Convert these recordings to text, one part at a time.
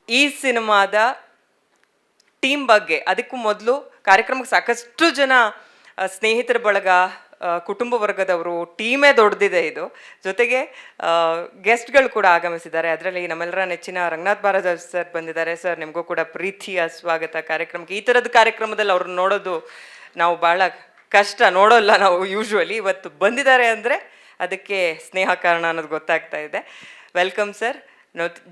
ಈ ಸಿನಿಮಾದ ಟೀಮ್ ಬಗ್ಗೆ, ಅದಕ್ಕೂ ಮೊದಲು ಕಾರ್ಯಕ್ರಮಕ್ಕೆ ಸಾಕಷ್ಟು ಜನ ಸ್ನೇಹಿತರ ಬಳಗ, ಕುಟುಂಬ ವರ್ಗದವರು, ಟೀಮೇ ದೊಡ್ಡದಿದೆ ಇದು. ಜೊತೆಗೆ ಗೆಸ್ಟ್ಗಳು ಕೂಡ ಆಗಮಿಸಿದ್ದಾರೆ. ಅದರಲ್ಲಿ ನಮ್ಮೆಲ್ಲರ ನೆಚ್ಚಿನ ರಂಗನಾಥ್ ಭಾರದ್ವಾಜ್ ಸರ್ ಬಂದಿದ್ದಾರೆ. ಸರ್, ನಿಮಗೂ ಕೂಡ ಪ್ರೀತಿಯ ಸ್ವಾಗತ ಕಾರ್ಯಕ್ರಮಕ್ಕೆ. ಈ ಥರದ ಕಾರ್ಯಕ್ರಮದಲ್ಲಿ ಅವ್ರನ್ನ ನೋಡೋದು ನಾವು ಭಾಳ ಕಷ್ಟ, ನೋಡೋಲ್ಲ ನಾವು ಯೂಶ್ವಲಿ. ಇವತ್ತು ಬಂದಿದ್ದಾರೆ ಅಂದರೆ ಅದಕ್ಕೆ ಸ್ನೇಹ ಕಾರಣ ಅನ್ನೋದು ಗೊತ್ತಾಗ್ತಾ ಇದೆ. Welcome sir.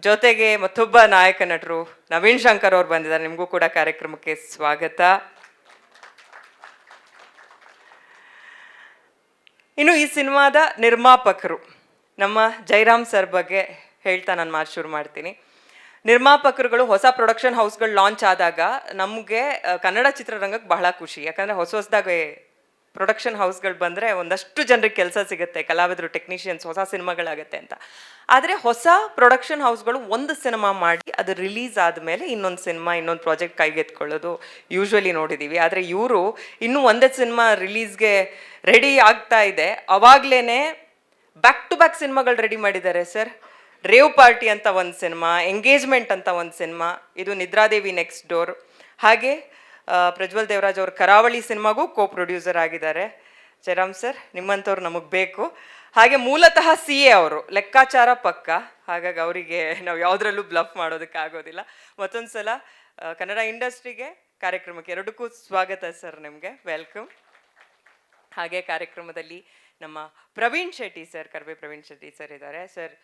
ಜೊತೆಗೆ ಮತ್ತೊಬ್ಬ ನಾಯಕ ನಟರು ನವೀನ್ ಶಂಕರ್ ಅವ್ರು ಬಂದಿದ್ದಾರೆ. ನಿಮಗೂ ಕೂಡ ಕಾರ್ಯಕ್ರಮಕ್ಕೆ ಸ್ವಾಗತ. ಇನ್ನು ಈ ಸಿನಿಮಾದ ನಿರ್ಮಾಪಕರು ನಮ್ಮ ಜೈರಾಮ್ ಸರ್ ಬಗ್ಗೆ ಹೇಳ್ತಾ ನಾನು ಮಾತು ಶುರು ಮಾಡ್ತೀನಿ. ನಿರ್ಮಾಪಕರುಗಳು ಹೊಸ ಪ್ರೊಡಕ್ಷನ್ ಹೌಸ್ಗಳು ಲಾಂಚ್ ಆದಾಗ ನಮಗೆ ಕನ್ನಡ ಚಿತ್ರರಂಗಕ್ಕೆ ಬಹಳ ಖುಷಿ. ಯಾಕಂದರೆ ಹೊಸದಾಗಿ ಪ್ರೊಡಕ್ಷನ್ ಹೌಸ್ಗಳು ಬಂದರೆ ಒಂದಷ್ಟು ಜನರಿಗೆ ಕೆಲಸ ಸಿಗುತ್ತೆ, ಕಲಾವಿದರು, ಟೆಕ್ನಿಷಿಯನ್ಸ್, ಹೊಸ ಸಿನಿಮಾಗಳಾಗತ್ತೆ ಅಂತ. ಆದರೆ ಹೊಸ ಪ್ರೊಡಕ್ಷನ್ ಹೌಸ್ಗಳು ಒಂದು ಸಿನಿಮಾ ಮಾಡಿ ಅದು ರಿಲೀಸ್ ಆದಮೇಲೆ ಇನ್ನೊಂದು ಸಿನಿಮಾ, ಇನ್ನೊಂದು ಪ್ರಾಜೆಕ್ಟ್ ಕೈಗೆತ್ಕೊಳ್ಳೋದು ಯೂಶ್ವಲಿ ನೋಡಿದ್ದೀವಿ. ಆದರೆ ಇವರು ಇನ್ನೂ ಒಂದೇ ಸಿನಿಮಾ ರಿಲೀಸ್ಗೆ ರೆಡಿ ಆಗ್ತಾ ಇದೆ, ಅವಾಗಲೇ ಬ್ಯಾಕ್ ಟು ಬ್ಯಾಕ್ ಸಿನಿಮಾಗಳು ರೆಡಿ ಮಾಡಿದ್ದಾರೆ ಸರ್. ರೇವ್ ಪಾರ್ಟಿ ಅಂತ ಒಂದು ಸಿನಿಮಾ, ಎಂಗೇಜ್ಮೆಂಟ್ ಅಂತ ಒಂದು ಸಿನಿಮಾ, ಇದು ನಿದ್ರಾದೇವಿ ನೆಕ್ಸ್ಟ್ ಡೋರ್. ಹಾಗೆ ಪ್ರಜ್ವಲ್ ದೇವರಾಜ್ ಅವರು ಕರಾವಳಿ ಸಿನಿಮಾಗೂ ಪ್ರೊಡ್ಯೂಸರ್ ಆಗಿದ್ದಾರೆ. ಜಯರಾಮ್ ಸರ್, ನಿಮ್ಮಂಥವ್ರು ನಮಗೆ ಬೇಕು. ಹಾಗೆ ಮೂಲತಃ CA ಅವರು, ಲೆಕ್ಕಾಚಾರ ಪಕ್ಕ. ಹಾಗಾಗಿ ಅವರಿಗೆ ನಾವು ಯಾವುದ್ರಲ್ಲೂ ಬ್ಲಫ್ ಮಾಡೋದಕ್ಕೆ ಆಗೋದಿಲ್ಲ. ಮತ್ತೊಂದು ಸಲ ಕನ್ನಡ ಇಂಡಸ್ಟ್ರಿಗೆ, ಕಾರ್ಯಕ್ರಮಕ್ಕೆ ಎರಡಕ್ಕೂ ಸ್ವಾಗತ ಸರ್, ನಿಮಗೆ ವೆಲ್ಕಮ್. ಹಾಗೆ ಕಾರ್ಯಕ್ರಮದಲ್ಲಿ ನಮ್ಮ ಪ್ರವೀಣ್ ಶೆಟ್ಟಿ ಸರ್, ಕರ್ಬೆ ಪ್ರವೀಣ್ ಶೆಟ್ಟಿ ಸರ್ ಇದ್ದಾರೆ. ಸರ್,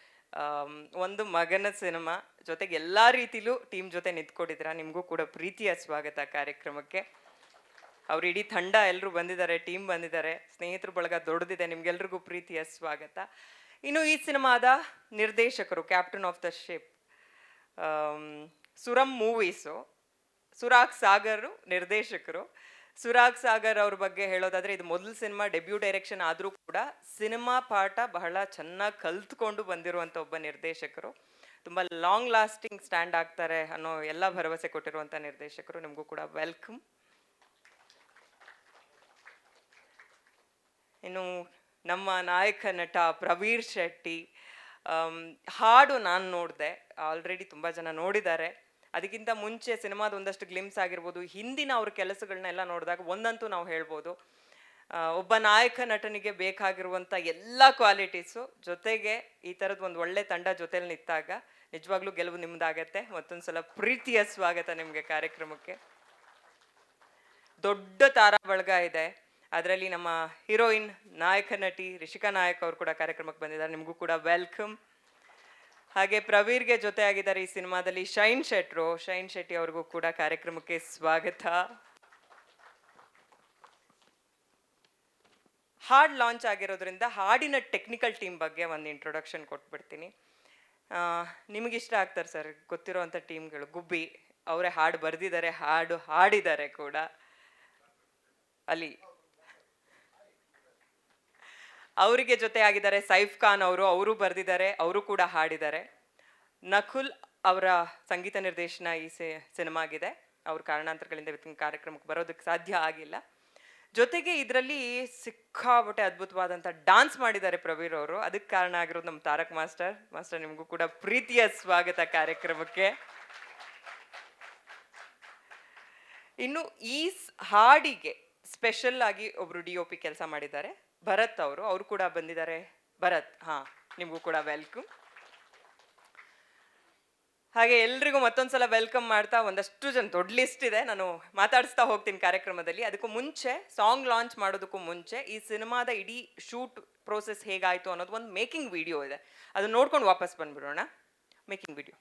ಒಂದು ಮಗನ ಸಿನಿಮಾ ಜೊತೆಗೆ ಎಲ್ಲ ರೀತಿಲೂ ಟೀಮ್ ಜೊತೆ ನಿಂತ್ಕೊಂಡಿದ್ದೀರಾ. ನಿಮಗೂ ಕೂಡ ಪ್ರೀತಿಯ ಸ್ವಾಗತ ಕಾರ್ಯಕ್ರಮಕ್ಕೆ. ಅವ್ರು ಇಡೀ ತಂಡ ಎಲ್ಲರೂ ಬಂದಿದ್ದಾರೆ, ಟೀಮ್ ಬಂದಿದ್ದಾರೆ, ಸ್ನೇಹಿತರು ಬಳಗ ದೊಡ್ಡದಿದೆ. ನಿಮ್ಗೆಲ್ರಿಗೂ ಪ್ರೀತಿಯ ಸ್ವಾಗತ. ಇನ್ನು ಈ ಸಿನಿಮಾದ ನಿರ್ದೇಶಕರು, captain of the ship, Suram movies, Surag Sagar ನಿರ್ದೇಶಕರು. ಸುರಾಗ್ ಸಾಗರ್ ಅವ್ರ ಬಗ್ಗೆ ಹೇಳೋದಾದರೆ, ಇದು ಮೊದಲ ಸಿನಿಮಾ, ಡೆಬ್ಯೂ ಡೈರೆಕ್ಷನ್ ಆದರೂ ಕೂಡ ಸಿನಿಮಾ ಪಾಠ ಬಹಳ ಚೆನ್ನಾಗಿ ಕಲ್ತ್ಕೊಂಡು ಬಂದಿರುವಂಥ ಒಬ್ಬ ನಿರ್ದೇಶಕರು. ತುಂಬ ಲಾಂಗ್ ಲಾಸ್ಟಿಂಗ್ ಸ್ಟ್ಯಾಂಡ್ ಆಗ್ತಾರೆ ಅನ್ನೋ ಎಲ್ಲ ಭರವಸೆ ಕೊಟ್ಟಿರುವಂಥ ನಿರ್ದೇಶಕರು. ನಿಮಗೂ ಕೂಡ ವೆಲ್ಕಮ್. ಇನ್ನು ನಮ್ಮ ನಾಯಕ ನಟ ಪ್ರವೀರ್ ಶೆಟ್ಟಿ. ಹಾಡು ನಾನು ನೋಡಿದೆ, ಆಲ್ರೆಡಿ ತುಂಬ ಜನ ನೋಡಿದ್ದಾರೆ. ಅದಕ್ಕಿಂತ ಮುಂಚೆ ಸಿನಿಮಾದ ಒಂದಷ್ಟು ಗ್ಲಿಮ್ಸ್ ಆಗಿರ್ಬೋದು, ಹಿಂದಿನ ಅವ್ರ ಕೆಲಸಗಳನ್ನೆಲ್ಲ ನೋಡಿದಾಗ ಒಂದಂತೂ ನಾವು ಹೇಳ್ಬೋದು, ಒಬ್ಬ ನಾಯಕ ನಟನಿಗೆ ಬೇಕಾಗಿರುವಂಥ ಎಲ್ಲ ಕ್ವಾಲಿಟೀಸು, ಜೊತೆಗೆ ಈ ಥರದ್ದು ಒಂದು ಒಳ್ಳೆ ತಂಡ ಜೊತೆಲಿ ನಿಂತಾಗ ನಿಜವಾಗ್ಲೂ ಗೆಲುವು ನಿಮ್ದಾಗತ್ತೆ. ಮತ್ತೊಂದು ಸಲ ಪ್ರೀತಿಯ ಸ್ವಾಗತ ನಿಮಗೆ ಕಾರ್ಯಕ್ರಮಕ್ಕೆ. ದೊಡ್ಡ ತಾರಾ ಬಳಗ ಇದೆ. ಅದರಲ್ಲಿ ನಮ್ಮ ಹೀರೋಯಿನ್, ನಾಯಕ ನಟಿ ರಿಷಿಕಾ ನಾಯಕ್ ಅವರು ಕೂಡ ಕಾರ್ಯಕ್ರಮಕ್ಕೆ ಬಂದಿದ್ದಾರೆ. ನಿಮಗೂ ಕೂಡ ವೆಲ್ಕಮ್. ಹಾಗೆ ಪ್ರವೀರ್ಗೆ ಜೊತೆ ಆಗಿದ್ದಾರೆ ಈ ಸಿನಿಮಾದಲ್ಲಿ ಶೈನ್ ಶೆಟ್ರು. ಶೈನ್ ಶೆಟ್ಟಿ ಅವ್ರಿಗೂ ಕೂಡ ಕಾರ್ಯಕ್ರಮಕ್ಕೆ ಸ್ವಾಗತ. ಹಾಡ್ ಲಾಂಚ್ ಆಗಿರೋದ್ರಿಂದ ಹಾಡಿನ ಟೆಕ್ನಿಕಲ್ ಟೀಮ್ ಬಗ್ಗೆ ಒಂದು ಇಂಟ್ರೊಡಕ್ಷನ್ ಕೊಟ್ಬಿಡ್ತೀನಿ. ನಿಮಗಿಷ್ಟ ಆಗ್ತಾರೆ ಸರ್ ಗೊತ್ತಿರೋವಂಥ ಟೀಮ್ಗಳು. ಗುಬ್ಬಿ ಅವರೇ ಹಾಡು ಬರೆದಿದ್ದಾರೆ, ಹಾಡು ಹಾಡಿದ್ದಾರೆ ಕೂಡ. ಅಲ್ಲಿ ಅವರಿಗೆ ಜೊತೆ ಆಗಿದ್ದಾರೆ ಸೈಫ್ ಖಾನ್ ಅವರು, ಅವರು ಬರೆದಿದ್ದಾರೆ, ಅವರು ಕೂಡ ಹಾಡಿದ್ದಾರೆ. ನಕುಲ್ ಅವರ ಸಂಗೀತ ನಿರ್ದೇಶನ ಈ ಸಿನಿಮಾಗಿದೆ. ಅವ್ರ ಕಾರಣಾಂತರಗಳಿಂದ ಇವತ್ತಿನ ಕಾರ್ಯಕ್ರಮಕ್ಕೆ ಬರೋದಕ್ಕೆ ಸಾಧ್ಯ ಆಗಿಲ್ಲ. ಜೊತೆಗೆ ಇದರಲ್ಲಿ ಸಿಕ್ಕಾಬಟ್ಟೆ ಅದ್ಭುತವಾದಂಥ ಡಾನ್ಸ್ ಮಾಡಿದ್ದಾರೆ ಪ್ರವೀರ್ ಅವರು. ಅದಕ್ಕೆ ಕಾರಣ ಆಗಿರೋದು ನಮ್ಮ ತಾರಕ್ ಮಾಸ್ಟರ್. ಮಾಸ್ಟರ್, ನಿಮಗೂ ಕೂಡ ಪ್ರೀತಿಯ ಸ್ವಾಗತ ಕಾರ್ಯಕ್ರಮಕ್ಕೆ. ಇನ್ನು ಈ ಹಾಡಿಗೆ ಸ್ಪೆಷಲ್ ಆಗಿ ಒಬ್ರು DOP ಕೆಲಸ ಮಾಡಿದ್ದಾರೆ, ಭರತ್ ಅವರು. ಅವರು ಕೂಡ ಬಂದಿದ್ದಾರೆ. ಭರತ್, ನಿಮಗೂ ಕೂಡ ವೆಲ್ಕಮ್. ಹಾಗೆ ಎಲ್ರಿಗೂ ಮತ್ತೊಂದ್ಸಲ ವೆಲ್ಕಮ್ ಮಾಡ್ತಾ, ಒಂದಷ್ಟು ಜನ ದೊಡ್ಡ ಲಿಸ್ಟ್ ಇದೆ, ನಾನು ಮಾತಾಡಿಸ್ತಾ ಹೋಗ್ತೀನಿ ಕಾರ್ಯಕ್ರಮದಲ್ಲಿ. ಅದಕ್ಕೂ ಮುಂಚೆ, ಸಾಂಗ್ ಲಾಂಚ್ ಮಾಡೋದಕ್ಕೂ ಮುಂಚೆ ಈ ಸಿನಿಮಾದ ಇಡೀ ಶೂಟ್ ಪ್ರೋಸೆಸ್ ಹೇಗಾಯಿತು ಅನ್ನೋದು ಒಂದು ಮೇಕಿಂಗ್ ವಿಡಿಯೋ ಇದೆ. ಅದನ್ನ ನೋಡ್ಕೊಂಡು ವಾಪಸ್ ಬಂದ್ಬಿಡೋಣ. Making video.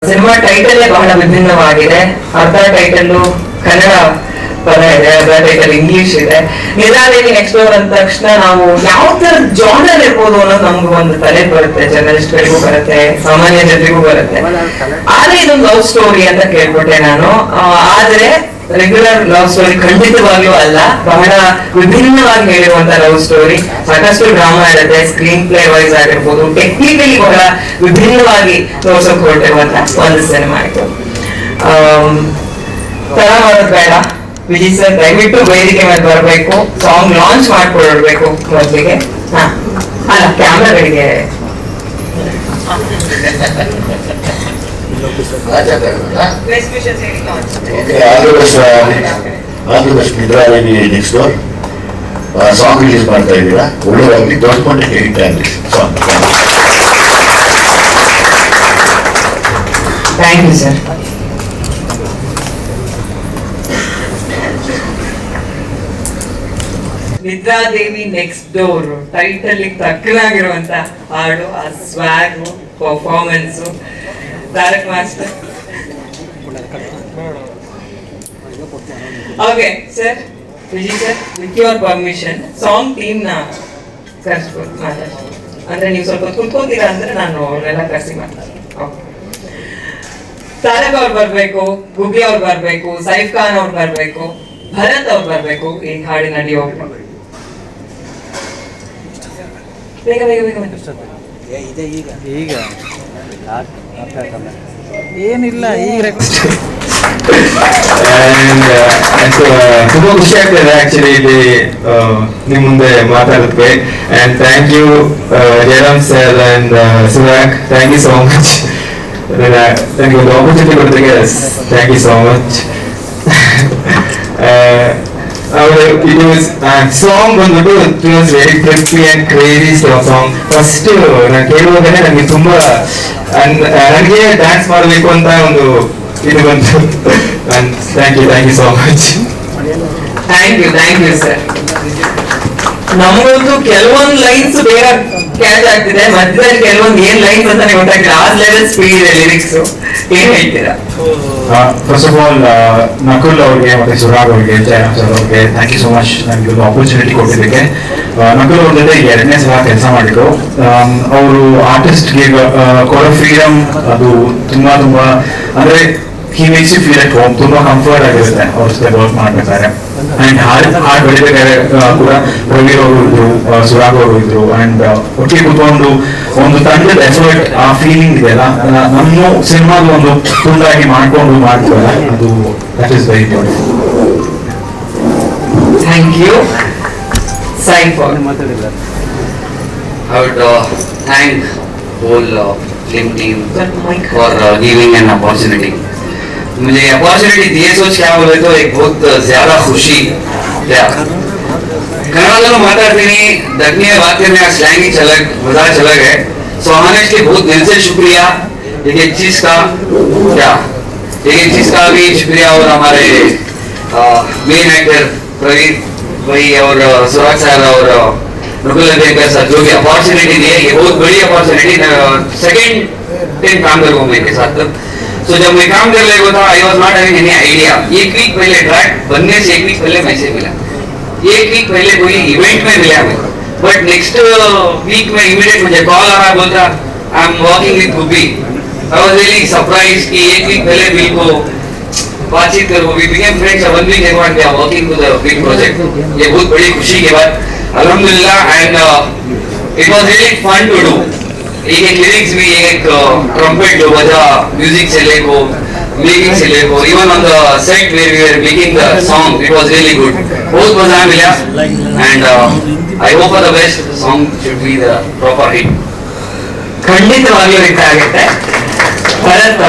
ಸಿನಿಮಾ ಟೈಟಲ್ ಬಹಳ ವಿಭಿನ್ನವಾಗಿದೆ. ಅರ್ಧ ಟೈಟಲ್ ಕನ್ನಡ ಪದ ಇದೆ, ಅರ್ಧ ಟೈಟಲ್ ಇಂಗ್ಲಿಷ್ ಇದೆ. ನಿರಾದೇವಿ ಎಕ್ಸ್ಪ್ಲೋರ್ ಅಂದ ತಕ್ಷಣ ನಾವು ಯಾವ ತರದ ಜಾನರ್ ಇರ್ಬೋದು ಅನ್ನೋದು ನಮ್ಗೆ ಒಂದು ತಲೆ ಬರುತ್ತೆ. ಜರ್ನಲಿಸ್ಟ್ಗಳಿಗೂ ಬರುತ್ತೆ, ಸಾಮಾನ್ಯ ಜನರಿಗೂ ಬರುತ್ತೆ. ಆದ್ರೆ ಇದೊಂದು ಲವ್ ಸ್ಟೋರಿ ಅಂತ ಕೇಳ್ಬಿಟ್ಟೆ ನಾನು. ಆದ್ರೆ ರೆಗ್ಯುಲರ್ ಲವ್ ಸ್ಟೋರಿ ಖಂಡಿತವಾಗ್ಲೂ ಅಲ್ಲ, ಬಹಳ ವಿಭಿನ್ನವಾಗಿ ಹೇಳಿರುವಂತ ಲವ್ ಸ್ಟೋರಿ. ಸಾಕಷ್ಟು ಡ್ರಾಮಾ ಇರುತ್ತೆ, ಸ್ಕ್ರೀನ್ ಪ್ಲೇ ವೈಸ್ ಆಗಿರ್ಬೋದು, ಟೆಕ್ನಿಕಲಿ ಬಹಳ ವಿಭಿನ್ನವಾಗಿ ತೋರ್ಸಕ್ ಹೊರಟಿರುವಂತ ಒಂದು ಸಿನಿಮಾ ಇದು. ತರ ಮಾಡೋದು ಬೇಡ, ವಿಜಯ್ ಸರ್ ದಯವಿಟ್ಟು ವೇದಿಕೆ ಮೇಲೆ ಬರಬೇಕು, ಸಾಂಗ್ ಲಾಂಚ್ ಮಾಡ್ಕೊಳ್ಬೇಕು ಮೊದಲಿಗೆ. ಅಲ್ಲ, ಕ್ಯಾಮ್ರಾಗಳಿಗೆ ನೆಕ್ಸ್ಟ್ ಸಾಂಗ್ ರಿಲೀಸ್ ಮಾಡ್ತಾ ಇದ್ದೀರಾ, ಒಳ್ಳೆದಾಗ್ಲಿ, ದೊಡ್ಡ ಮಟ್ಟಕ್ಕೆ ಹಿಟ್ ಆಗಲಿ song. Thank you sir. Nidradevi next door title ತಕ್ಕನಾಗಿರುವಂತ ಹಾಡು, ಆ swag, performance. Tarak master. Okay sir, Vijay sir, with your permission song team ನ ಕರ್ಸ್ಬೋದು ಮಾತಾಡ್ತೀನಿ. ಅಂದ್ರೆ ನೀವು ಸ್ವಲ್ಪ ಕುತ್ಕೋತೀರಾ ಅಂದ್ರೆ ನಾನು ಅವ್ರನ್ನೆಲ್ಲ ಕರ್ಸಿ ಮಾತಾಡ್ತೀನಿ. ತಾರಕ್ ಅವ್ರು ಬರ್ಬೇಕು, ಗುಬ್ಬಿ ಅವ್ರು ಬರ್ಬೇಕು, ಸೈಫ್ ಖಾನ್ ಅವ್ರು ಬರ್ಬೇಕು, ಭರತ್ ಅವ್ರು ಬರ್ಬೇಕು ಈ ಹಾಡಿನ ನಡಿಯೋರು. ಬೇಗ ಬೇಗ ಬೇಗ ಈಗ ಏನಿಲ್ಲ ಈಗ ತುಂಬಾ ಖುಷಿ ಆಗ್ತದೆ ಆಕ್ಚುಲಿ ಇಲ್ಲಿ ನಿಮ್ ಮುಂದೆ ಮಾತಾಡೋದಕ್ಕೆ. And thank you Jayaram sir and Suraag, thank you so much. ನನಗೆ ಒಂದು ಆಪರ್ಚುನಿಟಿ ಕೊಡೋದಕ್ಕೆ ಥ್ಯಾಂಕ್ ಯು ಸೋ ಮಚ್. ಇದು ಸಾಂಗ್ ಬಂದ್ಬಿಟ್ಟು it was very crispy and crazy song. First ನಾನು ಕೇಳುವಾಗಲೇ ನನಗೆ ತುಂಬಾ ನನಗೆ ಡ್ಯಾನ್ಸ್ ಮಾಡಬೇಕು ಅಂತ ಒಂದು ಇದು ಬಂತು. Thank you so much. Thank you sir. ನಮಗಂತೂ ಕೆಲವೊಂದು ಲೈನ್ಸ್ ಬೇಗ ಕ್ಯಾಚ್ ಆಗ್ತಿದೆ, ಮಧ್ಯದಲ್ಲಿ ಕೆಲವೊಂದು ಏನ್ ಲೈನ್ಸ್ ಅಂತಾನೆ ಗೊತ್ತಾಗ್ತಿಲ್ಲ. ಆ ಲೆವೆಲ್ ಸ್ಪೀಡ್ ಇದೆ ಲಿರಿಕ್ಸ್. ಏನ್ ಹೇಳ್ತೀರಾ? ಫಸ್ಟ್ ಆಫ್ ಆಲ್ ನಕುಲ್ ಅವ್ರಿಗೆ ಮತ್ತೆ ಸುರಾಗ್ ಅವ್ರಿಗೆ, ಜಯರಾಮ್ ಸರ್ ಅವ್ರಿಗೆ ಥ್ಯಾಂಕ್ ಯು ಸೋ ಮಚ್ ನನಗೆ ಒಂದು ಆಪರ್ಚುನಿಟಿ ಕೊಟ್ಟಿದ್ದಕ್ಕೆ. ನಕುಲ್ ಅವ್ರ ಜೊತೆ 2ನೇ ಸಲ ಕೆಲಸ ಮಾಡಿದ್ರು. ಅವರು ಆರ್ಟಿಸ್ಟ್ಗೆ ಕೊಡೋ ಫ್ರೀಡಮ್ ಅದು ತುಂಬಾ ಅಂದ್ರೆ he makes you feel at home. ತುಂಬಾ ಕಂಫರ್ಟ್ ಆಗಿರುತ್ತೆ ಅವ್ರ ಜೊತೆ ವರ್ಕ್ ಮಾಡ್ಬೇಕಾದ್ರೆ. ಅಂಡ್ ಹಾಡ್ ಬೆಳಿಬೇಕಾದ್ರೆ ಕೂಡ ರವಿ ಅವರು ಇದ್ರು, ಸುರಾಗ್ ಅವರು ಇದ್ರು. ಅಂಡ್ ಒಟ್ಟಿಗೆ ಕೂತ್ಕೊಂಡು ಒಂದು ತಂಡದ ಎಫರ್ಟ್, ಆ ಫೀಲಿಂಗ್ ಇದೆಯಲ್ಲ, ನಮ್ಮ ಸಿನಿಮಾದ ಒಂದು ತುಂಡಾಗಿ ಮಾಡ್ಕೊಂಡು ಮಾಡ್ತೀವಲ್ಲ, ಅದು that is very beautiful. Thank you. I would thank whole film team for giving an opportunity. मुझे अपॉर्चुनिटी दिए सोच क्या बोले तो एक बहुत ज्यादा खुशी. क्या कन्नड़ माताಡ್ತೀನಿ, दक्षिण बात करने का स्लैंग ही मजा चला गए. सो ऑनेस्टली बहुत दिल से शुक्रिया. एक चीज का भी शुक्रिया. और हमारे मेन एक्टर प्रवीण भाई और सुराग सर और नकुल सर जो भी अपॉर्चुनिटी दिए, ये बहुत बड़ी अपॉर्चुनिटी. सेकेंड टाइम काम करूँ मैं इनके साथ. तो जब मैं काम कर रहा था, I was not having any idea. एक वीक पहले ट्रैक बनने से एक वीक पहले मैसेज मिला, एक वीक पहले कोई इवेंट में मिला मुझे. बट नेक्स्ट वीक में इमीडिएट मुझे कॉल आ रहा, बोलता I am working with Gubbi. I was really surprise कि एक वीक पहले बिल को बातचीत करो. We became friends. 1 week advance we are working to the big project. ये बहुत बड़ी खुशी की बात अल्हम्दुलिल्लाह. And it was really fun to do. एक लिरिक्स भी, एक ट्रम्पेट जो बजा, म्यूजिक से लेको, मेकिंग से लेको, even on the set where we were making the song, it was really good. बहुत मजा मिला. And I hope for the best. Song should be the proper hit. ಖಂಡಿತವಾಗ್ಲೂ ಹಿಟ್ ಆಗುತ್ತೆ. ಭರತ್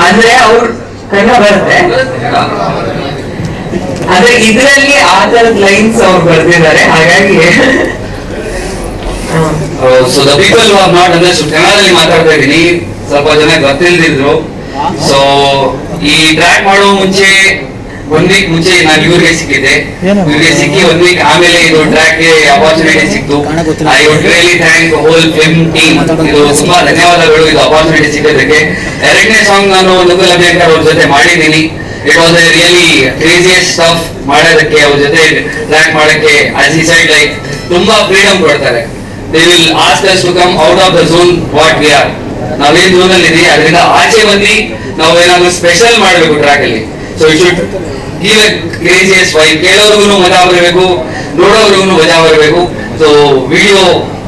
ಅಂದ್ರೆ ಅವ್ರು ಕನ್ನಡ ಬರುತ್ತೆ, ಆದ್ರೆ ಇದರಲ್ಲಿ ಆ ತರದ ಲೈನ್ಸ್ ಅವ್ರು ಬರ್ದಿದ್ದಾರೆ. ಹಾಗಾಗಿ so the people who are not understood, ಕನ್ನಡದಲ್ಲಿ ಮಾತಾಡ್ತಾ ಇದ್ದೀನಿ, ಸ್ವಲ್ಪ ಜನ ಗೊತ್ತಿಲ್ದಿದ್ರು. ಸೊ ಈ ಟ್ರ್ಯಾಕ್ ಮಾಡೋ ಮುಂಚೆ 1 ವೀಕ್ ಮುಂಚೆ ನಾನು ಇವ್ರಿಗೆ ಸಿಕ್ಕಿದ್ದೆ. ಏನು? ಇವ್ರಿಗೆ ಸಿಕ್ಕಿ 1 ವೀಕ್ ಆಮೇಲೆ ಇದು ಟ್ರ್ಯಾಕ್ ಗೆ ಅಪಾರ್ಚುನಿಟಿ ಸಿಕ್ತು. I would really thank hole film team. ಇದು ತುಂಬಾ ಧನ್ಯವಾದಗಳು ಇದು ಅಪಾರ್ಚುನಿಟಿ ಸಿಕ್ಕಿದ್ದಕ್ಕೆ. 2ನೇ ಸಾಂಗ್ ನಾನು ನಕುಲ್ ಅಭಿಯಂಕರ್ ಅವ್ರ ಜೊತೆ ಮಾಡಿದ್ದೀನಿ. It was a really craziest stuff ಮಾಡೋದಕ್ಕೆ. ಅವ್ರ ಜೊತೆ ಟ್ರ್ಯಾಕ್ ಮಾಡಕ್ಕೆ ಆಸ್ ಈ ಸೈಡ್ ಲೈಕ್ ತುಂಬಾ ಫ್ರೀಡಮ್ ಕೊಡ್ತಾರೆ. They will ask us to come out of the zone what we are. ನಾವೇನ್ ಝೋನ್ ಅಲ್ಲಿ ಇದೀವಿ ಅದರಿಂದ ಆಚೆ ಬಂದು ನಾವು ಏನಾದ್ರು ಸ್ಪೆಷಲ್ ಮಾಡಬೇಕು ಟ್ರ್ಯಾಕ್ ಅಲ್ಲಿ. So it should give a craziest vibe. ಕೇಳೋರ್ಗು ಮಜಾ ಬರಬೇಕು, ನೋಡೋರ್ಗು ಮಜಾ ಬರಬೇಕು. ಸೊ ವಿಡಿಯೋ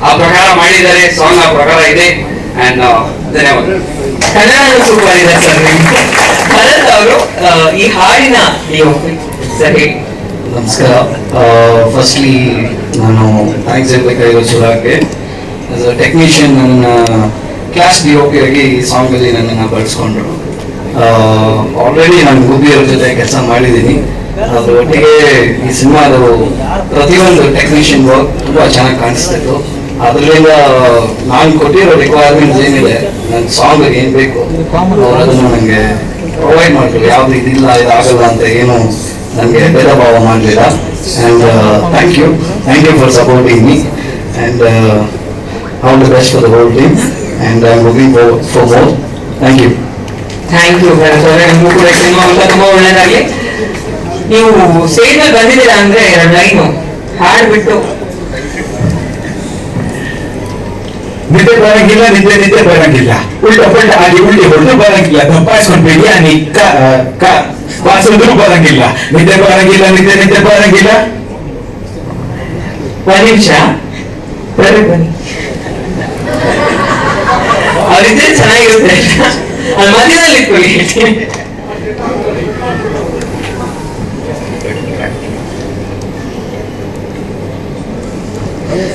ಆ ಪ್ರಕಾರ ಮಾಡಿದ್ದಾರೆ, ಸಾಂಗ್ ಆ ಪ್ರಕಾರ ಇದೆ. ಅಂಡ್ ಧನ್ಯವಾದ. ಕನ್ನಡ ಸೂಪರ್ ಇದೆ ಸರ್. ಭರತ್ ಅವರು ಈ ಹಾಡಿನ ಸರಿ. ನಮಸ್ಕಾರ. ಫಸ್ಟ್ಲಿ ನಾನು ಥ್ಯಾಂಕ್ಸ್ ಹೇಳಬೇಕಾಗಿರೋ ಸುರಾಗ್ಗೆ. ಆಸ್ ಅ ಟೆಕ್ನಿಷಿಯನ್ ನನ್ನ ಕ್ಲಾಸ್ DOP ಆಗಿ ಈ ಸಾಂಗಲ್ಲಿ ನನ್ನನ್ನು ಬಳಸ್ಕೊಂಡ್ರು. ಆಲ್ರೆಡಿ ನಾನು ಗುಬ್ಬಿ ಅವ್ರ ಜೊತೆ ಕೆಲಸ ಮಾಡಿದ್ದೀನಿ. ಅದ್ರ ಒಟ್ಟಿಗೆ ಈ ಸಿನಿಮಾದ ಪ್ರತಿಯೊಂದು ಟೆಕ್ನಿಷಿಯನ್ ವರ್ಕ್ ತುಂಬ ಚೆನ್ನಾಗಿ ಕಾಣಿಸ್ತಿತ್ತು. ಅದರಿಂದ ನಾನು ಕೊಟ್ಟಿರೋ ರಿಕ್ವೈರ್ಮೆಂಟ್ಸ್ ಏನಿದೆ, ನನ್ನ ಸಾಂಗ್ ಏನು ಬೇಕು ಅವ್ರು ಅದನ್ನು ನನಗೆ ಪ್ರೊವೈಡ್ ಮಾಡಿದ್ರು. ಯಾವ್ದು ಇದಿಲ್ಲ ಇದಾಗಲ್ಲ ಅಂತ ಏನು ನನಗೆ ಭೇದ ಭಾವ ಮಾಡಲಿಲ್ಲ. And thank you for supporting me and all the best for the whole team and I am looking for more. Thank you. Thank you Bharath ಅವರೇ. ನಿಮಗೂ ಕೂಡ ಸಿನಿಮಾ ಅಂತ ತುಂಬಾ ಒಳ್ಳೇದಾಗ್ಲಿ. ನೀವು ಸ್ಟೇಜ್ ಮೇಲೆ ಬಂದಿದ್ದೀರಾ ಅಂದ್ರೆ 2 ಲೈನು ಹಾಡ್ಬಿಟ್ಟು ನಿದ್ದೆ ಬರಂಗಿಲ್ಲ, ನಿದ್ದೆ ಬರಂಗಿಲ್ಲ, ಉಲ್ಟ ಪಲ್ಟ ಆಗಿ ಉಲ್ಟಿ ಹೊಡೆದು ಬರಂಗಿಲ್ಲ, ದಪ್ಪಾಯಿಸ್ಕೊಂಡು ಬಿರಿಯಾನಿ ಬಾರಿಸಿದ್ರು ಬರಂಗಿಲ್ಲ, ನಿದ್ದೆ ಬರಂಗಿಲ್ಲ, ನಿದ್ದೆ ಬರಂಗಿಲ್ಲ. 1 ನಿಮಿಷ ಬನ್ನಿ. ಅವರಿದ್ರೆ ಚೆನ್ನಾಗಿರುತ್ತೆ. ಅದು ಮಧ್ಯದಲ್ಲಿ ಇಟ್ಕೊಳ್ಳಿ.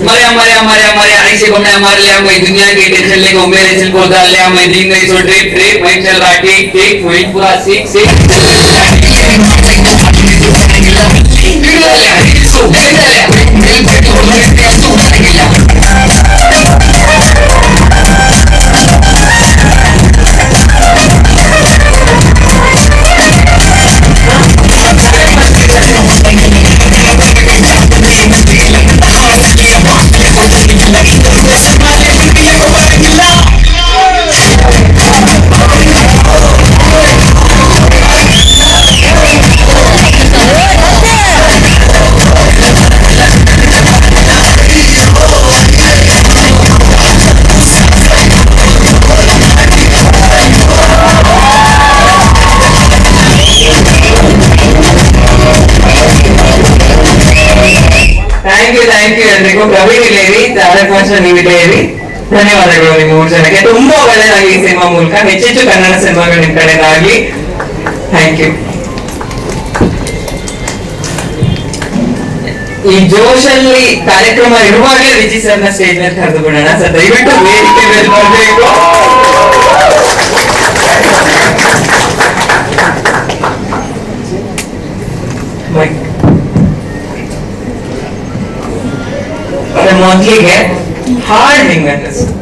मरिया मरिया मरिया मरिया ऐसे को मैं मार लिया, मैं दुनिया की टेंशन लेको मेरे दिल को डाल लिया, मैं दिन गई सो ड्रिप ड्रिप मैं चल रहा टिक टिक वही पूरा सिक सिक ಥ್ಯಾಂಕ್ ಯು ಎಲ್ರಿಗೂ. ಪ್ರವೀಣ್ ಇಲ್ಲೇ ಇರಿ, ತಾರಕ್ ಮಾಸ್ಟರ್ ನೀವು ಇಲ್ಲೇ ಇರಿ. ಧನ್ಯವಾದಗಳು ನಿಮ್ಮ 3 ಜನಕ್ಕೆ. ತುಂಬಾ ಒಳ್ಳೆಯದಾಗಿ ಈ ಸಿನಿಮಾ ಮೂಲಕ ಹೆಚ್ಚೆಚ್ಚು ಕನ್ನಡ ಸಿನಿಮಾಗಳು ನಿಮ್ ಕಡೆದಾಗ್ಲಿ. Thank you. ಈ ಜೋಶಲ್ಲಿ ಕಾರ್ಯಕ್ರಮ ಇರುವಾಗಲೇ ವಿಜಿ ಸರ್ನ ಸ್ಟೇಜ್ ಮೇಲೆ ಕರೆದು ಬಿಡೋಣ ಸರ್. ದಯವಿಟ್ಟು ವೇದಿಕೆ ಮೇಲೆ ಬರಬೇಕು. ಮೊದಲಿಗೆ ಹಾಡ್ ನಿಂಗೆ ಅನ್ನಿಸ್ತು.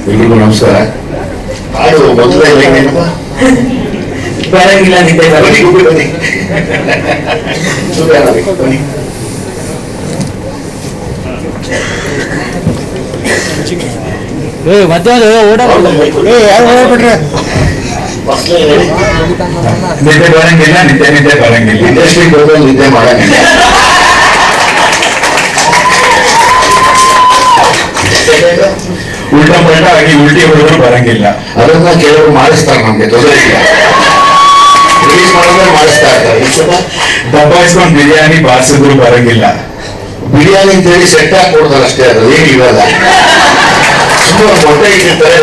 ಎಲ್ರಿಗೂ ನಮಸ್ಕಾರ. ಹಾಡು ಮೊದಲೇ ಏನಪ್ಪ ಬರಂಗಿಲ್ಲ, ನಿದ್ದೆ ಬನ್ನಿ ಗುಬ್ಬಿ ಬನ್ನಿ ಬನ್ನಿ. ಮಧ್ಯಾಹ್ನ ಯಾರು ಓಡಾಡ್ಬಿಟ್ರೆ ನಿದ್ದೆ ಬರಂಗಿಲ್ಲ, ನಿದ್ದೆ ಬರಂಗಿಲ್ಲ. ಇಂಡಸ್ಟ್ರಿ ಹೋದ್ರೆ ನಿದ್ದೆ ಮಾಡಂಗಿಲ್ಲ. ಉಲ್ಟಾ ಪಲ್ಟ ಆಗಿ ಉಲ್ಟಿ ಹೊಡೆದ್ರು ಬರಂಗಿಲ್ಲ. ಅದನ್ನ ಕೆಲವರು ಮಾಡಿಸ್ತಾರೆ, ನಮ್ಗೆ ತೊಂದರೆ ಇಲ್ಲ. ರಿಲೀಸ್ ಮಾಡಿದ್ರೆ ಮಾಡಿಸ್ತಾ ಇರ್ತಾರೆ. ದಬ್ಬಾಯಿಸ್ಕೊಂಡು ಬಿರಿಯಾನಿ ಬಾರಿಸಿದ್ರು ಬರಂಗಿಲ್ಲ. ಬಿರಿಯಾನಿ ಅಂತೇಳಿ ಸೆಟ್ ಹಾಕಿ ಕೊಡ್ತಾರೆ ಅಷ್ಟೇ, ಅದು ಏನು ಇರಲ್ಲ. ಸುಮ್ಮನೆ ಮೊಟ್ಟೆ ಇಟ್ಟಿರ್ತಾರೆ,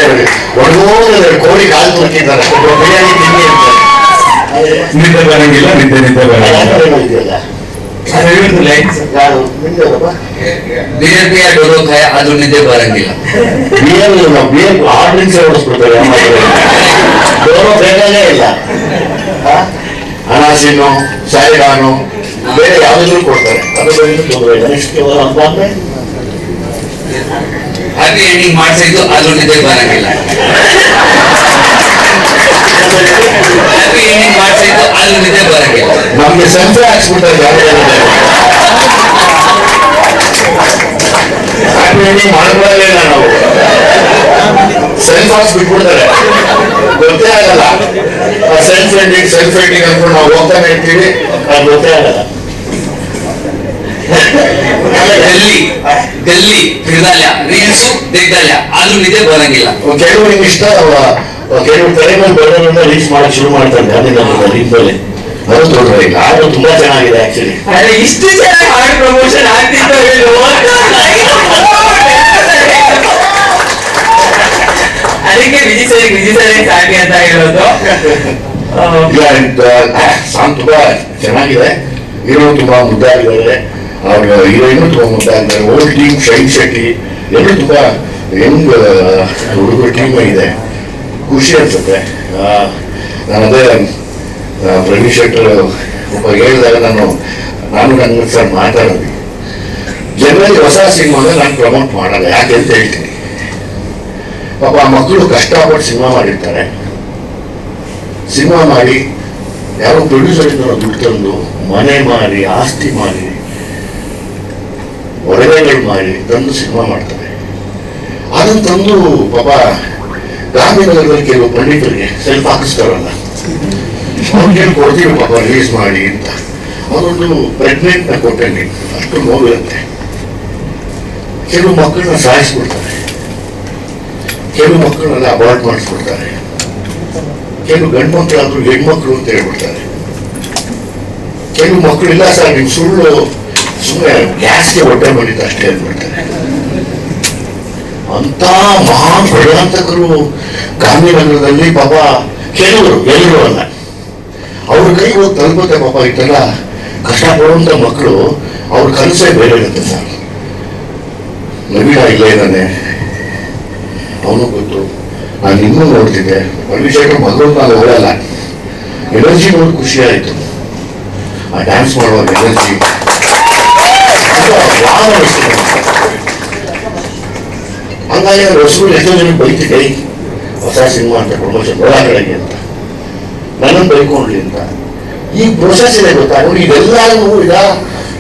ಒಣಗೋದ್ರೆ ಕೋಳಿ ಕಾಲು ತುರ್ಕಿದ್ದಾರೆ ಅಷ್ಟೇ, ಬಿರಿಯಾನಿ ತಿನ್ನಿ ಅಂತಾರೆ. ನಿದ್ದೆ ಬರಂಗಿಲ್ಲ, ನಿದ್ದೆ ಬರಂಗಿಲ್ಲ. ಇದೆಯಲ್ಲ ಅದು ಲೈನ್ಸ್. ಯಾರು ನಿಂದೆಲ್ಲಪ್ಪ? ಬಿಯರ್ ಡೋಲೋ ಖಾಯ ಅದು ನಿದ್ದೆ ಬರಂಗಿಲ್ಲ. ಬಿಯರ್ ಹಾರ್ಡ್ ಡ್ರಿಂಕ್ಸ್ ಓಡಿಸ್ಬಿಡ್ತಾರೆ. ಡೋರೋ ಬೇಕಾಗೇ ಇಲ್ಲ. ಅನಾಸಿನು, ಸ್ಯಾರಿಡಾನು, ಬೇರೆ ಯಾವ್ದಾದ್ರು ಕೊಡ್ತಾರೆ. ಅದು ಬೇರೆ ತೊಂದರೆ ಇಲ್ಲ. ನೆಕ್ಸ್ಟ್ ಅಂತ ಅಂದ್ರೆ ಹ್ಯಾಪಿ ಎಂಡಿಂಗ್ ಮಾಡ್ಸಿದ್ದು ಅದು ನಿದ್ದೆ ಬರಂಗಿಲ್ಲ. ಹ್ಯಾಪಿ ಎಂಡಿಂಗ್ ಮಾಡ್ಸಿದ್ದು ಅಲ್ಲಿ ನಿದ್ದೆ ಬರಂಗಿಲ್ಲ. ನಮ್ಗೆ ಸಂತೆ ಹಾಕ್ಸ್ಬಿಡ್ತಾರೆ ಗಾಡಿ ಹ್ಯಾಪಿ ಎಂಡಿಂಗ್ ಮಾಡ್ಕೊಳ್ಳೇ ಇಲ್ಲ ನಾವು. ಸೆಲ್ಫ್ ಹಾಕ್ಸ್ ಬಿಟ್ಬಿಡ್ತಾರೆ, ಗೊತ್ತೇ ಆಗಲ್ಲ. ಸೆಲ್ಫ್ ಎಂಡಿಂಗ್ ಅಂದ್ಕೊಂಡು ನಾವು ಹೋಗ್ತಾನೆ ಇರ್ತೀವಿ, ಅದು ಗೊತ್ತೇ ಆಗಲ್ಲ. ಗಲ್ಲಿ ತಿರ್ದಲ್ಯ ರೀಲ್ಸು ದಿಗ್ದಲ್ಯ ಆದ್ರೂ ನಿದ್ದೆ ಬರಂಗಿಲ್ಲ. ಕೆಲವು ನಿಮ್ಗೆ ಇಷ್ಟ, ಕೆಲವು ಕಡೆ ಮೇಲೆ ಬರೋದ್ರಿಂದ ರೀಲ್ಸ್ ಮಾಡಕ್ ಶುರು ಮಾಡ್ತಾರೆ ಗಾಂಧಿನಗರದ ರೀಲ್ ಮೇಲೆ. ಅದು ತೋರಿದ್ರೆ ಈಗ ಹಾಡು ತುಂಬಾ ಚೆನ್ನಾಗಿದೆ ಆಕ್ಚುಲಿ. ಅರೆ ಇಷ್ಟು ಚೆನ್ನಾಗಿ ಹಾಡು ಪ್ರಮೋಷನ್ ಆಗ್ತಿತ್ತು. ಅದಕ್ಕೆ ವಿಜಯ್ ಸರ್ ಸಾಟಿ ಅಂತ ಹೇಳೋದು. ಸಾಂಗ್ ತುಂಬಾ ಚೆನ್ನಾಗಿದೆ, ಹೀರೋ ತುಂಬಾ ಮುದ್ದಾಗಿದ್ದಾರೆ, ಅವ್ರ ಹೀರೋಯಿನ್ ತುಂಬಾ ಮುದ್ದಾಗಿದ್ದಾರೆ. ಓಲ್ಡ್ ಟೀಮ್ ಶೈನ್ ಶೆಟ್ಟಿ ಎಲ್ಲರೂ ತುಂಬಾ ಯಂಗ್ ಹುಡುಗರ ಟೀಮ್ ಇದೆ, ಖುಷಿ ಅನ್ಸುತ್ತೆ. ನಾನು ಅದೇ ಪ್ರವೀಣ್ ಶೆಟ್ಟರ್ ಒಬ್ಬ ಹೇಳಿದಾಗ ನಾನು ನನ್ನ ಸರ್ ಮಾತಾಡೋದು, ಜನರಲ್ಲಿ ಹೊಸ ಸಿನಿಮಾನ ನಾನು ಪ್ರಮೋಟ್ ಮಾಡಲ್ಲ, ಯಾಕೆ ಅಂತ ಹೇಳ್ತೀನಿ. ಪಾಪ ಆ ಮಕ್ಕಳು ಕಷ್ಟಪಟ್ಟು ಸಿನಿಮಾ ಮಾಡಿರ್ತಾರೆ, ಸಿನಿಮಾ ಮಾಡಿ ಯಾರೋ ಪ್ರೊಡ್ಯೂಸರ್ ಇಂದ ದುಡ್ಡು ತಂದು ಮನೆ ಮಾರಿ ಆಸ್ತಿ ಮಾರಿ ಒಡವೆಗಳು ಮಾರಿ ತಂದು ಸಿನಿಮಾ ಮಾಡ್ತಾರೆ. ಅದನ್ನು ತಂದು ಪಾಪ ಗಾಂಧಿನಗರದಲ್ಲಿ ಕೆಲವು ಪಂಡಿತರಿಗೆ ಸೆಲ್ಫ್ ಹಾಕಿಸ್ತಾರಲ್ಲ, ಅವ್ರಿಗೆ ಕೊಡ್ತೀವಿ ಪಾಪ ರಿಲೀಸ್ ಮಾಡಿ ಅಂತ. ಅದೊಂದು ಪ್ರೆಗ್ನೆಂಟ್ ನ ಕೊಟ್ಟಂಗೆ ಅಷ್ಟು ನೋವಿರುತ್ತೆ. ಕೆಲವು ಮಕ್ಕಳನ್ನ ಸಾಯಿಸ್ಬಿಡ್ತಾರೆ, ಕೆಲವು ಮಕ್ಕಳನ್ನೆಲ್ಲ ಅವಾಯ್ಡ್ ಮಾಡಿಸ್ಬಿಡ್ತಾರೆ, ಕೆಲವು ಗಂಡು ಮಕ್ಕಳಾದ್ರೂ ಹೆಣ್ಮಕ್ಳು ಅಂತ ಹೇಳ್ಬಿಡ್ತಾರೆ. ಕೆಲವು ಮಕ್ಕಳು ಇಲ್ಲ ಸರ್ ನಿಮ್ ಸುಳ್ಳು, ಸುಮ್ಮನೆ ಗ್ಯಾಸ್ಗೆ ಹೊಟ್ಟೆ ಬಂದಿತ್ತು ಅಷ್ಟೇ ಅಂದ್ಬಿಡ್ತಾರೆ. ಅಂತ ಮಹಾನ್ ಬಡವಂತಕರು ಗಾಂಧಿನಗರದಲ್ಲಿ ಪಾಪ ಕೆಲವರು, ಎಲ್ಲರೂ ಅಲ್ಲ, ಅವ್ರ ಕೈಗೆ ಹೋಗಿ ತಲುಪುತ್ತೆ ಪಾಪ. ಇದೆಲ್ಲ ಕಷ್ಟಪಡುವಂತ ಮಕ್ಕಳು, ಅವ್ರ ಕನಸೇ ಬೇರೆ ಇರುತ್ತೆ ಸರ್. ನವೀನ ಇಲ್ಲೇ ಇದ್ದಾನೆ, ಅವನು ಗೊತ್ತು, ನಾನು ಇನ್ನೂ ನೋಡ್ತಿದ್ದೆ. ಪರಮೇಶ್ವರ ಮಗಳು ನಾನು ಹೋಗಲ್ಲ, ಎನರ್ಜಿ ನೋಡಿ ಖುಷಿ ಆಯಿತು. ಆ ಡ್ಯಾನ್ಸ್ ಮಾಡುವಾಗ ಎನರ್ಜಿ ಹಂಗಾಗಿ ಹೊಸಗಳು ಎಷ್ಟೋ ಜನ ಬೈತಿದ್ದೆ, ಹೊಸ ಸಿನಿಮಾ ಅಂತ ಪ್ರಮೋಷನ್ ಒಳಗಡೆಗೆ ಅಂತ, ನನ್ನನ್ನು ಬೈಕೊಂಡ್ಲಿ ಅಂತ. ಈ ಪ್ರೊಸೆಸ್ ಇದೆ ಗೊತ್ತಾ ನೋಡಿ, ಇದೆಲ್ಲರೂ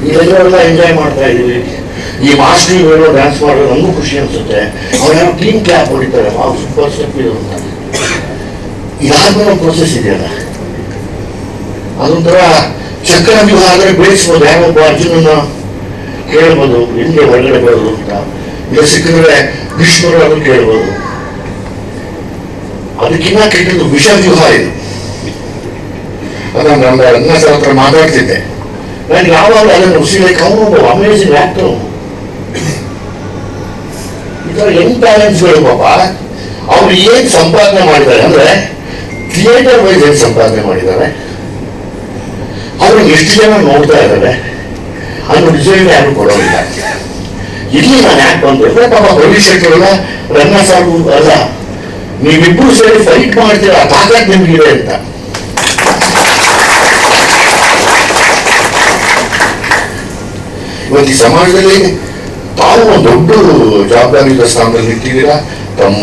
ಇದೆಲ್ಲ ಎಂಜಾಯ್ ಮಾಡ್ತಾ ಇದೀವಿ. ಈ ಮಾಸ್ಟರ್ಗಳು ಡ್ಯಾನ್ಸ್ ಮಾಡೋದು ನಮಗೂ ಖುಷಿ ಅನ್ಸುತ್ತೆ. ಅವ್ರು ಕ್ಲೀನ್ ಕ್ಲಾಪ್ ಹೊಡಿತಾರೆ, ಸೂಪರ್ ಸ್ಟೆಪ್ ಇದು ಅಂತ. ಇದಾದ್ಮೇಲೆ ಒಂದು ಪ್ರೊಸೆಸ್ ಇದೆಯಲ್ಲ, ಅದೊಂಥರ ಚಕ್ರ ವ್ಯೂಹ ಆದರೆ ಬೇಯಿಸ್ಬೋದು. ಯಾವೊಬ್ಬ ಅರ್ಜುನನ್ನ ಕೇಳ್ಬೋದು ಹಿಂಗೆ ಹೊರಗಡೆ ಬರೋದು ಅಂತ, ಈಗ ಸಿಕ್ಕಿದ್ರೆ ಭೀಷ್ಮರು ಅದನ್ನು ಕೇಳ್ಬೋದು. ಅದಕ್ಕಿಂತ ಕೆಟ್ಟದ್ದು ವಿಷ ವ್ಯೂಹ ಇದು. ಅದನ್ನು ನನ್ನ ರಂಗ ಸರ್ ಹತ್ರ ಮಾತಾಡ್ತಿದ್ದೆ, ನಾನು ಯಾವಾಗಲೂ ಅದನ್ನು ಉಸಿರಕ್ಕೆ ಅವನು ಅಮೇಜಿಂಗ್ ಆಕ್ಟರ್. ಈ ಥರ ಯಂಗ್ ಟ್ಯಾಲೆಂಟ್ಸ್ಗಳು ಪಾಪ ಅವ್ರು ಏನ್ ಸಂಪಾದನೆ ಮಾಡಿದ್ದಾರೆ ಅಂದ್ರೆ, ಥಿಯೇಟರ್ ವೈಸ್ ಏನ್ ಸಂಪಾದನೆ ಮಾಡಿದ್ದಾರೆ, ಅವ್ರಿಗೆ ಎಷ್ಟು ಜನ ನೋಡ್ತಾ ಇದ್ದಾರೆ ಅನ್ನೋ ರಿಸಲ್ಟ್ ಯಾರು ಕೊಡೋದಿಲ್ಲ. ಇಲ್ಲಿ ನಾನು ಯಾಕೆ ಬಂದ್ರೆ ಪಾಪ ಭವಿಷ್ಯಕ್ಕೆಲ್ಲ ರಂಗ ಸಾರು ಅಲ್ಲ, ನೀವಿಬ್ರು ಸೇರಿ ಫೈಟ್ ಮಾಡ್ತೀರಾ, ತಾಕತ್ ನಿಮ್ಗಿದೆ ಅಂತ. ಇವತ್ತು ಈ ಸಮಾಜದಲ್ಲಿ ತಾವು ಒಂದು ದೊಡ್ಡ ಜವಾಬ್ದಾರಿಯುತ ಸ್ಥಾನದಲ್ಲಿ ನಿಂತಿದ್ದೀರಾ. ತಮ್ಮ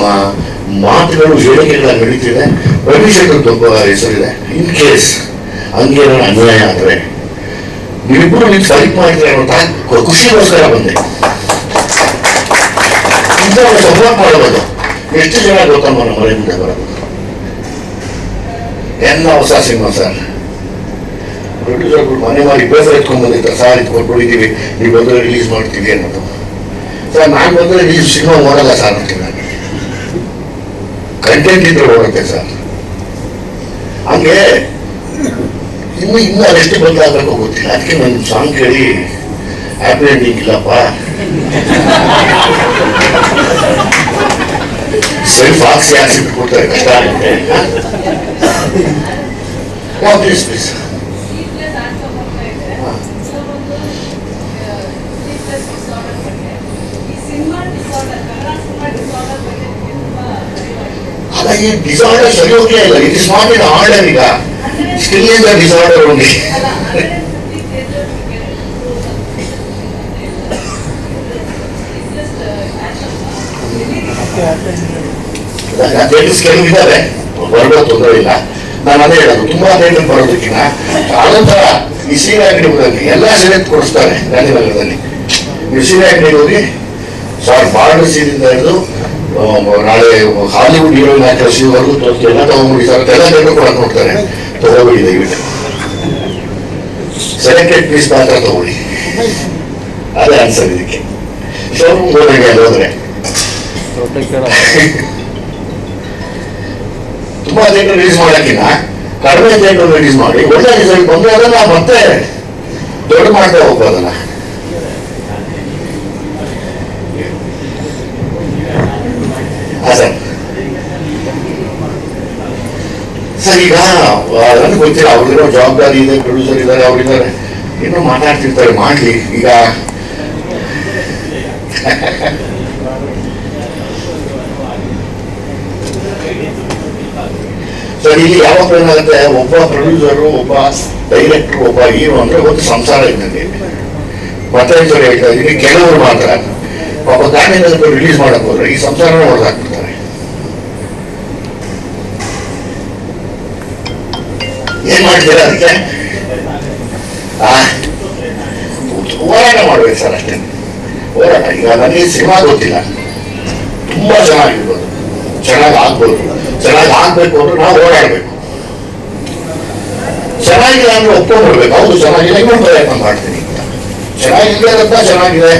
ಮಾತುಗಳು ಹೇಳಿಕೆಗಳ ನಡೀತಿದೆ, ಭವಿಷ್ಯಕ್ಕೆ ತುಂಬ ಹೆಸರಿದೆ. ಇನ್ ಕೇಸ್ ಹಂಗೇನೋ ಅನ್ಯಾಯ ಆದ್ರೆ ನೀವಿಬ್ಬರು ನೀವು ಫೈಟ್ ಮಾಡ್ತೀರ ಅನ್ನೋ ಖುಷಿಗೋಸ್ಕರ ಬಂದೆ. ಸಪೋರ್ಟ್ ಮಾಡಬಹುದು. ಎಷ್ಟು ಜನ ಗೊತ್ತಮ್ಮ ನಮ್ಮ ಮನೆ ಮುಂದೆ ಬರೋದು ಎಲ್ಲ ಹೊಸ ಸಿನಿಮಾ ಸರ್. ಪ್ರೊಡ್ಯೂಸರ್ಗಳು ಮನೆ ಮಾಡಿ ಬೇಸರ ಎತ್ಕೊಂಡು ಬಂದಿರ್ತಾರೆ, ಸಾರ್ ಇದು ಕೊಟ್ಬಿಟ್ಟಿದ್ದೀವಿ, ನೀವು ಬಂದರೆ ರಿಲೀಸ್ ಮಾಡ್ತೀವಿ ಅನ್ನೋದು. ಸರ್ ನಾನು ಬಂದರೆ ರಿಲೀಸ್ ಸಿನಿಮಾ ಓಡಲ್ಲ ಸರ್ ಅಂತೀನಿ. ನಾನು ಕಂಟೆಂಟ್ ಇದ್ರೆ ಓಡುತ್ತೆ ಸರ್. ಹಂಗೆ ಇನ್ನು ಅದೆಷ್ಟು ಬದಲಾಗಬೇಕು ಗೊತ್ತಿಲ್ಲ. ಅದಕ್ಕೆ ನನ್ನ ಸಾಂಗ್ ಕೇಳಿ ಹ್ಯಾಪಿ ಎಂಡಿಂಗ್ ಇಲ್ಲಪ್ಪ, ಸೆಲ್ಫ್ ಹಾಕ್ಸಿ ಹಾಕ್ಸಿ ಕೊಡ್ತಾರೆ, ಕಷ್ಟ ಆಗುತ್ತೆ. ಪ್ಲೀಸ್ ಪ್ಲೀಸ್ ಅಲ್ಲ, ಈ ಡಿಸಾರ್ಡರ್ ಸರಿ ಹೋಗ್ಲೇ ಇಲ್ಲ. It is not in order. ಈಗ still in the disorder only. ಕೆಲವು ಇದ್ದಾರೆ, ಹೊರಗಡೆ ತೊಂದರೆ ಇಲ್ಲ. ನಾನು ಅದೇ ಹೇಳೋದು, ತುಂಬಾ ಥಿಯೇಟರ್ ಬರೋದಕ್ಕಿಂತ ಅದೊಂಥರ ಈ ಸೀರೆ ಅಂಗಡಿ ಎಲ್ಲ ಸೀರೆ ಕೊಡಿಸ್ತಾರೆ ಗಾಂಧಿನಗರದಲ್ಲಿ. ನೀವು ಸೀರೆ ಅಂಗಡಿಗೆ ಹೋಗಿ ಬಾರ್ಡರ್ ಸೀರೆಯಿಂದ ಹಿಡಿದು ನಾಳೆ ಹಾಲಿವುಡ್ ಹೀರೋಯಿನ್ ಆಕರ್ಷಿವರೆಗೂ ಎಲ್ಲ ತಗೊಂಡ್ಬಿಡಿ ಸರ್, ಎಲ್ಲ ಥಿಯೇಟರ್ ಕೊಡಕ್ಕೆ ನೋಡ್ತಾರೆ. ತಗೋಬಿಡಿ ದಯವಿಟ್ಟು, ಸೆಲೆಕ್ಟೆಡ್ ಪೀಸ್ ಮಾತ್ರ ತಗೊಳ್ಳಿ. ಅದೇ ಆನ್ಸರ್ ಇದಕ್ಕೆ. ಶೋರೂಮ್ ಹೋದಂಗೆ ಅಲ್ಲಿ ಹೋದ್ರೆ ತುಂಬಾ ಥಿಯೇಟರ್ ರಿಲೀಸ್ ಮಾಡೋಕ್ಕಿಂತ ಕಡಿಮೆ ಥಿಯೇಟರ್ ರಿಲೀಸ್ ಮಾಡಿ ಒಳ್ಳೆ ರಿಸಲ್ಟ್ ಬಂದ್ರೆ ಅದನ್ನ ಮತ್ತೆ ದೊಡ್ಡ ಮಾಡ್ತಾ ಹೋಗ್ಬೋದಲ್ಲ. ಸರ್ ಈಗ ನನಗೆ ಗೊತ್ತಿಲ್ಲ, ಅವ್ರಿಗಿರೋ ಜವಾಬ್ದಾರಿ ಇದೆ, ಪ್ರೊಡ್ಯೂಸರ್ ಇದ್ದಾರೆ, ಅವ್ರಿದ್ದಾರೆ, ಇನ್ನೂ ಮಾತಾಡ್ತಿರ್ತಾರೆ, ಮಾಡ್ಲಿ. ಈಗ ಸರ್ ಇಲ್ಲಿ ಯಾವಾಗ ಏನಾಗುತ್ತೆ, ಒಬ್ಬ ಪ್ರೊಡ್ಯೂಸರು, ಒಬ್ಬ ಡೈರೆಕ್ಟರ್, ಒಬ್ಬ ಹೀರೋ ಅಂದ್ರೆ ಒಂದು ಸಂಸಾರ ಇದ್ದಂಗೆ. ಮತ್ತೆ ಹೇಳ್ತಾ ಇದೀನಿ, ಕೆಲವರು ಮಾತ್ರ ಪಾಪ ಗಾಂಧಿನಗರ ರಿಲೀಸ್ ಮಾಡಕ್ ಹೋದ್ರೆ ಈ ಸಂಸಾರನ ಹೊಡೆದಾಕ್ಬಿಡ್ತಾರೆ. ಏನ್ ಮಾಡ್ತೀರಾ ಅದಕ್ಕೆ? ಹೋರಾಟ ಮಾಡ್ಬೇಕು ಸರ್, ಅಷ್ಟೇ ಹೋರಾಟ. ಈಗ ನನಗೆ ಸಿನಿಮಾ ಗೊತ್ತಿಲ್ಲ, ತುಂಬಾ ಚೆನ್ನಾಗಿರ್ಬೋದು, ಚೆನ್ನಾಗಿ ಆಗ್ಬೋದು, ಚೆನ್ನಾಗಿ ಆಗ್ಬೇಕು ಅಂದ್ರೆ ನಾವು ಓಡಾಡ್ಬೇಕು. ಚೆನ್ನಾಗಿಲ್ಲ ಅಂದ್ರೆ ಒಪ್ಕೊಂಡ್ಬಿಡ್ಬೇಕು, ಹೌದು ಚೆನ್ನಾಗಿಲ್ಲ, ಇನ್ನೊಂದು ಪ್ರಯತ್ನ ಮಾಡ್ತೀನಿ. ಚೆನ್ನಾಗಿದೆ ಅಂತ ಚೆನ್ನಾಗಿದೆ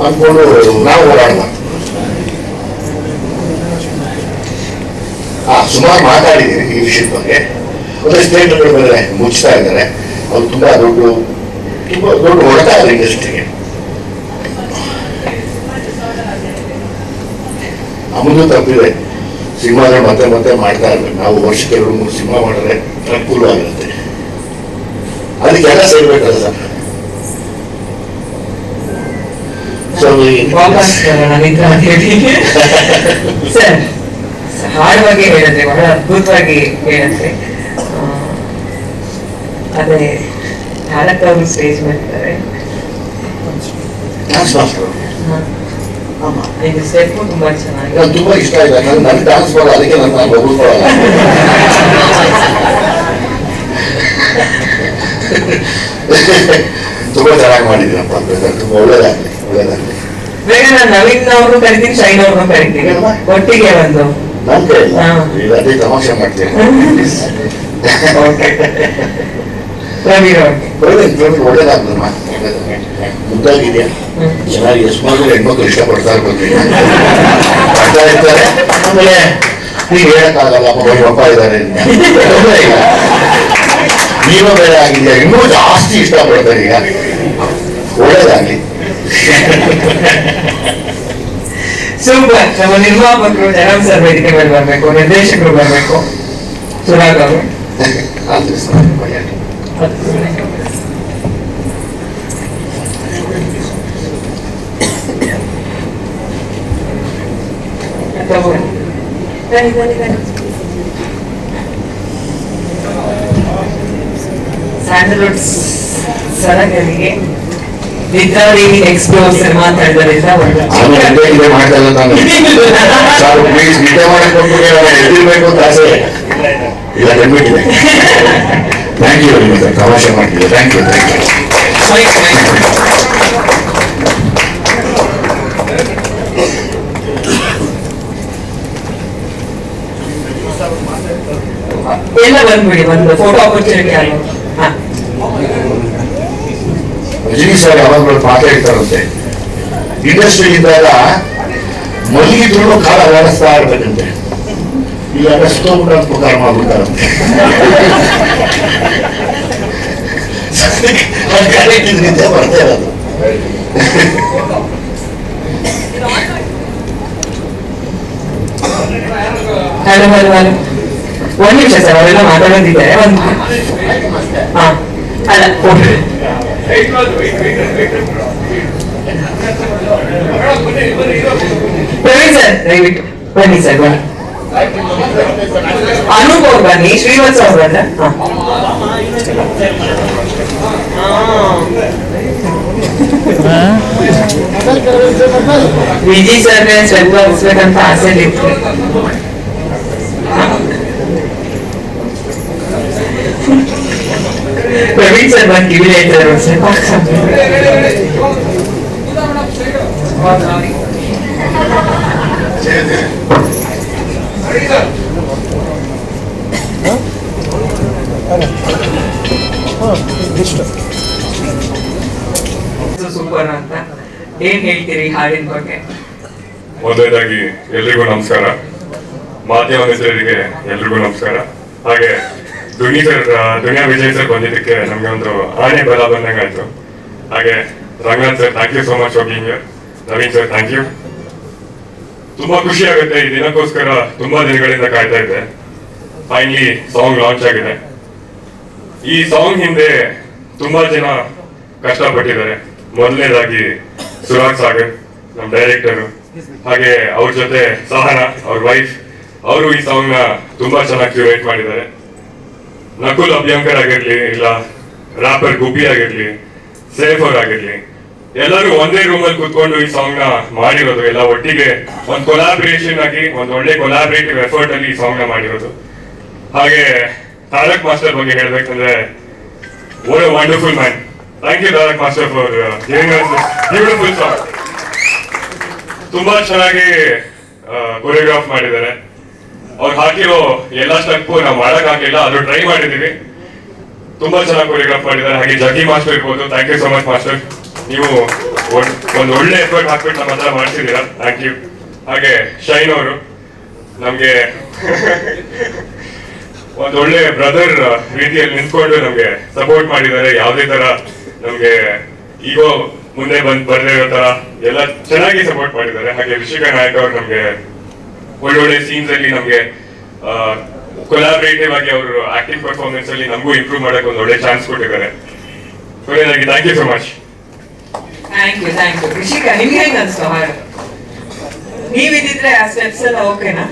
ಅಂದ್ಕೊಂಡು ನಾವು ಓಡಾಡ್ಬಾರ್ದು. ಸುಮಾರು ಮಾತಾಡಿದ್ದೀರಿ ಈ ವಿಷಯದ ಬಗ್ಗೆ. ಒಂದಷ್ಟು ಥಿಯೇಟರ್ಗಳು ಬೇರೆ ಮುಚ್ತಾ ಇದ್ದಾರೆ, ಅದು ತುಂಬಾ ದೊಡ್ಡ ಹೊಡೆತ ಇದೆ ಇಂಡಸ್ಟ್ರಿಗೆ. ನಮ್ಮದು ತಪ್ಪಿದೆ, ಸಿನಿಮಾಗಳು ಮತ್ತೆ ಮತ್ತೆ ಮಾಡ್ತಾ ಇರ್ಬೇಕು. ನಾವು ವರ್ಷಕ್ಕೆ 2-3 ಸಿನಿಮಾ ಮಾಡಿದ್ರೆ ಅನುಕೂಲವಾಗಿರುತ್ತೆ. ಅದಕ್ಕೆಲ್ಲ ಸೇರ್ಬೇಕಲ್ಲ ಸರ್. ವಾಪಸ್ ನವೀಂದ್ರ ಅಂತ ಹೇಳಿ ಸರ್, ಹಾಡು ಬಗ್ಗೆ ಹೇಳಿದ್ರೆ ಬಹಳ ಅದ್ಭುತವಾಗಿ ಹೇಳಿದ್ರೆ. ಅದೇ ಭಾರತ್ ಅವರು ಸ್ಟೇಜ್ ಮಾಡ್ತಾರೆ, ಇದು ಸ್ಟೆಪ್ಪು ತುಂಬಾ ಚೆನ್ನಾಗಿ, ನಂಗೆ ತುಂಬಾ ಇಷ್ಟ ಇದೆ. ನನ್ಗೆ ಡಾನ್ಸ್ ಬರೋದು, ಅದಕ್ಕೆ ನಾನು ಹೋಗ್ಕೊಳ್ಳಲ್ಲ. ತುಂಬಾ ಚೆನ್ನಾಗಿ ಮಾಡಿದ್ದೀನಪ್ಪ, ತುಂಬಾ ಒಳ್ಳೇದಾಗ್ಲಿ, ಒಳ್ಳೇದಾಗ್ಲಿ. ಬೇಗ ನಾನು ನವೀನ್ ಅವ್ರನ್ನು ಕರಿತೀನಿ, ಶೈನ್ ಅವ್ರನ್ನು ಕರಿತೀನಿ, ಒಟ್ಟಿಗೆ ಒಂದು ನನ್ ಕೈಯಲ್ಲಿ ಅದೇ ತಮಾಷೆ ಮಾಡ್ತೀನಿ. ಪ್ರವೀಣ್ ಅವ್ರಿಗೆ ಒಳ್ಳೇದಾಗ್ತದಮ್ಮ, ಮುದ್ದಾಗಿದೆಯಾ, ಚೆನ್ನಾಗಿ ಎಷ್ಟು ಮಾಡಿದ್ರು ಹೆಣ್ಮಕ್ಳು ಇಷ್ಟಪಡ್ತಾ ಇರ್ಬೇಕು. ಮಾಡ್ತಾ ಇರ್ತಾರೆ, ಆಮೇಲೆ ಈಗ ಹೇಳಕ್ಕಾಗಲ್ಲ, ಅಪ್ಪ ಇದ್ದಾರೆ, ನೀನು ಬೇರೆ ಆಗಿದೆಯಾ, ಇನ್ನೂ ಜಾಸ್ತಿ ಇಷ್ಟಪಡ್ತಾರೆ. ಈಗ ಒಳ್ಳೇದಾಗ್ಲಿ. ಸೂಪರ್. ನಮ್ಮ ನಿರ್ಮಾಪಕರು ಜಯರಾಮ್ ಸರ್ ವೇದಿಕೆ ಮೇಲೆ ಬರ್ಬೇಕು, ನಿರ್ದೇಶಕರು ಬರ್ಬೇಕು, ಸುರಾಗ್ ಅವರು. ಸ್ಯಾಂಡಲ್ವುಡ್ ಸರಗರಿಗೆ ನಿದ್ರಾದೇವಿ ಎಕ್ಸ್ಪ್ಲೋರ್ ಸಿನಿಮಾ ತಂಡದಿಂದ ಎದ್ದಿರ್ಬೇಕು ಅಂತ ಆಸೆ ಇಲ್ಲ, ಕಂಡ್ಬಿಟ್ಟಿದೆ. ಥ್ಯಾಂಕ್ ಯು ವೆರಿ ಮಚ್, ತಮಾಷೆ ಮಾಡ್ತಿದ್ದೆ. Thank you, thank you. ಎಲ್ಲ ಬಂದ್ಬಿಡಿ, ಒಂದು ಫೋಟೋ ಆಪರ್ಚುನಿಟಿ ಆಗಿ. ರಜನಿ ಸರ್ ಯಾವಾಗಲೂ ಮಾತಾಡ್ತಾರಂತೆ, ಇಂಡಸ್ಟ್ರಿ ಇದ್ದಾಗ ಮಲಗಿದ್ರು ಕಾಲ ಅಲ್ಲಾಡಿಸ್ತಾ ಇರ್ಬೇಕಂತೆ, ಈಗ ಅಷ್ಟೊಂದು ಉಪಕಾರ ಮಾಡ್ಬಿಡ್ತಾರಂತೆ. ಕರೆಕ್ಟ್ ಇದ್ರಿಂದ ಬರ್ತಾ ಇರೋದು. ಹಲೋ ಹಲೋ ಹಲೋ, ಒಂದ್ ನಿಮಿಷ ಸರ್, ಅವರೆಲ್ಲ ಮಾತಾಡೋದಿದ್ದಾರೆ. ಒಂದು ಹಾ ಅಲ್ಲ ಪ್ರವೀಣ್ ಸರ್ ದಯವಿಟ್ಟು ಬನ್ನಿ ಸರ್, ಬನ್ನಿ. ಅನೂಪ್ ಅವ್ರು ಬನ್ನಿ, ಶ್ರೀವತ್ಸ ಅವ್ರು ಬಂದ್ರ. ವಿಜಿ ಸರ್ ಸ್ವಲ್ಪ ಹರಿಸ್ಬೇಕಂತ ಆಸೆ ಇತ್ತು. ಪ್ರವೀಣ್ ಸರ್ ಬಂದು ಕಿವಿಲಿ ಹೇಳ್ತಾರೆ ಸೂಪರ್ ಅಂತ ಏನ್ ಹೇಳ್ತೀರಿ ಹಾಡಿನ ಬಗ್ಗೆ? ಮೊದಲನೇದಾಗಿ ಎಲ್ರಿಗೂ ನಮಸ್ಕಾರ, ಮಾಧ್ಯಮ ಮಿತ್ರರಿಗೆ ಎಲ್ರಿಗೂ ನಮಸ್ಕಾರ. ಹಾಗೆ ದುನಿಯಾ ವಿಜಯ್ ಸರ್ ಬಂದಿದ್ದಕ್ಕೆ ನಮ್ಗೆ ಒಂದು ಆನೆ ಬಲ ಬಂದಂಗಾಯ್ತು. ಹಾಗೆ Ranganath sir, thank you so much for being here. Naveen sir, thank you. ತುಂಬಾ ಖುಷಿ ಆಗುತ್ತೆ, ಈ ದಿನಕ್ಕೋಸ್ಕರ ತುಂಬಾ ದಿನಗಳಿಂದ ಕಾಯ್ತಾ ಇದ್ದೆ. ಫೈನಲಿ ಸಾಂಗ್ ಲಾಂಚ್ ಆಗಿದೆ. ಈ ಸಾಂಗ್ ಹಿಂದೆ ತುಂಬಾ ಜನ ಕಷ್ಟಪಟ್ಟಿದ್ದಾರೆ. ಮೊದಲನೇದಾಗಿ ಸುರಾಗ್ ಸಾಗರ್, ನಮ್ಮ ಡೈರೆಕ್ಟರು, ಹಾಗೆ ಅವ್ರ ಜೊತೆ ಸಹನಾ, ಅವ್ರ ವೈಫ್, ಅವರು ಈ ಸಾಂಗ್ ನ ತುಂಬಾ ಚೆನ್ನಾಗಿ ಕ್ಯೂರೇಟ್ ಮಾಡಿದ್ದಾರೆ. ನಕುಲ್ ಅಭ್ಯಂಕರ್ ಆಗಿರ್ಲಿ, ಇಲ್ಲ ರ್ಯಾಪರ್ ಗುಬ್ಬಿ ಆಗಿರ್ಲಿ, ಸೇಫ್ ಅವ್ರ ಆಗಿರ್ಲಿ, ಎಲ್ಲರೂ ಒಂದೇ ರೂಮ್ ಅಲ್ಲಿ ಕುತ್ಕೊಂಡು ಈ ಸಾಂಗ್ ನ ಮಾಡಿರೋದು, ಎಲ್ಲ ಒಟ್ಟಿಗೆ ಒಂದು ಕೊಲಾಬ್ರೇಷನ್ ಆಗಿ ಒಂದು ಒಳ್ಳೆ ಕೊಲಾಬ್ರೇಟಿವ್ ಎಫರ್ಟ್ ಅಲ್ಲಿ ಈ ಸಾಂಗ್ ನ ಮಾಡಿರೋದು. ಹಾಗೆ ತಾರಕ್ ಮಾಸ್ಟರ್ ಬಗ್ಗೆ ಹೇಳ್ಬೇಕಂದ್ರೆ, what a wonderful man. Thank you Tarak master for giving us this beautiful song. ತುಂಬಾ ಚೆನ್ನಾಗಿ ಕೊರಿಯೋಗ್ರಾಫ್ ಮಾಡಿದ್ದಾರೆ. ಅವ್ರು ಹಾಕಿರೋ ಎಲ್ಲ ಸ್ಟೆಪ್ ನಾವು ಮಾಡಕ್ಕಾಗಲಿಲ್ಲ, ಅದು ಟ್ರೈ ಮಾಡಿದೀವಿ. ತುಂಬಾ ಚೆನ್ನಾಗಿ ಕೊರಿಯೋಗ್ರಾಫ್ ಮಾಡಿದ್ದಾರೆ. ಹಾಗೆ ಜಗ್ಗಿ ಮಾಸ್ಟರ್ ಇರ್ಬೋದು, thank you so much master. ನೀವು ಒಂದು ಒಳ್ಳೆ ಎಫರ್ಟ್ ಹಾಕ್ಬಿಟ್ಟು ನಮ್ಮ ಹತ್ರ ಮಾಡ್ತಿದ್ದೀರಾ, ಥ್ಯಾಂಕ್ ಯು. ಹಾಗೆ ಶೈನ್ ಅವರು ನಮ್ಗೆ ಒಂದು ಒಳ್ಳೆ ಬ್ರದರ್ ರೀತಿಯಲ್ಲಿ ನಿಂತ್ಕೊಂಡು ನಮ್ಗೆ ಸಪೋರ್ಟ್ ಮಾಡಿದ್ದಾರೆ. ಯಾವುದೇ ತರ ನಮ್ಗೆ ಈಗೋ ಮುಂದೆ ಬರ್ದೇ ಇರೋ ತರ ಎಲ್ಲ ಚೆನ್ನಾಗಿ ಸಪೋರ್ಟ್ ಮಾಡಿದ್ದಾರೆ. ಹಾಗೆ ರಿಷಿಕಾ ನಾಯಕ್ ಅವರು ನಮ್ಗೆ ಒಳ್ಳೊಳ್ಳೆ ಸೀನ್ಸ್ ಅಲ್ಲಿ ನಮ್ಗೆ ಕೊಲಾಬ್ರೇಟಿವ್ ಆಗಿ ಅವರು ಆಕ್ಟಿಂಗ್ ಪರ್ಫಾರ್ಮೆನ್ಸ್ ಅಲ್ಲಿ ನಮಗೂ ಇಂಪ್ರೂವ್ ಮಾಡಕ್ಕೆ ಒಂದು ಒಳ್ಳೆ ಚಾನ್ಸ್ ಕೊಟ್ಟಿದ್ದಾರೆ. ಕೊನೆಯದಾಗಿ thank you so much. Thank you. Rishika, ನಿಮ್ಗೆ ಹೆಂಗ್ ಅನ್ಸ್ತು ಹಾಡು? ನೀವಿದ್ರೆ ಆ ಸ್ಟೆಪ್ಸ್ ಎಲ್ಲ ಓಕೆನಾ?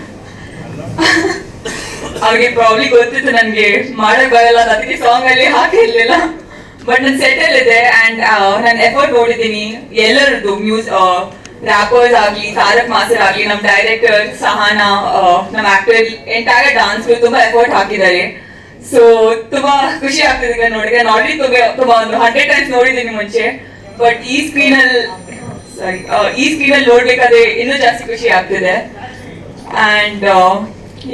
ಅವ್ರಿಗೆ ಪ್ರಾಬ್ಲಿ ಗೊತ್ತಿತ್ತು ನನ್ಗೆ ಮಾಡಕ್ ಬರಲ್ಲ, ಅದಕ್ಕೆ ಸಾಂಗ್ ಅಲ್ಲಿ ಹಾಕಿರ್ಲಿಲ್ಲ. ಬಟ್ ನನ್ ಸೆಟಲ್ ಇದೆ ಅಂಡ್ ನಾನು ಎಫರ್ಟ್ ನೋಡಿದ್ದೀನಿ ಎಲ್ಲರದ್ದು. ರ್ಯಾಪರ್ಸ್ ಆಗ್ಲಿ, ತಾರಕ್ ಮಾಸ್ಟರ್ ಆಗ್ಲಿ, ನಮ್ ಡೈರೆಕ್ಟರ್ ಸಹನಾ, ನಮ್ ಆಕ್ಟರ್, ಎಂಟೈರ್ ಡಾನ್ಸ್ ತುಂಬಾ ಎಫರ್ಟ್ ಹಾಕಿದ್ದಾರೆ. ಸೊ ತುಂಬಾ ಖುಷಿ ಆಗ್ತಿದೆ ಈಗ ನೋಡಿ. ನಾನು ಆಲ್ರೆಡಿ ತುಂಬಾ ಒಂದು 100 ಟೈಮ್ಸ್ ನೋಡಿದ್ದೀನಿ ಮುಂಚೆ, ಬಟ್ ಈ ಸ್ಕ್ರೀನ್ ಅಲ್ಲಿ ನೋಡ್ಬೇಕಾದ್ರೆ ಇನ್ನೂ ಜಾಸ್ತಿ ಖುಷಿ ಆಗ್ತಿದೆ. And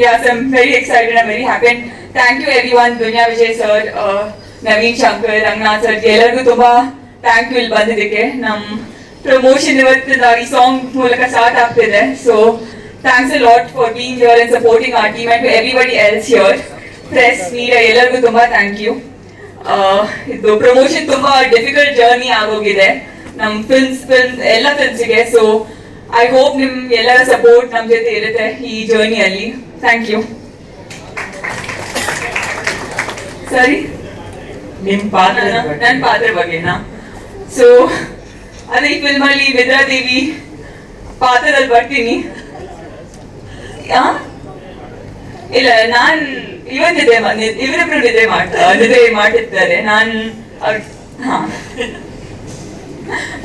yes, I'm very excited, I'm very happy, and thank you everyone, Duniya Vijay sir, Naveen Shankar, Ranganath sir, ಎಲ್ಲರಿಗೂ ತುಂಬಾ ಥ್ಯಾಂಕ್ ಯು ಇಲ್ಲಿ ಬಂದಿದ್ದಕ್ಕೆ. ನಮ್ ಪ್ರಮೋಷನ್ ಇವತ್ತಿನ ಈ ಸಾಂಗ್ ಮೂಲಕ ಸ್ಟಾರ್ಟ್ ಆಗ್ತಿದೆ. So thanks a lot for being here and supporting our team and to everybody else here, press, media, ಎಲ್ಲರಿಗೂ ತುಂಬಾ ಥ್ಯಾಂಕ್ ಯು. ಇದು ಪ್ರಮೋಷನ್ ತುಂಬಾ ಡಿಫಿಕಲ್ಟ್ ಜರ್ನಿ ಆಗೋಗಿದೆ ನಮ್ ಫಿಲ್ಮ್ಸ್ ಎಲ್ಲ ಫಿಲ್ಮ್ಸ್ಗೆ. ಸೊ ಐ ಹೋಪ್ ನಿಮ್ ಎಲ್ಲರ ಸಪೋರ್ಟ್ ನಮ್ ಜೊತೆ ಇರುತ್ತೆ ಈ ಜರ್ನಿಯಲ್ಲಿ. Thank you. ಸರಿ, ನಿಮ್ ಪಾತ್ರ, ನನ್ನ ಪಾತ್ರ ಬಗ್ಗೆನಾ? ಸೊ ಅದೇ ಈ ಫಿಲ್ಮ್ ಅಲ್ಲಿ ವಿದ್ಯಾದೇವಿ ಪಾತ್ರದಲ್ಲಿ ಬರ್ತೀನಿ. ಇಲ್ಲ, ನಾನ್ ಇವರಿಬ್ರು ನಿದ್ರೆ ಮಾಡ್ತಿರ್ತಾರೆ.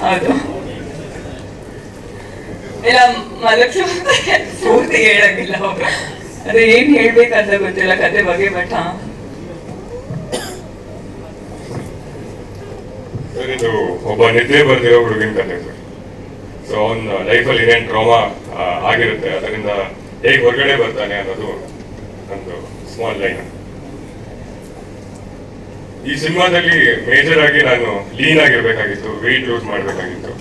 ಹೌದು, ಇಲ್ಲ ಮಲಕ್ಷ ಪೂರ್ತಿ ಹೇಳಂಗಿಲ್ಲ, ಅದೇ ಏನ್ ಹೇಳ್ಬೇಕಂತ ಗೊತ್ತಿಲ್ಲ ಕತೆ ಬಗ್ಗೆ. ಬಟ್ ಇದು ಒಬ್ಬ ನಿದ್ದೆ ಬರ್ದಿರೋ ಹುಡುಗಿನ ಕತೆ ಸರ್. ಸೊ ಅವನ ಲೈಫಲ್ಲಿ ಏನೇನು ಟ್ರಾಮಾ ಆಗಿರುತ್ತೆ, ಅದರಿಂದ ಹೇಗೆ ಹೊರಗಡೆ ಬರ್ತಾನೆ ಅನ್ನೋದು ಒಂದು ಸ್ಮಾಲ್ ಲೈನ್. ಈ ಸಿನಿಮಾದಲ್ಲಿ ಮೇಜರ್ ಆಗಿ ನಾನು ಲೀನ್ ಆಗಿರ್ಬೇಕಾಗಿತ್ತು, ವೆಯ್ಟ್ ಲೂಸ್ ಮಾಡಬೇಕಾಗಿತ್ತು.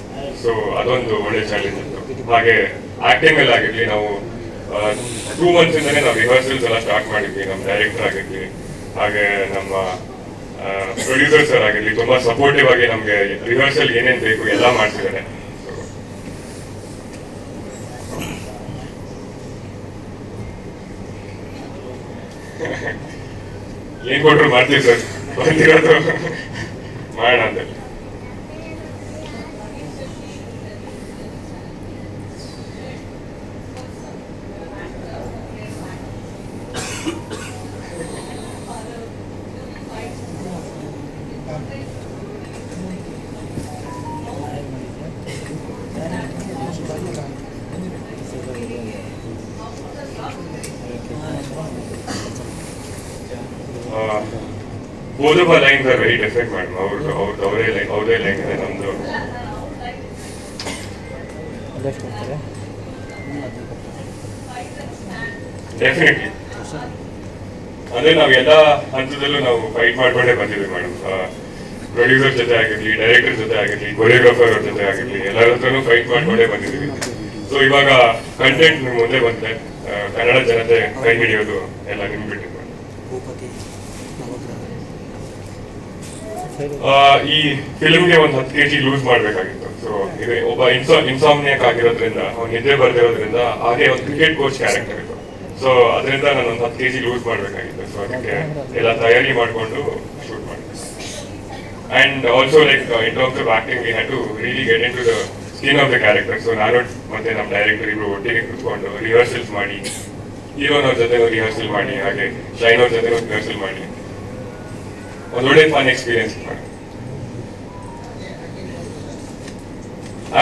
ಸೊ ಅದೊಂದು ಒಳ್ಳೆ ಚಾಲೆಂಜ್ ಇತ್ತು. ಹಾಗೆ ಆಕ್ಟಿಂಗ್ ಅಲ್ಲಿ ಆಗಿರ್ಲಿ, ನಾವು 2 months ಇಂದಾನೆ ನಾವು ರಿಹರ್ಸಲ್ಸ್ ಎಲ್ಲ ಸ್ಟಾರ್ಟ್ ಮಾಡಿದ್ವಿ. ನಮ್ಮ ಡೈರೆಕ್ಟರ್ ಆಗಿರ್ಲಿ, ಹಾಗೆ ನಮ್ಮ ಪ್ರೊಡ್ಯೂಸರ್ ಸರ್ ಆಗಿರ್ಲಿ, ತುಂಬಾ ಸಪೋರ್ಟಿವ್ ಆಗಿ ನಮ್ಗೆ ರಿಹರ್ಸಲ್ ಏನೇನ್ ಬೇಕು ಎಲ್ಲ ಮಾಡ್ತಿದ್ದಾರೆ. ಏನ್ ಕೊಟ್ರು ಮಾಡ್ತೀವಿ ಸರ್, ಬಂದಿರೋದು ಮಾಡೋಣ ಅಂತ. both of our lines are very different, madam. Our line ಇದೆ, ನಮ್ದು ಡೆಫಿನೆಟ್ಲಿ. ಅಂದ್ರೆ ನಾವು ಎಲ್ಲ ಹಂತದಲ್ಲೂ ನಾವು ಫೈಟ್ ಮಾಡ್ಕೊಂಡೇ ಬಂದಿದ್ವಿ ಮೇಡಮ್. ಪ್ರೊಡ್ಯೂಸರ್ ಜೊತೆ ಆಗಿರ್ಲಿ, ಡೈರೆಕ್ಟರ್ ಜೊತೆ ಆಗಿರ್ಲಿ, ಕೊರಿಯೋಗ್ರಾಫರ್ ಅವ್ರ ಜೊತೆ ಆಗಿರ್ಲಿ, ಎಲ್ಲರ ಹತ್ರನೂ ಫೈಟ್ ಮಾಡ್ಕೊಂಡೇ ಬಂದಿದ್ವಿ. ಸೊ ಇವಾಗ ಕಂಟೆಂಟ್ ನಿಮ್ ಮುಂದೆ ಬಂದ್ರೆ ಕನ್ನಡ ಜನತೆ ಕೈ ಹಿಡಿಯೋದು ಎಲ್ಲ ನಿಮ್ ಬಿಟ್ಟಿದ್ದು. ಈ ಫಿಲ್ಮ್ಗೆ ಒಂದು 10 kg ಲೂಸ್ ಮಾಡ್ಬೇಕಾಗಿತ್ತು. ಸೊ ಇದು ಒಬ್ಬ ಇನ್ಸಾಮ್ನಿಯಾಕ್ ಆಗಿರೋದ್ರಿಂದ, ಅವ್ನು ನಿದ್ದೆ ಬರ್ದಿರೋದ್ರಿಂದ, ಹಾಗೆ ಒಂದು ಕ್ರಿಕೆಟ್ ಕೋಚ್ ಕ್ಯಾರೆಕ್ಟರ್ ಇತ್ತು. ಸೊ ಅದರಿಂದ ನಾನು ಒಂದು 10 kg ಲೂಸ್ ಮಾಡ್ಬೇಕಾಗಿತ್ತು. ಸೊ ಅದಕ್ಕೆ ಎಲ್ಲ ತಯಾರಿ ಮಾಡಿಕೊಂಡು ಶೂಟ್ ಮಾಡಿದೆ. And also like in terms of acting we had to really get into the skin of the character. So ನಾನು ಮತ್ತೆ ನಮ್ಮ ಡೈರೆಕ್ಟರ್ ಇಬ್ರು ಒಟ್ಟಿಗೆ ಕುತ್ಕೊಂಡು ರಿಹರ್ಸಲ್ಸ್ ಮಾಡಿ, ಹೀರೋನವ್ರ ಜೊತೆ ರಿಹರ್ಸಲ್ ಮಾಡಿ, ಹಾಗೆ ಶೈನ್ ಅವ್ರ ಜೊತೆ ರಿಹರ್ಸಲ್ ಮಾಡಿ ಒಂದೊಳ್ಳೆ ಫನ್ ಎಕ್ಸ್ಪೀರಿಯನ್ಸ್ ಮಾಡಿ.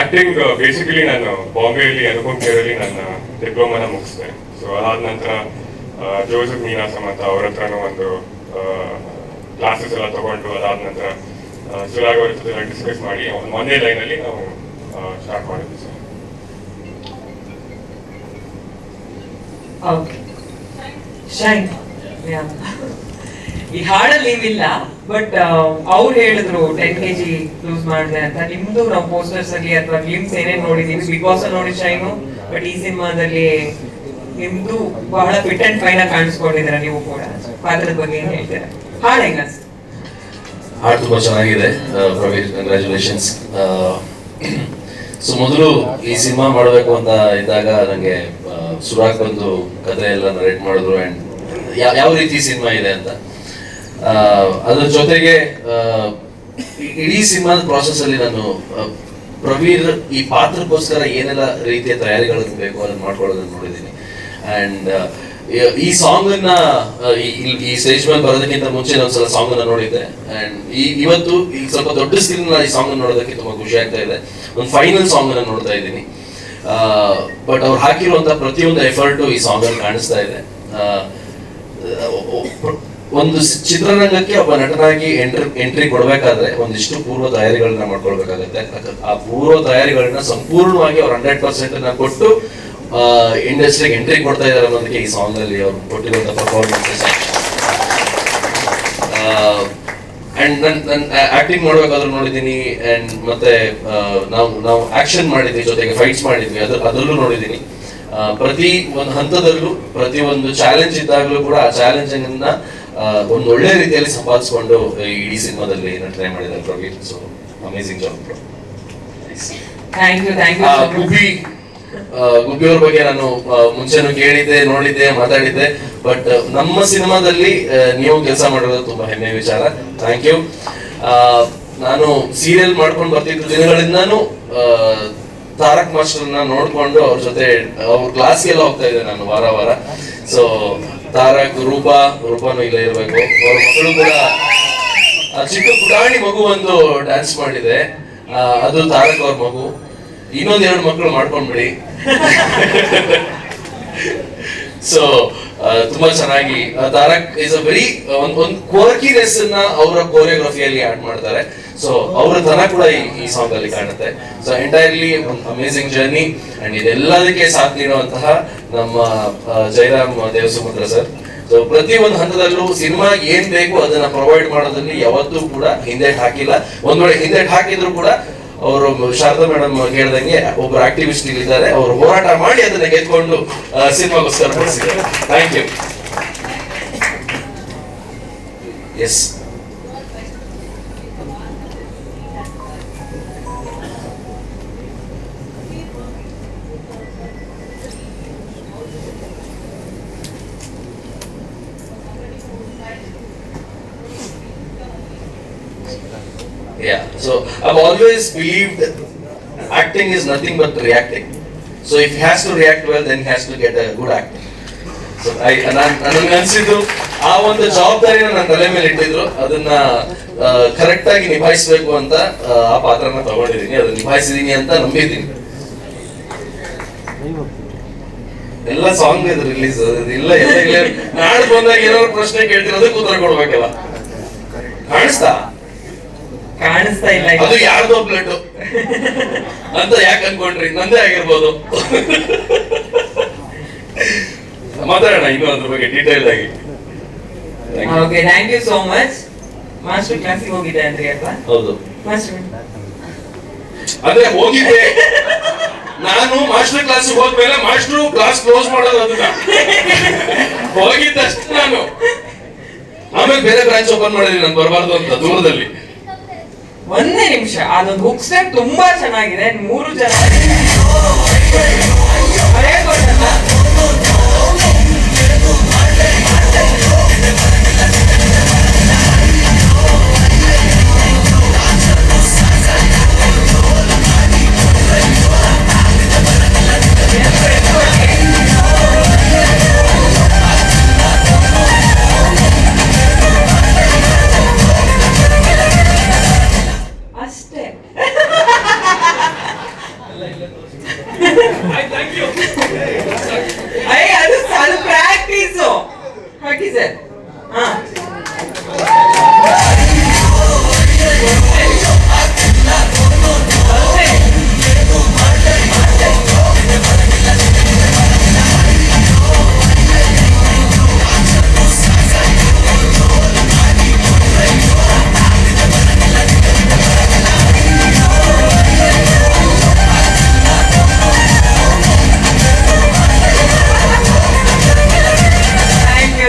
ಆಕ್ಟಿಂಗ್ ಬೇಸಿಕಲಿ ನಾನು ಬಾಂಬೆಯಲ್ಲಿ ಅನುಪಮ್ ಖೇರಲ್ಲಿ ನನ್ನ ಡಿಪ್ಲೊಮಾನ ಮುಗಿಸಿದೆ. ಸೊ ಅದಾದ ನಂತರ ಜೋಸೆಫ್ ನೀನಾಸಂ ಅಂತ ಅವ್ರ ಹತ್ರನೂ ಒಂದು ಕ್ಲಾಸಸ್ ಎಲ್ಲ ತಗೊಂಡು, ಅದಾದ ನಂತರ ಸುರಾಗ್ ಅವ್ರ ಜೊತೆ ಡಿಸ್ಕಸ್ ಮಾಡಿ ಒಂದೇ ಲೈನಲ್ಲಿ ನಾವು ಸ್ಟಾರ್ಟ್ ಮಾಡಿದ್ವಿ ಸರ್. ಓಕೆ ಶೈನ್, ಈ ಹಾಡಲ್ಲಿ ನೀವಿಲ್ಲ, ಬಟ್ ಅವ್ರು ಹೇಳಿದ್ರು 10 kg ಲೂಸ್ ಮಾಡಿದೆ ಅಂತ. ನಿಮ್ದು ನಾವು ಪೋಸ್ಟರ್ಸ್ ಅಲ್ಲಿ ಅಥವಾ ಫಿಲ್ಮ್ಸ್ ಏನೇನು ನೋಡಿದೀವಿ, ಬಿಗ್ ಬಾಸ್ ಅಲ್ಲಿ ನೋಡಿ ಶೈನು, ಬಟ್ ಈ ಸಿನಿಮಾದಲ್ಲಿ ನಿಮ್ದು ಬಹಳ ಫಿಟ್ ಅಂಡ್ ಫೈನ್ ಆಗಿ ಕಾಣಿಸ್ಕೊಂಡಿದ್ದೀರಾ ನೀವು ಕೂಡ. ಪಾತ್ರದ ಬಗ್ಗೆ ಏನ್ ಹೇಳ್ತೀರಾ? ಹಾಡು ಹೆಂಗ? ಹಾಡು ತುಂಬಾ ಚೆನ್ನಾಗಿದೆ ಪ್ರವೀರ್, ಕಂಗ್ರ್ಯಾಚುಲೇಷನ್ಸ್. ಸೊ ಮೊದಲು ಈ ಸಿನಿಮಾ ಮಾಡಬೇಕು ಅಂತ ಇದ್ದಾಗ ನನಗೆ ಸುರಾಗ್ ಬಂದು ಕಥೆ ಎಲ್ಲ ನರೇಟ್ ಮಾಡಿದ್ರು ಅಂಡ್ ಯಾವ ರೀತಿ ಸಿನಿಮಾ ಇದೆ ಅಂತ. ಅದ್ರ ಜೊತೆಗೆ ಇಡೀ ಸಿನಿಮಾದ ಪ್ರಾಸೆಸ್ ಅಲ್ಲಿ ನಾನು ಪ್ರವೀರ್ ಈ ಪಾತ್ರಕ್ಕೋಸ್ಕರ ಏನೆಲ್ಲ ರೀತಿಯ ತಯಾರಿಗಳನ್ನು ಬೇಕು ಅದನ್ನ ಮಾಡ್ಕೊಳ್ಳೋದನ್ನ ನೋಡಿದ್ದೀನಿ. ಅಂಡ್ ಈ ಸಾಂಗ್ ಅನ್ನ ಈ ಸ್ಟೇಜ್ ಮೇಲೆ ಬರೋದಕ್ಕಿಂತ ಮುಂಚೆ ಒಂದ್ಸಲ ಸಾಂಗ್ ಅನ್ನ ನೋಡಿದ್ದೆ. ಅಂಡ್ ಇವತ್ತು ಈಗ ಸ್ವಲ್ಪ ದೊಡ್ಡ ಸ್ಕ್ರೀನ್ ಈ ಸಾಂಗ್ ಅನ್ನು ನೋಡೋದಕ್ಕೆ ತುಂಬಾ ಖುಷಿ ಆಗ್ತಾ ಇದೆ. ಒಂದು ಫೈನಲ್ ಸಾಂಗ್ ಅನ್ನ ನೋಡ್ತಾ ಇದ್ದೀನಿ. ಬಟ್ ಅವ್ರು ಹಾಕಿರುವಂತ ಪ್ರತಿಯೊಂದು ಎಫರ್ಟ್ ಈ ಸಾಂಗ್ ಅಲ್ಲಿ ಕಾಣಿಸ್ತಾ ಇದೆ. ಒಂದು ಚಿತ್ರರಂಗಕ್ಕೆ ಒಬ್ಬ ನಟನಾಗಿ ಎಂಟ್ರಿ ಕೊಡ್ಬೇಕಾದ್ರೆ ಒಂದಿಷ್ಟು ಪೂರ್ವ ತಯಾರಿಗಳನ್ನ ಮಾಡ್ಕೊಳ್ಬೇಕಾಗತ್ತೆ. ಆ ಪೂರ್ವ ತಯಾರಿಗಳನ್ನ ಸಂಪೂರ್ಣವಾಗಿ ಅವ್ರು 100% ಕೊಟ್ಟು ಇಂಡಸ್ಟ್ರಿಗೆ ಎಂಟ್ರಿ ಕೊಡ್ತಾ ಇದ್ದಾರೆ ಅನ್ನೋದಕ್ಕೆ ಈ ಸಾಂಗ್ ಅಲ್ಲಿ ಅವ್ರು ಕೊಟ್ಟಿರುವಂತ ಪರ್ಫಾರ್ಮೆನ್ಸ್. ಅಂಡ್ ನನ್ ಆಕ್ಟಿಂಗ್ ಮಾಡ್ಬೇಕಾದ್ರೂ ನೋಡಿದೀನಿ. ಅಂಡ್ ಮತ್ತೆ ನಾವು ಆಕ್ಷನ್ ಮಾಡಿದ್ವಿ, ಜೊತೆಗೆ ಫೈಟ್ಸ್ ಮಾಡಿದ್ವಿ, ಅದರಲ್ಲೂ ನೋಡಿದೀನಿ. ಪ್ರತಿ ಒಂದು ಹಂತದಲ್ಲೂ, ಪ್ರತಿ ಒಂದು ಚಾಲೆಂಜ್ ಇದ್ದಾಗಲೂ ಕೂಡ ಆ ಚಾಲೆಂಜ್ ಅನ್ನ ಒಂದು ಒಳ್ಳೆ ರೀತಿಯಲ್ಲಿ ಸಂಪಾದಿಸಿಕೊಂಡು ಇಡೀ ಸಿನಿಮಾದಲ್ಲಿ ಟ್ರೈ ಮಾಡಿದ್ದಾರೆ Praveer. So amazing job bro. Gubbi ಅವ್ರ ಬಗ್ಗೆ ನಾನು ಮುಂಚೆನೂ ಕೇಳಿದ್ದೆ, ನೋಡಿದ್ದೆ, ಮಾತಾಡಿದ್ದೆ. ಬಟ್ ನಮ್ಮ ಸಿನಿಮಾದಲ್ಲಿ ನೀವು ಕೆಲಸ ಮಾಡಿರೋದು ತುಂಬಾ ಹೆಮ್ಮೆ ವಿಚಾರ. Thank you. ನಾನು ಸೀರಿಯಲ್ ಮಾಡ್ಕೊಂಡು ಬರ್ತಿದ್ದ ದಿನಗಳಿಂದಾನು ತಾರಕ್ ಮಾಸ್ಟರ್ನ ನೋಡ್ಕೊಂಡು ಅವ್ರ ಜೊತೆ ಅವ್ರ ಕ್ಲಾಸ್ಗೆಲ್ಲ ಹೋಗ್ತಾ ಇದ್ದೆ ನಾನು ವಾರ. ಸೊ ತಾರಕ್, ರೂಪಾನು ಇಲ್ಲೇ ಇರ್ಬೇಕು, ಅವ್ರ ಮಕ್ಕಳು ಕೂಡ ಚಿಕ್ಕ ಪುಟಾಣಿ ಮಗು ಒಂದು ಡ್ಯಾನ್ಸ್ ಮಾಡಿದೆ, ಅದು ತಾರಕ್ ಅವ್ರ ಮಗು. ಇನ್ನೊಂದೆರಡು ಮಕ್ಕಳು ಮಾಡ್ಕೊಂಡ್ಬಿಡಿ. ಸೊ ತುಂಬಾ ಚೆನ್ನಾಗಿ ತಾರಕ್ ಇಸ್ ಅ ವೆರಿ ಒಂದು ಕ್ವರ್ಕಿನೆಸ್ ಅನ್ನ ಅವರ ಕೋರಿಯೋಗ್ರಫಿಯಲ್ಲಿ ಆಡ್ ಮಾಡ್ತಾರೆ. ಸೊ ಅವರ ತನ ಕೂಡ ಈ ಸಾಂಗ್ ಅಲ್ಲಿ ಕಾಣುತ್ತೆ. So entirely amazing journey. And ಇದೆಲ್ಲದಕ್ಕೆ ಸಾಥ್ ನೀಡುವಂತಹ ನಮ್ಮ ಜೈರಾಮ್ ದೇವಸುಮಂದ್ರ ಸರ್. ಸೊ ಪ್ರತಿ ಒಂದು ಹಂತದಲ್ಲೂ ಸಿನಿಮಾ ಏನ್ ಬೇಕು ಅದನ್ನ ಪ್ರೊವೈಡ್ ಮಾಡೋದ್ರಲ್ಲಿ ಯಾವತ್ತೂ ಕೂಡ ಹಿಂದೆಟ್ ಹಾಕಿಲ್ಲ. ಒಂದ್ ವೇಳೆ ಹಿಂದೆಟ್ ಹಾಕಿದ್ರು ಕೂಡ ಅವರು ಶಾರದಾ ಮೇಡಮ್ ಹೇಳ್ದಂಗೆ ಒಬ್ಬರು ಆಕ್ಟಿವಿಸ್ಟ್ ಇದ್ದಾರೆ, ಅವರು ಹೋರಾಟ ಮಾಡಿ ಅದನ್ನ ಗೆದ್ಕೊಂಡು ಸಿನಿಮಾಗೋಸ್ಕರ ಬಳಸಿದ್ದಾರೆ. Thank you. Yes, yeah, so I've always believed acting is nothing but reacting. So if he has to react well, then he has to get a good actor. So ನನಗೆ ಅನ್ಸಿದ್ದು ಆ ಒಂದು ಜವಾಬ್ದಾರಿನ ನನ್ನ ತಲೆ ಮೇಲೆ ಇಟ್ಟಿದ್ರು, ಅದನ್ನ ಕರೆಕ್ಟ್ ಆಗಿ ನಿಭಾಯಿಸಬೇಕು ಅಂತ ಆ ಪಾತ್ರನ ತಗೊಂಡಿದ್ದೀನಿ, ಅದನ್ನ ನಿಭಾಯಿಸಿದೀನಿ ಅಂತ ನಂಬಿದ್ದೀನಿ. ಎಲ್ಲ ಸಾಂಗ್ ಇದು ರಿಲೀಸ್ ಇಲ್ಲ ನಾಳೆ ಬಂದಾಗ ಏನಾದ್ರು ಪ್ರಶ್ನೆ ಕೇಳ್ತಿರೋದಕ್ಕೆ ಉತ್ತರ ಕೊಡ್ಬೇಕಲ್ಲ. ಕಾಣಿಸ್ತಾ ಇಲ್ಲ ಅದು ಯಾರ್ದೋ ಬ್ಲಡ್ ಅಂತ ಯಾಕೆ ಅನ್ಕೊಂಡ್ರಿ? ನಂದೇ ಆಗಿರ್ಬೋದು. ಮಾತಾಡೋಣ ಇನ್ನೂ ಅದ್ರ ಬಗ್ಗೆ ಡೀಟೇಲ್ ಆಗಿ. Okay, thank you so much. Master ಕ್ಲಾಸಿಗೆ ಹೋಗಿದ್ದೆ ಅಂದ್ರೆ ಅಲ್ವಾ? ಹೌದು, ಮಾಸ್ಟರ್ ಅದೇ ಹೋಗಿದ್ದೆ ನಾನು. ಮಾಸ್ಟರ್ ಕ್ಲಾಸ್ ಹೋದ್ಮೇಲೆ ಮಾಸ್ಟರ್ ಕ್ಲಾಸ್ ಕ್ಲೋಸ್ ಮಾಡೋದು ಅದನ್ನ ಹೋಗಿದ್ದಷ್ಟು ನಾನು. ಆಮೇಲೆ ಬೇರೆ ಬ್ರಾಂಚ್ ಓಪನ್ ಮಾಡಿದ್ವಿ ನಾನು ಬರಬಾರ್ದು ಅಂತ ದೂರದಲ್ಲಿ. ಒಂದೇ ನಿಮಿಷ, ಅದೊಂದು ಹುಕ್ ಸ್ಟೆಪ್ ತುಂಬಾ ಚೆನ್ನಾಗಿದೆ. 3 ಜನ ಅಷ್ಟೇ. ಅದು ಪ್ರಾಕ್ಟೀಸು. ಹಾಕಿ ಸರ್. ಹಾ,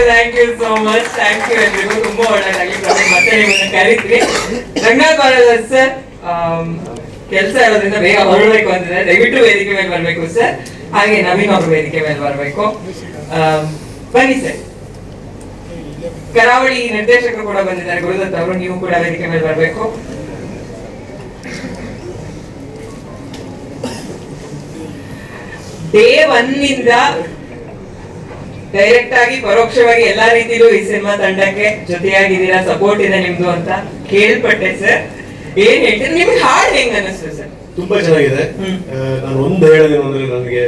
thank you so much. Thank you ಎಲ್ರಿಗೂ. ತುಂಬಾ ಒಳ್ಳೆಯದಾಗಿ ಮತ್ತೆ ನಿಮ್ಮನ್ನ ಕರೀತೀವಿ. ರಂಗನಾಥ್ ಭಾರದ್ವಾಜ್ ಸರ್ ಕೆಲಸ ಇರೋದ್ರಿಂದ ಬೇಗ ಹೊರಡಬೇಕು ಅಂತಿದೆ. ದಯವಿಟ್ಟು ವೇದಿಕೆ ಮೇಲೆ ಬರಬೇಕು ಸರ್. ಹಾಗೆ ನವೀನ್ ಅವರು ವೇದಿಕೆ ಮೇಲೆ ಬರಬೇಕು. ಬನ್ನಿ ಸರ್. ಕರಾವಳಿ ನಿರ್ದೇಶಕರು ಕೂಡ ಬಂದಿದ್ದಾರೆ, ಗುರುದತ್ ಅವರು. ನೀವು ಕೂಡ ವೇದಿಕೆ ಮೇಲೆ ಬರಬೇಕು. ಡೇ 1 ನಿಂದ ಡೈರೆಕ್ಟ್ ಆಗಿ ಪರೋಕ್ಷವಾಗಿ ಎಲ್ಲಾ ರೀತಿಲೂ ಈ ಸಿನಿಮಾ ತಂಡಕ್ಕೆ ಜೊತೆಯಾಗಿದ್ದೀರಾ, ಸಪೋರ್ಟ್ ಇದೆ ನಿಮ್ದು ಅಂತ ಕೇಳ್ಪಟ್ಟೆ ಸರ್. ಏನ್ ಹೇಳ್ತೀರಿ? ನಿಮ್ಗೆ ಹಾಡ್ ಹೆಂಗ್ ಅನಿಸ್ತು ಸರ್? ತುಂಬಾ ಚೆನ್ನಾಗಿದೆ. ನಾನು ಒಂದು ಹೇಳೋದೇನು ಅಂದ್ರೆ, ನನಗೆ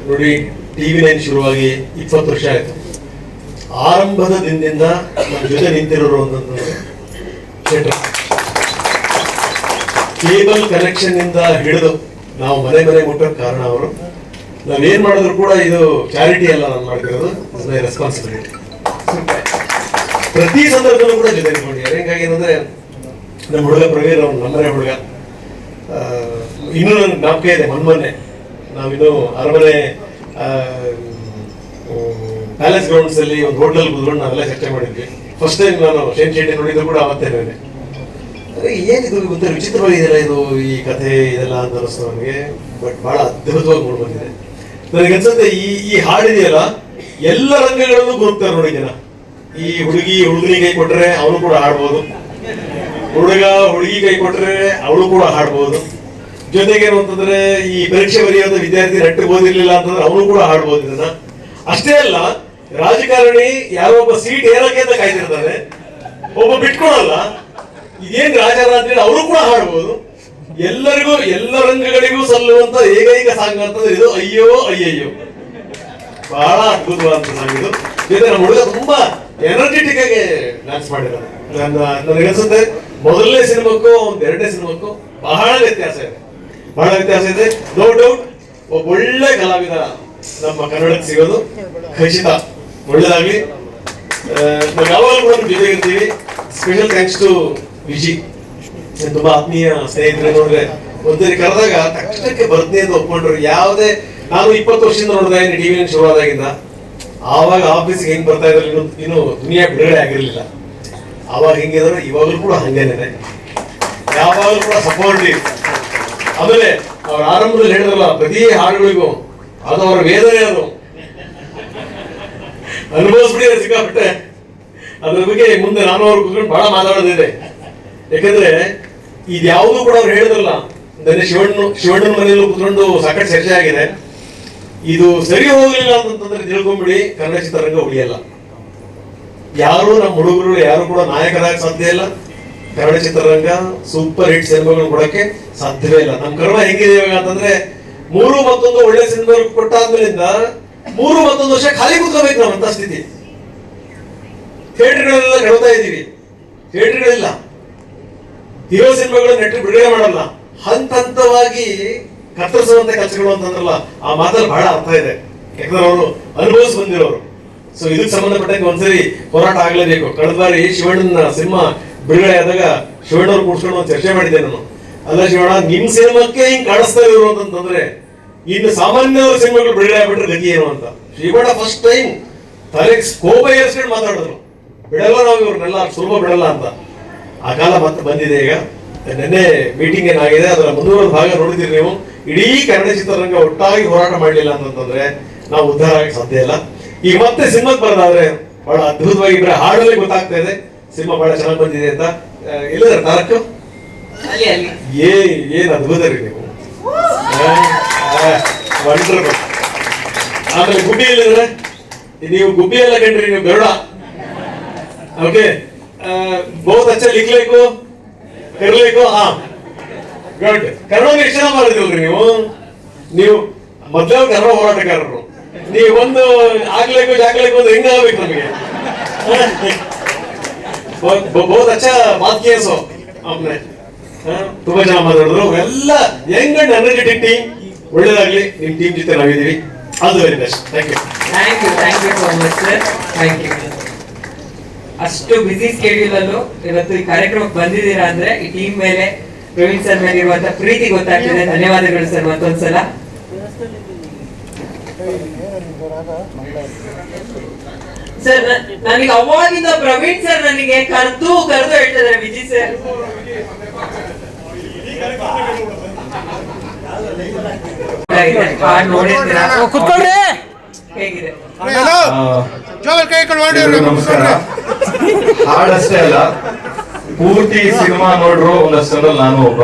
ನೋಡಿ TV9 ಶುರುವಾಗಿ 20 ವರ್ಷ ಆಯ್ತು. ಆರಂಭದ ದಿನದಿಂದ ನಮ್ಮ ಜೊತೆ ನಿಂತಿರೋರು ಅಂತಂದ್ರೆ ಕೇಬಲ್ ಕನೆಕ್ಷನ್ ಇಂದ ಹಿಡಿದು ನಾವು ಮನೆ ಮುಟ್ಟೋಕೆ ಕಾರಣ ಅವರು. ನಾವೇನ್ ಮಾಡಿದ್ರು ಕೂಡ ಇದು ಚಾರಿಟಿ ಅಲ್ಲ, ನಾನು ಮಾಡ್ತಿರೋದು ರೆಸ್ಪಾನ್ಸಿಬಿಲಿಟಿ. ಪ್ರತಿ ಸಂದರ್ಭದಲ್ಲೂ ಕೂಡ ಜೊತೆ ಇಟ್ಕೊಂಡಿದ್ದಾರೆ. ಹಿಂಗಾಗಿ ಏನಂದ್ರೆ, ನಮ್ಮ ಹುಡುಗ ಪ್ರವೀರ್, ಅವ್ನು ನಮ್ಮನೆ ಹುಡುಗ. ಇನ್ನೂ ನನ್ಗೆ ಜ್ಞಾಪಕ ಇದೆ, ಮೊನ್ನೆ ನಾವಿನ್ನು ಅರಮನೆ ಪ್ಯಾಲೇಸ್ ಗ್ರೌಂಡ್ಸ್ ಅಲ್ಲಿ ಒಂದು ಹೋಟೆಲ್ ಕೂತ್ಕೊಂಡು ನಾವೆಲ್ಲ ಚರ್ಚೆ ಮಾಡಿದ್ವಿ. ಫಸ್ಟ್ ಟೈಮ್ ನಾನು ಶೇನ್ ಶೆಟ್ಟಿ ನೋಡಿದ್ರು ಕೂಡ ಅವತ್ತೇನೆ. ಏನಿದು ಒಂಥರ ವಿಚಿತ್ರವಾಗಿದೆಯಲ್ಲ ಇದು, ಈ ಕಥೆ ಇದೆಲ್ಲ ಅಂತ ಅನಿಸ್ತು ನನಗೆ. ಬಟ್ ಬಹಳ ಅದ್ಭುತವಾಗಿ ಮೂಡ್ ಬಂದಿದೆ. ನನಗೆ ಅನ್ಸುತ್ತೆ ಈ ಹಾಡಿದೆಯಲ್ಲ, ಎಲ್ಲ ರಂಗಗಳಲ್ಲೂ ಗುರುತ್ತಾರೆ ನೋಡಿ ಜನ. ಈ ಹುಡುಗನಿಗೆ ಕೈ ಕೊಟ್ರೆ ಅವನು ಕೂಡ ಹಾಡ್ಬೋದು, ಹುಡುಗಿ ಕೈ ಕೊಟ್ರೆ ಅವಳು ಕೂಡ ಹಾಡ್ಬೋದು. ಜೊತೆಗೆ ಏನು ಅಂತಂದ್ರೆ, ಈ ಪರೀಕ್ಷೆ ಬರೆಯೋದು ವಿದ್ಯಾರ್ಥಿ ನೆಟ್ಟಿಗೆ ಓದಿರ್ಲಿಲ್ಲ ಅಂತಂದ್ರೆ ಅವನು ಕೂಡ ಹಾಡ್ಬೋದು ಇದನ್ನ. ಅಷ್ಟೇ ಅಲ್ಲ, ರಾಜಕಾರಣಿ ಯಾರೋ ಒಬ್ಬ ಸೀಟ್ ಏರಕ್ಕೆ ಅಂತ ಕಾಯ್ತಿರ್ತಾನೆ, ಒಬ್ಬ ಬಿಟ್ಕೊಳಲ್ಲ. ಇದೇನ್ ರಾಜಕಾರಣ ಅಂತೇಳಿ ಅವರು ಕೂಡ ಹಾಡ್ಬೋದು. ಎಲ್ಲರಿಗೂ ಎಲ್ಲ ರಂಗಗಳಿಗೂ ಸಲ್ಲುವಂತ ಏಕೈಕ ಸಾಂಗ್ ಅಂತಂದ್ರೆ ಇದು ಅಯ್ಯೋ ಅಯ್ಯಯ್ಯೋ. ಬಹಳ ಅದ್ಭುತವಾದ ಸಾಂಗ್ ಇದು. ಜೊತೆ ನಮ್ಮ ಹುಡುಗ ತುಂಬಾ ಎನರ್ಜೆಟಿಕ್ ಆಗಿ ಡ್ಯಾನ್ಸ್ ಮಾಡಿದ್ದಾರೆ. ನನಗನ್ಸುತ್ತೆ ಮೊದಲನೇ ಸಿನಿಮಾಕ್ಕೂ ಒಂದು 2ನೇ ಸಿನಿಮಾಕ್ಕೂ ಬಹಳ ವ್ಯತ್ಯಾಸ ಇದೆ. ನೋ ಡೌಟ್ ಒಬ್ಬ ಒಳ್ಳೆ ಕಲಾವಿದ ನಮ್ಮ ಕನ್ನಡಕ್ಕೆ ಸಿಗೋದು ಖಚಿತ. ಒಳ್ಳೇದಾಗ್ಲಿ. ನಾವು ಯಾವಾಗಲೂ ಕೂಡ ಜೊತೆಗೆ ಇರ್ತೀವಿ. ಸ್ಪೆಷಲ್ ಥ್ಯಾಂಕ್ಸ್ ಟು ವಿಜಿ, ತುಂಬಾ ಆತ್ಮೀಯ ಸ್ನೇಹಿತರೆ. ನೋಡ್ರೆ ಒಂದ್ಸರಿ ಕರೆದಾಗ ತಕ್ಷಣಕ್ಕೆ ಬರ್ತೀನಿ ಅಂತ ಒಪ್ಕೊಂಡ್ರು. ಯಾವುದೇ ನಾನು 20 ವರ್ಷದಿಂದ ನೋಡ್ತಾ ಇದ್ದೀನಿ TV9 ಶುರುವಾದಾಗಿಂದ. ಆವಾಗ ಆಫೀಸ್ಗೆ ಹೆಂಗ್ ಬರ್ತಾ ಇದ್ರೆ ಇನ್ನು ದುನಿಯಾ ಬಿಡುಗಡೆ ಆಗಿರ್ಲಿಲ್ಲ. ಆವಾಗ ಹೆಂಗಿದ್ರು ಇವಾಗಲೂ ಕೂಡ ಹಂಗೇನೆ, ಯಾವಾಗಲೂ ಕೂಡ ಸಪೋರ್ಟಿವ್. ಆಮೇಲೆ ಅವ್ರ ಆರಂಭದಲ್ಲಿ ಹೇಳಿದ್ರಲ್ಲ, ಪ್ರತಿ ಹಾಡುಗಳಿಗೂ ಅದು ಅವರ ವೇದನೆ, ಅದು ಅನುಭವಿಸ್ಬಿಟ್ಟಿದೆ ಸಿಕ್ಕಾಪಟ್ಟೆ. ಅದ್ರ ಬಗ್ಗೆ ಮುಂದೆ ನಾನು ಅವ್ರು ಕೂತ್ಕೊಂಡು ಬಹಳ ಮಾತಾಡೋದಿದೆ. ಯಾಕಂದ್ರೆ ಇದ್ಯಾವುದು ಕೂಡ ಅವ್ರು ಹೇಳಿದ್ರಲ್ಲ, ನನ್ನ ಶಿವಣ್ಣನ ಮನೆಯಲ್ಲೂ ಕೂತ್ಕೊಂಡು ಸಾಕಷ್ಟು ಚರ್ಚೆ ಆಗಿದೆ. ಇದು ಸರಿ ಹೋಗ್ಲಿಲ್ಲ ಅಂತಂದ್ರೆ ತಿಳ್ಕೊಂಡ್ಬಿಡಿ, ಕನ್ನಡ ಚಿತ್ರರಂಗ ಉಳಿಯಲ್ಲ. ಯಾರು ನಮ್ಮ ಹುಡುಗರು ಯಾರು ಕೂಡ ನಾಯಕರಾಗ ಸಾಧ್ಯ ಇಲ್ಲ. ಕನ್ನಡ ಚಿತ್ರರಂಗ ಸೂಪರ್ ಹಿಟ್ ಸಿನಿಮಾಗಳನ್ನ ಕೊಡಕ್ಕೆ ಸಾಧ್ಯವೇ ಇಲ್ಲ. ನಮ್ಮ ಕರ್ಮ ಹೆಂಗಿದೆ ಇವಾಗ ಅಂತಂದ್ರೆ, 3 ಮತ್ತೊಂದು ಒಳ್ಳೆ ಸಿನಿಮಾ ಕೊಟ್ಟಾದ್ಮೇಲಿಂದ 3 ಮತ್ತೊಂದು ವರ್ಷ ಖಾಲಿ ಕೂತ್ಕೋಬೇಕು ನಾವು ಅಂತ ಸ್ಥಿತಿ. ಥಿಯೇಟರ್ಗಳೆಲ್ಲ ಕೆಡತಾ ಇದೀವಿ. ಥಿಯೇಟರ್ಗಳಿಲ್ಲ, ಹೀರೋ ಸಿನಿಮಾಗಳು ನೆಟ್ ಬಿಡುಗಡೆ ಮಾಡಲ್ಲ, ಹಂತ ಹಂತವಾಗಿ ಕತ್ತರಿಸುವಂತ ಕೆಲಸಗಳು ಅಂತಂದ್ರಲ್ಲ, ಆ ಮಾತಲ್ಲಿ ಬಹಳ ಅರ್ಥ ಇದೆ. ಯಾಕಂದ್ರೆ ಅವರು ಅನುಭವಿಸಿ ಬಂದಿರೋರು. ಸೊ ಇದಕ್ಕೆ ಸಂಬಂಧಪಟ್ಟಂಗೆ ಒಂದ್ಸರಿ ಹೋರಾಟ ಆಗ್ಲೇಬೇಕು. ಕಳೆದ ಬಾರಿ ಶಿವಣ್ಣನ ಸಿನಿಮಾ ಬಿಡುಗಡೆ ಆದಾಗ ಶಿವಣ್ಣವ್ರು ಕೂಡ್ಸ್ಕೊಂಡು ಒಂದು ಚರ್ಚೆ ಮಾಡಿದ್ದೆ ನಾನು. ಅಲ್ಲ ಶಿವಣ್ಣ, ನಿಮ್ ಸಿನಿಮಾಕ್ಕೆ ಹಿಂಗ್ ಕಾಣಿಸ್ತಾ ಇರೋರು ಅಂತಂದ್ರೆ ಇನ್ನು ಸಾಮಾನ್ಯವ್ರ ಸಿನಿಮಾಗಳು ಬಿಡುಗಡೆ ಆಗ್ಬಿಟ್ರೆ ಗತಿ ಏನು ಅಂತ ಶಿವಣ್ಣ ಫಸ್ಟ್ ಟೈಮ್ ತಲೆಗೆ ಕೋಪ ಏರಿಸ್ಕೊಂಡು ಮಾತಾಡಿದ್ರು. ಬಿಡಲ್ಲ ನಾವು ಇವ್ರನ್ನೆಲ್ಲ ಸುಲಭ ಬಿಡಲ್ಲ ಅಂತ. ಆ ಕಾಲ ಮತ್ತೆ ಬಂದಿದೆ. ಈಗ ನಿನ್ನೆ ಮೀಟಿಂಗ್ ಏನಾಗಿದೆ, ಅದರ ಮುಂದುವರೆದ ಭಾಗ ನೋಡಿದಿರಿ ನೀವು. ಇಡೀ ಕನ್ನಡ ಚಿತ್ರರಂಗ ಒಟ್ಟಾಗಿ ಹೋರಾಟ ಮಾಡಲಿಲ್ಲ ಅಂತಂದ್ರೆ ನಾವು ಉದ್ಧಾರ ಆಗಕ್ಕೆ ಸಾಧ್ಯ ಇಲ್ಲ. ಈಗ ಮತ್ತೆ ಸಿನಿಮಾಕ್ಕೆ ಬರೋದಾದ್ರೆ ಬಹಳ ಅದ್ಭುತವಾಗಿ ಹಾಡಲ್ಲಿ ಗೊತ್ತಾಗ್ತಾ ಇದೆ ಸಿನಿಮಾ ಬಹಳ ಚೆನ್ನಾಗಿ ಬಂದಿದೆ ಅಂತ. ಎಲ್ಲಿದ್ದಾರೆ ತಾರಕ್? ಏನ್ ಅದ್ಭುತ ರೀ ನೀವು, ವಂಡರ್ಫುಲ್. ಆಮೇಲೆ ಗುಬ್ಬಿ ಎಲ್ಲಿದ್ರೆ? ನೀವು ಗುಬ್ಬಿ ಎಲ್ಲ ಕಂಡ್ರಿ, ನೀವು ಗರುಡ. ಓಕೆ, ಬಹುತ್ ಅಚ್ಚ ಲಿಖ್ಲೇಕು ಕರ್ಲೇಕು. ಹಾ, ಗುಡ್. ಕನ್ನಡ ಎಷ್ಟು ಜನ ಮಾಡಿದಿಲ್ರಿ ನೀವು ಮೊದಲೇ ಕನ್ನಡ ಹೋರಾಟಗಾರರು. ನೀವು ಒಂದು ಆಗ್ಲೇಕು ಜಾಗ್ಲೇಕು ಒಂದು ಹೆಂಗ ಆಗ್ಬೇಕು ನಮಗೆ. ಬಹುತ್ ಅಚ್ಚ ಬಾತ್ ಕಿಯಾ ಸೋ ಆಪ್ನೆ. ತುಂಬಾ ಜನ ಮಾತಾಡಿದ್ರು. ಎಲ್ಲ ಯಂಗ್ ಅಂಡ್ ಎನರ್ಜೆಟಿಕ್ ಟೀಮ್. ಒಳ್ಳೇದಾಗ್ಲಿ, ನಿಮ್ ಟೀಮ್ ಜೊತೆ ನಾವಿದ್ದೀವಿ. All the very best. Thank you so much sir. Thank you. ಅಷ್ಟು ಬಿಸಿ ಸ್ಕೆಡ್ಯೂಲ್ ಅಲ್ಲೂ ಇವತ್ತು ಈ ಕಾರ್ಯಕ್ರಮಕ್ಕೆ ಬಂದಿದ್ದೀರಾ ಅಂದ್ರೆ ಈ ಟೀಮ್ ಮೇಲೆ, ಪ್ರವೀಣ್ ಸರ್ ಮೇಲೆ ಇರುವಂತ ಪ್ರೀತಿ ಗೊತ್ತಾಗ್ತಿದೆ. ಧನ್ಯವಾದಗಳು ಸರ್ ಮತ್ತೊಂದ್ಸಲ. ಸರ್, ನನಗೆ ಅವಾಗಿಂದ ಪ್ರವೀಣ್ ಸರ್ ನನಗೆ ಕರೆದು ಹೇಳ್ತಿದ್ದಾರೆ, ವಿಜಯ್ ಸರ್ ಕುತ್ಕೊಳ್ರಿ. ಹೇಗಿದೆ? ನಮಸ್ಕಾರ. ಹಾಡಷ್ಟೇ ಅಲ್ಲ, ಪೂರ್ತಿ ಸಿನಿಮಾ ನೋಡ್ರು ಒಂದಷ್ಟು ನಾನು ಒಬ್ಬ.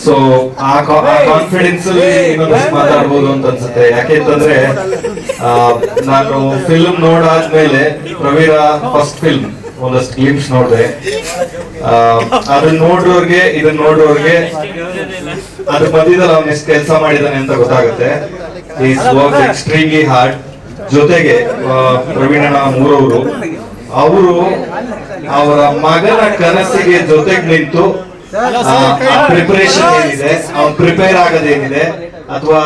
ಸೊ ಆ ಕಾನ್ಫಿಡೆನ್ಸ್ ಅಲ್ಲಿ ಇನ್ನೊಂದಷ್ಟು ಮಾತಾಡ್ಬೋದು ಅಂತ ಅನ್ಸುತ್ತೆ. ಯಾಕೆಂತಂದ್ರೆ ನಾನು ಫಿಲ್ಮ್ ನೋಡಾದ್ಮೇಲೆ ಪ್ರವೀರ ಫಸ್ಟ್ ಫಿಲ್ಮ್ ಒಂದಷ್ಟು ಗ್ಲಿಮ್ಸ್ ನೋಡಿದೆ. ಅದನ್ನ ನೋಡ್ರೋರ್ಗೆ ಇದನ್ನ ನೋಡ್ರೋರ್ಗೆ ಅದ್ರ ಮಧ್ಯದಲ್ಲಿ ಅವ್ನ ಎಷ್ಟು ಕೆಲಸ ಮಾಡಿದಾನೆ ಅಂತ ಗೊತ್ತಾಗುತ್ತೆ. Is work extremely hard. ಜೊತೆಗೆ ಪ್ರವೀಣನ ಮೂರವರು ಅವರು ಅವರ ಮಗನ ಕನಸಿಗೆ ಜೊತೆಗೆ ನಿಂತು ಪ್ರಿಪರೇಷನ್ ಏನಿದೆ, ಅವ್ನು ಪ್ರಿಪೇರ್ ಆಗೋದೇನಿದೆ, ಅಥವಾ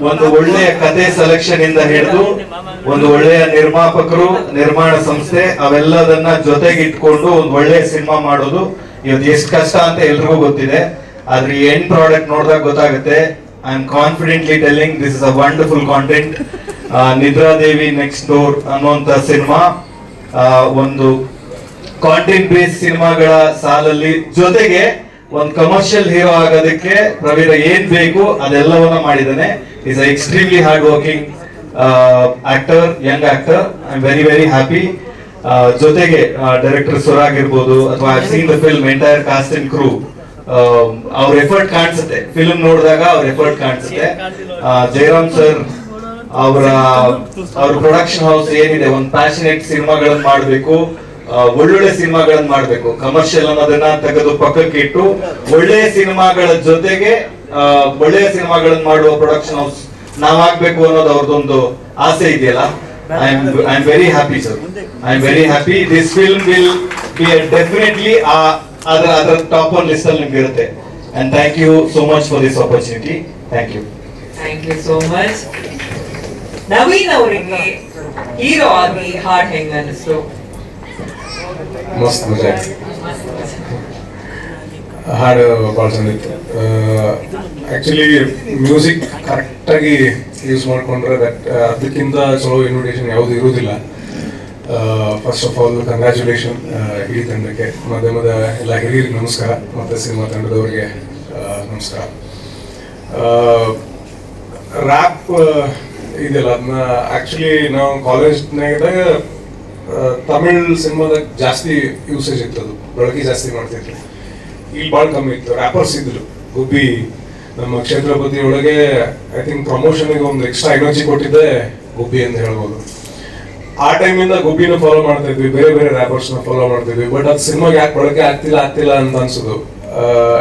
ಒಂದು ಒಳ್ಳೆಯ ಕತೆ ಸೆಲೆಕ್ಷನ್ ಇಂದ ಹಿಡಿದು ಒಂದು ಒಳ್ಳೆಯ ನಿರ್ಮಾಪಕರು, ನಿರ್ಮಾಣ ಸಂಸ್ಥೆ, ಅವೆಲ್ಲದನ್ನ ಜೊತೆಗೆ ಇಟ್ಕೊಂಡು ಒಂದು ಒಳ್ಳೆಯ ಸಿನಿಮಾ ಮಾಡೋದು ಇವತ್ತು ಎಷ್ಟು ಕಷ್ಟ ಅಂತ ಎಲ್ರಿಗೂ ಗೊತ್ತಿದೆ. ಆದ್ರೆ ಈ ಎಂಡ್ ಪ್ರಾಡಕ್ಟ್ ನೋಡಿದಾಗ ಗೊತ್ತಾಗುತ್ತೆ. I am confidently telling this is a wonderful content. Nidradevi next door ಅನ್ನುವಂತ ಸಿನಿಮಾ ಒಂದು ಕಾಂಟೆಂಟ್ ಬೇಸ್ ಸಿನಿಮಾಗಳ ಸಾಲಲ್ಲಿ, ಜೊತೆಗೆ ಒಂದು ಕಮರ್ಷಿಯಲ್ ಹೀರೋ ಆಗೋದಕ್ಕೆ ಪ್ರವೀರ ಏನ್ ಬೇಕು ಅದೆಲ್ಲವನ್ನ ಮಾಡಿದ್ದಾನೆ. Is extremely hard working actor, young actor. I am very very happy. ಜೊತೆಗೆ ಡೈರೆಕ್ಟರ್ ಸುರಾಗ್ ಇರ್ಬೋದು, ಅಥವಾ I seen the film entire cast and crew. ಅವ್ರ ಎಫರ್ಟ್ ಕಾಣಿಸುತ್ತೆ, ಫಿಲ್ಮ್ ನೋಡಿದಾಗ ಅವ್ರ ಎಫರ್ಟ್ ಕಾಣಿಸುತ್ತೆ. ಜಯರಾಮ್ ಸರ್ ಅವ್ರ ಪ್ರೊಡಕ್ಷನ್ ಹೌಸ್ ಏನಿದೆ, ಒಂದು ಪ್ಯಾಷನೇಟ್ ಸಿನಿಮಾಗಳನ್ನ ಮಾಡಬೇಕು, ಒಳ್ಳೊಳ್ಳೆ ಸಿನಿಮಾಗಳನ್ನ ಮಾಡಬೇಕು. ಕಮರ್ಷಿಯಲ್ ಅನ್ನೋದನ್ನ ತೆಗೆದು ಪಕ್ಕಕ್ಕೆ ಇಟ್ಟು ಒಳ್ಳೆಯ ಸಿನಿಮಾಗಳ ಜೊತೆಗೆ ಒಳ್ಳೆಯ ಸಿನಿಮಾಗಳನ್ನ ಮಾಡುವ ಪ್ರೊಡಕ್ಷನ್ ಹೌಸ್ ನಾವಾಗ್ಬೇಕು ಅನ್ನೋದು ಅವ್ರದೊಂದು ಆಸೆ ಇದೆಯಲ್ಲ. I am very happy sir. I am very happy. This film will be definitely ಅದರ ಟಾಪ್ ಒನ್ ಲಿಸ್ಟ್ ಅಲ್ಲಿ ನಿಮ್ಗೆ ಇರುತ್ತೆ. And thank you so much for this opportunity. Thank you. Thank you so much. Naveen ಅವರಿಗೆ hero ಆಗಿ ಹಾಡ್ ಹೆಂಗ ಅನಿಸ್ತು? ಮಸ್ತ್ ಮಜಾ ಹಾಡು ಭಾಳ ಚಂದಿತ್ತು. ಆ್ಯಕ್ಚುಲಿ ಮ್ಯೂಸಿಕ್ ಕರೆಕ್ಟಾಗಿ ಯೂಸ್ ಮಾಡಿಕೊಂಡ್ರೆ ಅದಕ್ಕಿಂತ ಚಲೋ ಇನ್ವಿಟೇಷನ್ ಯಾವುದು ಇರುವುದಿಲ್ಲ. ಫಸ್ಟ್ ಆಫ್ ಆಲ್ ಕಂಗ್ರ್ಯಾಚುಲೇಷನ್ ಇಡೀ ತಂಡಕ್ಕೆ, ಮಾಧ್ಯಮದ ಎಲ್ಲ ಹಿರಿಯರಿಗೆ ನಮಸ್ಕಾರ, ಮತ್ತು ಸಿನಿಮಾ ತಂಡದವರಿಗೆ ನಮಸ್ಕಾರ. ರ್ಯಾಪ್ ಇದೆಯಲ್ಲ, ಅದನ್ನ ಆ್ಯಕ್ಚುಲಿ ನಾವು ಕಾಲೇಜ್ನಾಗ ತಮಿಳ್ ಸಿನಿಮಾದಾಗ ಜಾಸ್ತಿ ಯೂಸೇಜ್ ಇತ್ತು, ಅದು ಬಳಕೆ ಜಾಸ್ತಿ ಮಾಡ್ತಿದ್ರು. ಇಲ್ಲಿ ಭಾಳ ಕಮ್ಮಿ ಇತ್ತು. ರ್ಯಾಪರ್ಸ್ ಇದ್ರು. ಗುಬ್ಬಿ ನಮ್ಮ ಕ್ಷೇತ್ರಪತಿ ಒಳಗೆ ಐ ಥಿಂಕ್ ಪ್ರಮೋಷನ್ಗೆ ಒಂದು ಎಕ್ಸ್ಟ್ರಾ ಎನರ್ಜಿ ಕೊಟ್ಟಿದ್ದೆ ಗುಬ್ಬಿ ಅಂತ ಹೇಳ್ಬೋದು. ಆ ಟೈಮಿಂದ ಗುಬ್ಬಿನ ಫಾಲೋ ಮಾಡ್ತಾ ಇದ್ವಿ, ಬೇರೆ ಬೇರೆ ರ್ಯಾಪರ್ಸ್ನ ಫಾಲೋ ಮಾಡ್ತಿದ್ವಿ. ಬಟ್ ಅದು ಸಿನಿಮಾಗೆ ಯಾಕೆ ಬಳಕೆ ಆಗ್ತಿಲ್ಲ ಅಂತ ಅನ್ಸೋದು.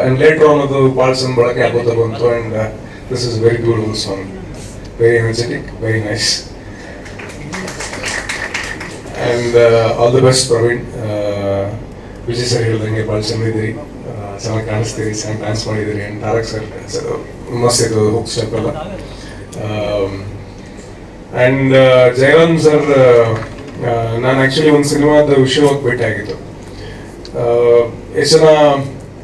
ಅಂಡ್ ಲೇಟರ್ ಆನ್ ಅದು ಭಾಳ ಚೆಂದ ಬಳಕೆ ಆಗೋದು ಬಂತು. And this is very beautiful song, very energetic, very nice. And all the best Praveen. Vijay sir ಹೇಳ್ದಂಗೆ ಭಾಳ ಚೆನ್ನಾಗಿದ್ದೀರಿ, ಚೆನ್ನಾಗಿ ಕಾಣಿಸ್ತೀರಿ, ಚೆನ್ನಾಗಿ ಡ್ಯಾನ್ಸ್ ಮಾಡಿದ್ದೀರಿ. ಆ್ಯಂಡ್ ತಾರಕ್ ಸರ್ ಮಸ್ತ್ ಇದು ಹುಕ್ ಸ್ಟೆಪ್ ಎಲ್ಲ. ಆ್ಯಂಡ್ ಜಯರಾಮ್ ಸರ್, ನಾನು ಆ್ಯಕ್ಚುಲಿ ಒಂದು ಸಿನಿಮಾದ ವಿಷಯವಾಗಿ ಭೇಟಿ ಆಗಿತ್ತು. ಎಷ್ಟು ಜನ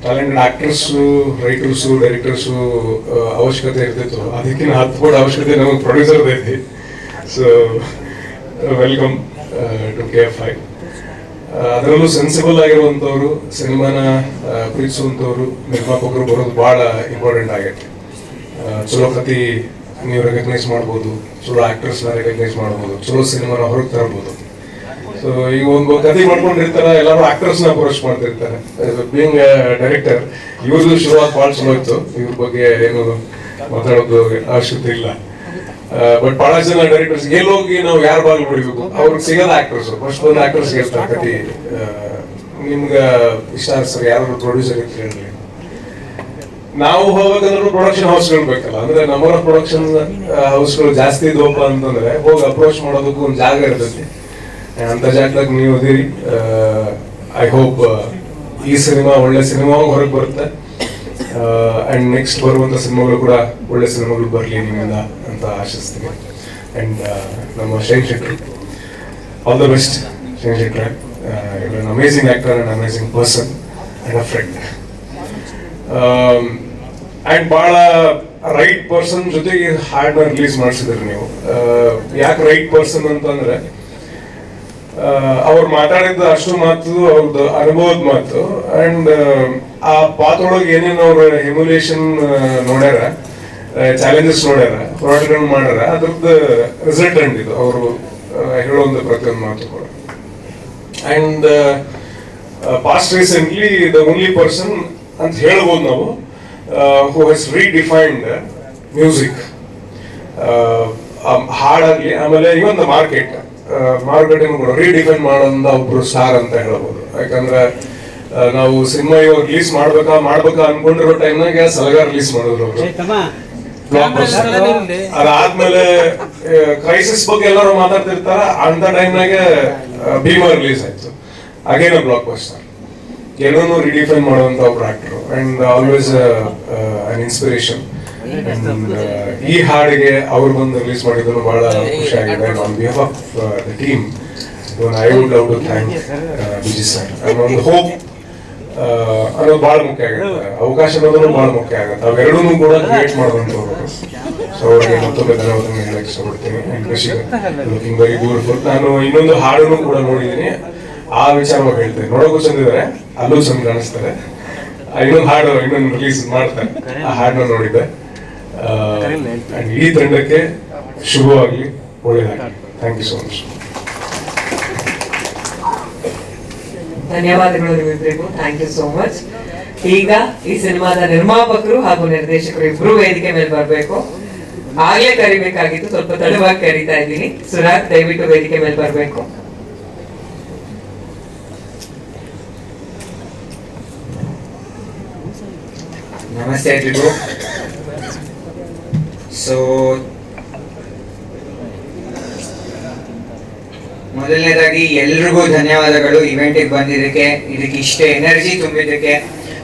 ಟ್ಯಾಲೆಂಟೆಡ್ ಆಕ್ಟರ್ಸು, ರೈಟರ್ಸು, ಡೈರೆಕ್ಟರ್ಸು ಅವಶ್ಯಕತೆ ಇರ್ತಿತ್ತು, ಅದಕ್ಕಿಂತ 10 ಪಟ್ಟು ಅವಶ್ಯಕತೆ ನಮಗೆ ಪ್ರೊಡ್ಯೂಸರ್ದು ಐತಿ. So welcome to KF5. ಅದರಲ್ಲೂ ಸೆನ್ಸಿಬಲ್ ಆಗಿರುವಂಥವ್ರು, ಸಿನಿಮಾನ ಪ್ರೀತಿಸುವಂಥವ್ರು, ನಿರ್ಮಾಪಕರು ಬರೋದು ಭಾಳ ಇಂಪಾರ್ಟೆಂಟ್ ಆಗೈತೆ. ಚಲೋ ಕತೆ ನೀವು ರೆಕಗ್ನೈಸ್ ಮಾಡ್ಬೋದು, ಚಲೋ ಆಕ್ಟರ್ಸ್ನ ರೆಕಗ್ನೈಸ್ ಮಾಡ್ಬೋದು, ಚಲೋ ಸಿನಿಮಾನ ಹೊರಗೆ ತರ್ಬೋದು. ಸೊ ಈಗ ಒಂದು ಕತೆ ಮಾಡ್ಕೊಂಡಿರ್ತಾರೆ, ಎಲ್ಲರೂ ಆಕ್ಟರ್ಸ್ನ ಅಪ್ರೋಚ್ ಮಾಡ್ತಿರ್ತಾರೆ. ಬೀಯಿಂಗ್ ಡೈರೆಕ್ಟರ್, ಇವ್ರದ್ದು ಶುರುವಾತ್ ಭಾಳ ಚಲೋ ಇತ್ತು, ಇವ್ರ ಬಗ್ಗೆ ಏನು ಮಾತಾಡೋದು ಅವಶ್ಯಕತೆ ಇಲ್ಲ. ಬಟ್ ಭಾಳ ಜನ ಡೈರೆಕ್ಟರ್ಸ್ ಎಲ್ಲೋಗಿ ನಾವು ಯಾರ ಭಾಗ ಹೊಡಿಬೇಕು, ಅವ್ರಿಗೆ ಸಿಗೋದು ಆಕ್ಟರ್ಸ್. ಫಸ್ಟ್ ಒಂದು ಆಕ್ಟರ್ಸ್ ಹೇಳ್ತಾರೆ ಕತೆ, ನಿಮ್ಗೆ ಇಷ್ಟ ಸರ್ ಯಾರು ಪ್ರೊಡ್ಯೂಸರ್ ಅಂತ ಹೇಳಿ. ನಾವು ಹೋಗ್ಬೇಕಂದ್ರೆ ಪ್ರೊಡಕ್ಷನ್ ಹೌಸ್ಗಳು ಬೇಕಲ್ಲ, ಅಂದ್ರೆ ನಂಬರ್ ಆಫ್ ಪ್ರೊಡಕ್ಷನ್ ಹೌಸ್ಗಳು ಜಾಸ್ತಿ ಇದ್ವಪ್ಪ ಅಂತಂದ್ರೆ ಹೋಗಿ ಅಪ್ರೋಚ್ ಮಾಡೋದಕ್ಕೂ ಒಂದು ಜಾಗ ಇರ್ತೈತಿ. ಅಂತ ಜಾಗದಾಗ ನೀವು ಅದಿರಿ. ಐ ಹೋಪ್ ಈ ಸಿನಿಮಾ ಒಳ್ಳೆ ಸಿನಿಮಾವಾಗಿ ಹೊರಗೆ ಬರುತ್ತೆ. ಆ್ಯಂಡ್ ನೆಕ್ಸ್ಟ್ ಬರುವಂಥ ಸಿನಿಮಾಗಳು ಕೂಡ ಒಳ್ಳೆ ಸಿನಿಮಾಗಳು ಬರಲಿ ನಿಮ್ಮಿಂದ ಅಂತ ಆಶಿಸ್ತೀನಿ. ಆ್ಯಂಡ್ ನಮ್ಮ shine Shetty, all the best shine Shetty. you're an amazing actor and an amazing person and a friend. And ಭಾಳ ರೈಟ್ ಪರ್ಸನ್ ಜೊತೆಗೆ ಹಾಡನ್ನ ರಿಲೀಸ್ ಮಾಡಿಸಿದ್ರಿ ನೀವು. ಯಾಕೆ ರೈಟ್ ಪರ್ಸನ್ ಅಂತಂದ್ರೆ ಅವ್ರು ಮಾತಾಡಿದ ಅಷ್ಟು ಮಾತು ಅವ್ರದ್ದು ಅನುಭವದ ಮಾತು. ಆ್ಯಂಡ್ ಆ ಪಾತ್ರೊಳಗೆ ಏನೇನು ಅವ್ರ ಎಮ್ಯುಲೇಷನ್ ನೋಡ್ಯಾರ, ಚಾಲೆಂಜಸ್ ನೋಡ್ಯಾರ, ಹೋರಾಟಗಳನ್ನ ಮಾಡ್ಯಾರ, ಅದ್ರದ್ದು ರಿಸಲ್ಟೆಂಟ್ ಇದು ಅವರು ಹೇಳೋ ಒಂದು ಪ್ರತಿಯೊಂದು ಮಾತು ಕೂಡ. And past recently the only person ಅಂತ ಹೇಳ್ಬೋದು ನಾವು ಹೂ ಹ್ಯಾಸ್ ರೀಡಿಫೈನ್ಡ್ ಮ್ಯೂಸಿಕ್, ಹಾಡಾಗ್ಲಿ, ಆಮೇಲೆ ಇವನ್ ದ ಮಾರ್ಕೆಟಿಂಗ್ ಕೂಡ ರೀಡಿಫೈನ್ ಮಾಡೋದ ಒಬ್ರು ಸ್ಟಾರ್ ಅಂತ ಹೇಳ್ಬೋದು. ಯಾಕಂದ್ರೆ ನಾವು ಸಿನಿಮಾ ಇವಾಗ ರಿಲೀಸ್ ಮಾಡ್ಬೇಕಾ ಅನ್ಕೊಂಡಿರೋ ಟೈಮ್ನಾಗ ಸಲಗ ರಿಲೀಸ್ ಮಾಡಿದ್ರು ಅವರು. ಅದಾದ್ಮೇಲೆ ಕ್ರೈಸಿಸ್ ಬಗ್ಗೆ ಎಲ್ಲರೂ ಮಾತಾಡ್ತಿರ್ತಾರ, ಅಂತ ಟೈಮ್ನಾಗ ಭೀಮಾ ರಿಲೀಸ್ ಆಯ್ತು, ಅಗೇನ್ ಅ ಬ್ಲಾಕ್ ಬಸ್ಟರ್. ಏನೋ ರಿಡಿಫೈನ್ ಮಾಡುವಂತ ಒಬ್ರು actor and always an inspiration. ಈ ಹಾಡಿಗೆ ಅವ್ರು ಬಂದು ರಿಲೀಸ್ ಮಾಡಿದ್ರು ಬಹಳ ಖುಷಿ ಆಗಿದೆ. On behalf of the team I would love to thank Vijay sir. ಒಂದು ಹೋಪ್ ಅನ್ನೋದು ಬಹಳ ಮುಖ್ಯ ಆಗುತ್ತೆ, ಅವಕಾಶ ಅನ್ನೋದು ಬಹಳ ಮುಖ್ಯ ಆಗುತ್ತೆ. ಅವೆರಡೂ ಕೂಡ ಕ್ರಿಯೇಟ್ ಮಾಡುವಂಥವ್ರು. ಸೊ ಅವ್ರಿಗೆ ಮತ್ತೊಮ್ಮೆ ಧನ್ಯವಾದಗಳನ್ನು ಹೇಳಕ್ ಇಷ್ಟಪಡ್ತೀನಿ. Looking very beautiful. ನಾನು ಇನ್ನೊಂದು ಹಾಡನ್ನು ಕೂಡ ನೋಡಿದ್ದೀನಿ, ಆ ವಿಚಾರವಾಗಿ ಹೇಳ್ತೇನೆ. ನೋಡೋಕ್ಕೂ ಚಂದಿದ್ದಾರೆ, ಅಲ್ಲೂ ಚಂದ ಕಾಣಿಸ್ತಾರೆ. ಇನ್ನೊಂದು ರಿಲೀಸ್ ಮಾಡ್ತಾರೆ, ಆ ಹಾಡನ್ನ ನೋಡಿದ್ದೆ. ಈ ತಂಡಕ್ಕೆ ಶುಭವಾಗಲಿ, ಒಳ್ಳೆಯದಾಗಲಿ. Thank you so much. ಧನ್ಯವಾದಗಳು ನಿಮ್ಮಿಬ್ಬರಿಗೂ. Thank you so much. ಈಗ ಈ ಸಿನಿಮಾದ ನಿರ್ಮಾಪಕರು ಹಾಗೂ ನಿರ್ದೇಶಕರು ಇಬ್ರು ವೇದಿಕೆ ಮೇಲೆ ಬರಬೇಕು. ಆಗ್ಲೇ ಕರಿಬೇಕಾಗಿತ್ತು, ಸ್ವಲ್ಪ ತಡವಾಗಿ ಕರೀತಾ ಇದ್ದೀನಿ. ಸುರಾಗ್, ದಯವಿಟ್ಟು ವೇದಿಕೆ ಮೇಲೆ ಬರಬೇಕು. ನಮಸ್ತೆ ಎಲ್ರಿಗೂ. ಸೊ ಮೊದಲನೇದಾಗಿ ಎಲ್ರಿಗೂ ಧನ್ಯವಾದಗಳು ಇವೆಂಟಿಗೆ ಬಂದಿದ್ದಕ್ಕೆ, ಇದಕ್ಕೆ ಇಷ್ಟೇ ಎನರ್ಜಿ ತುಂಬಿದ್ದಕ್ಕೆ.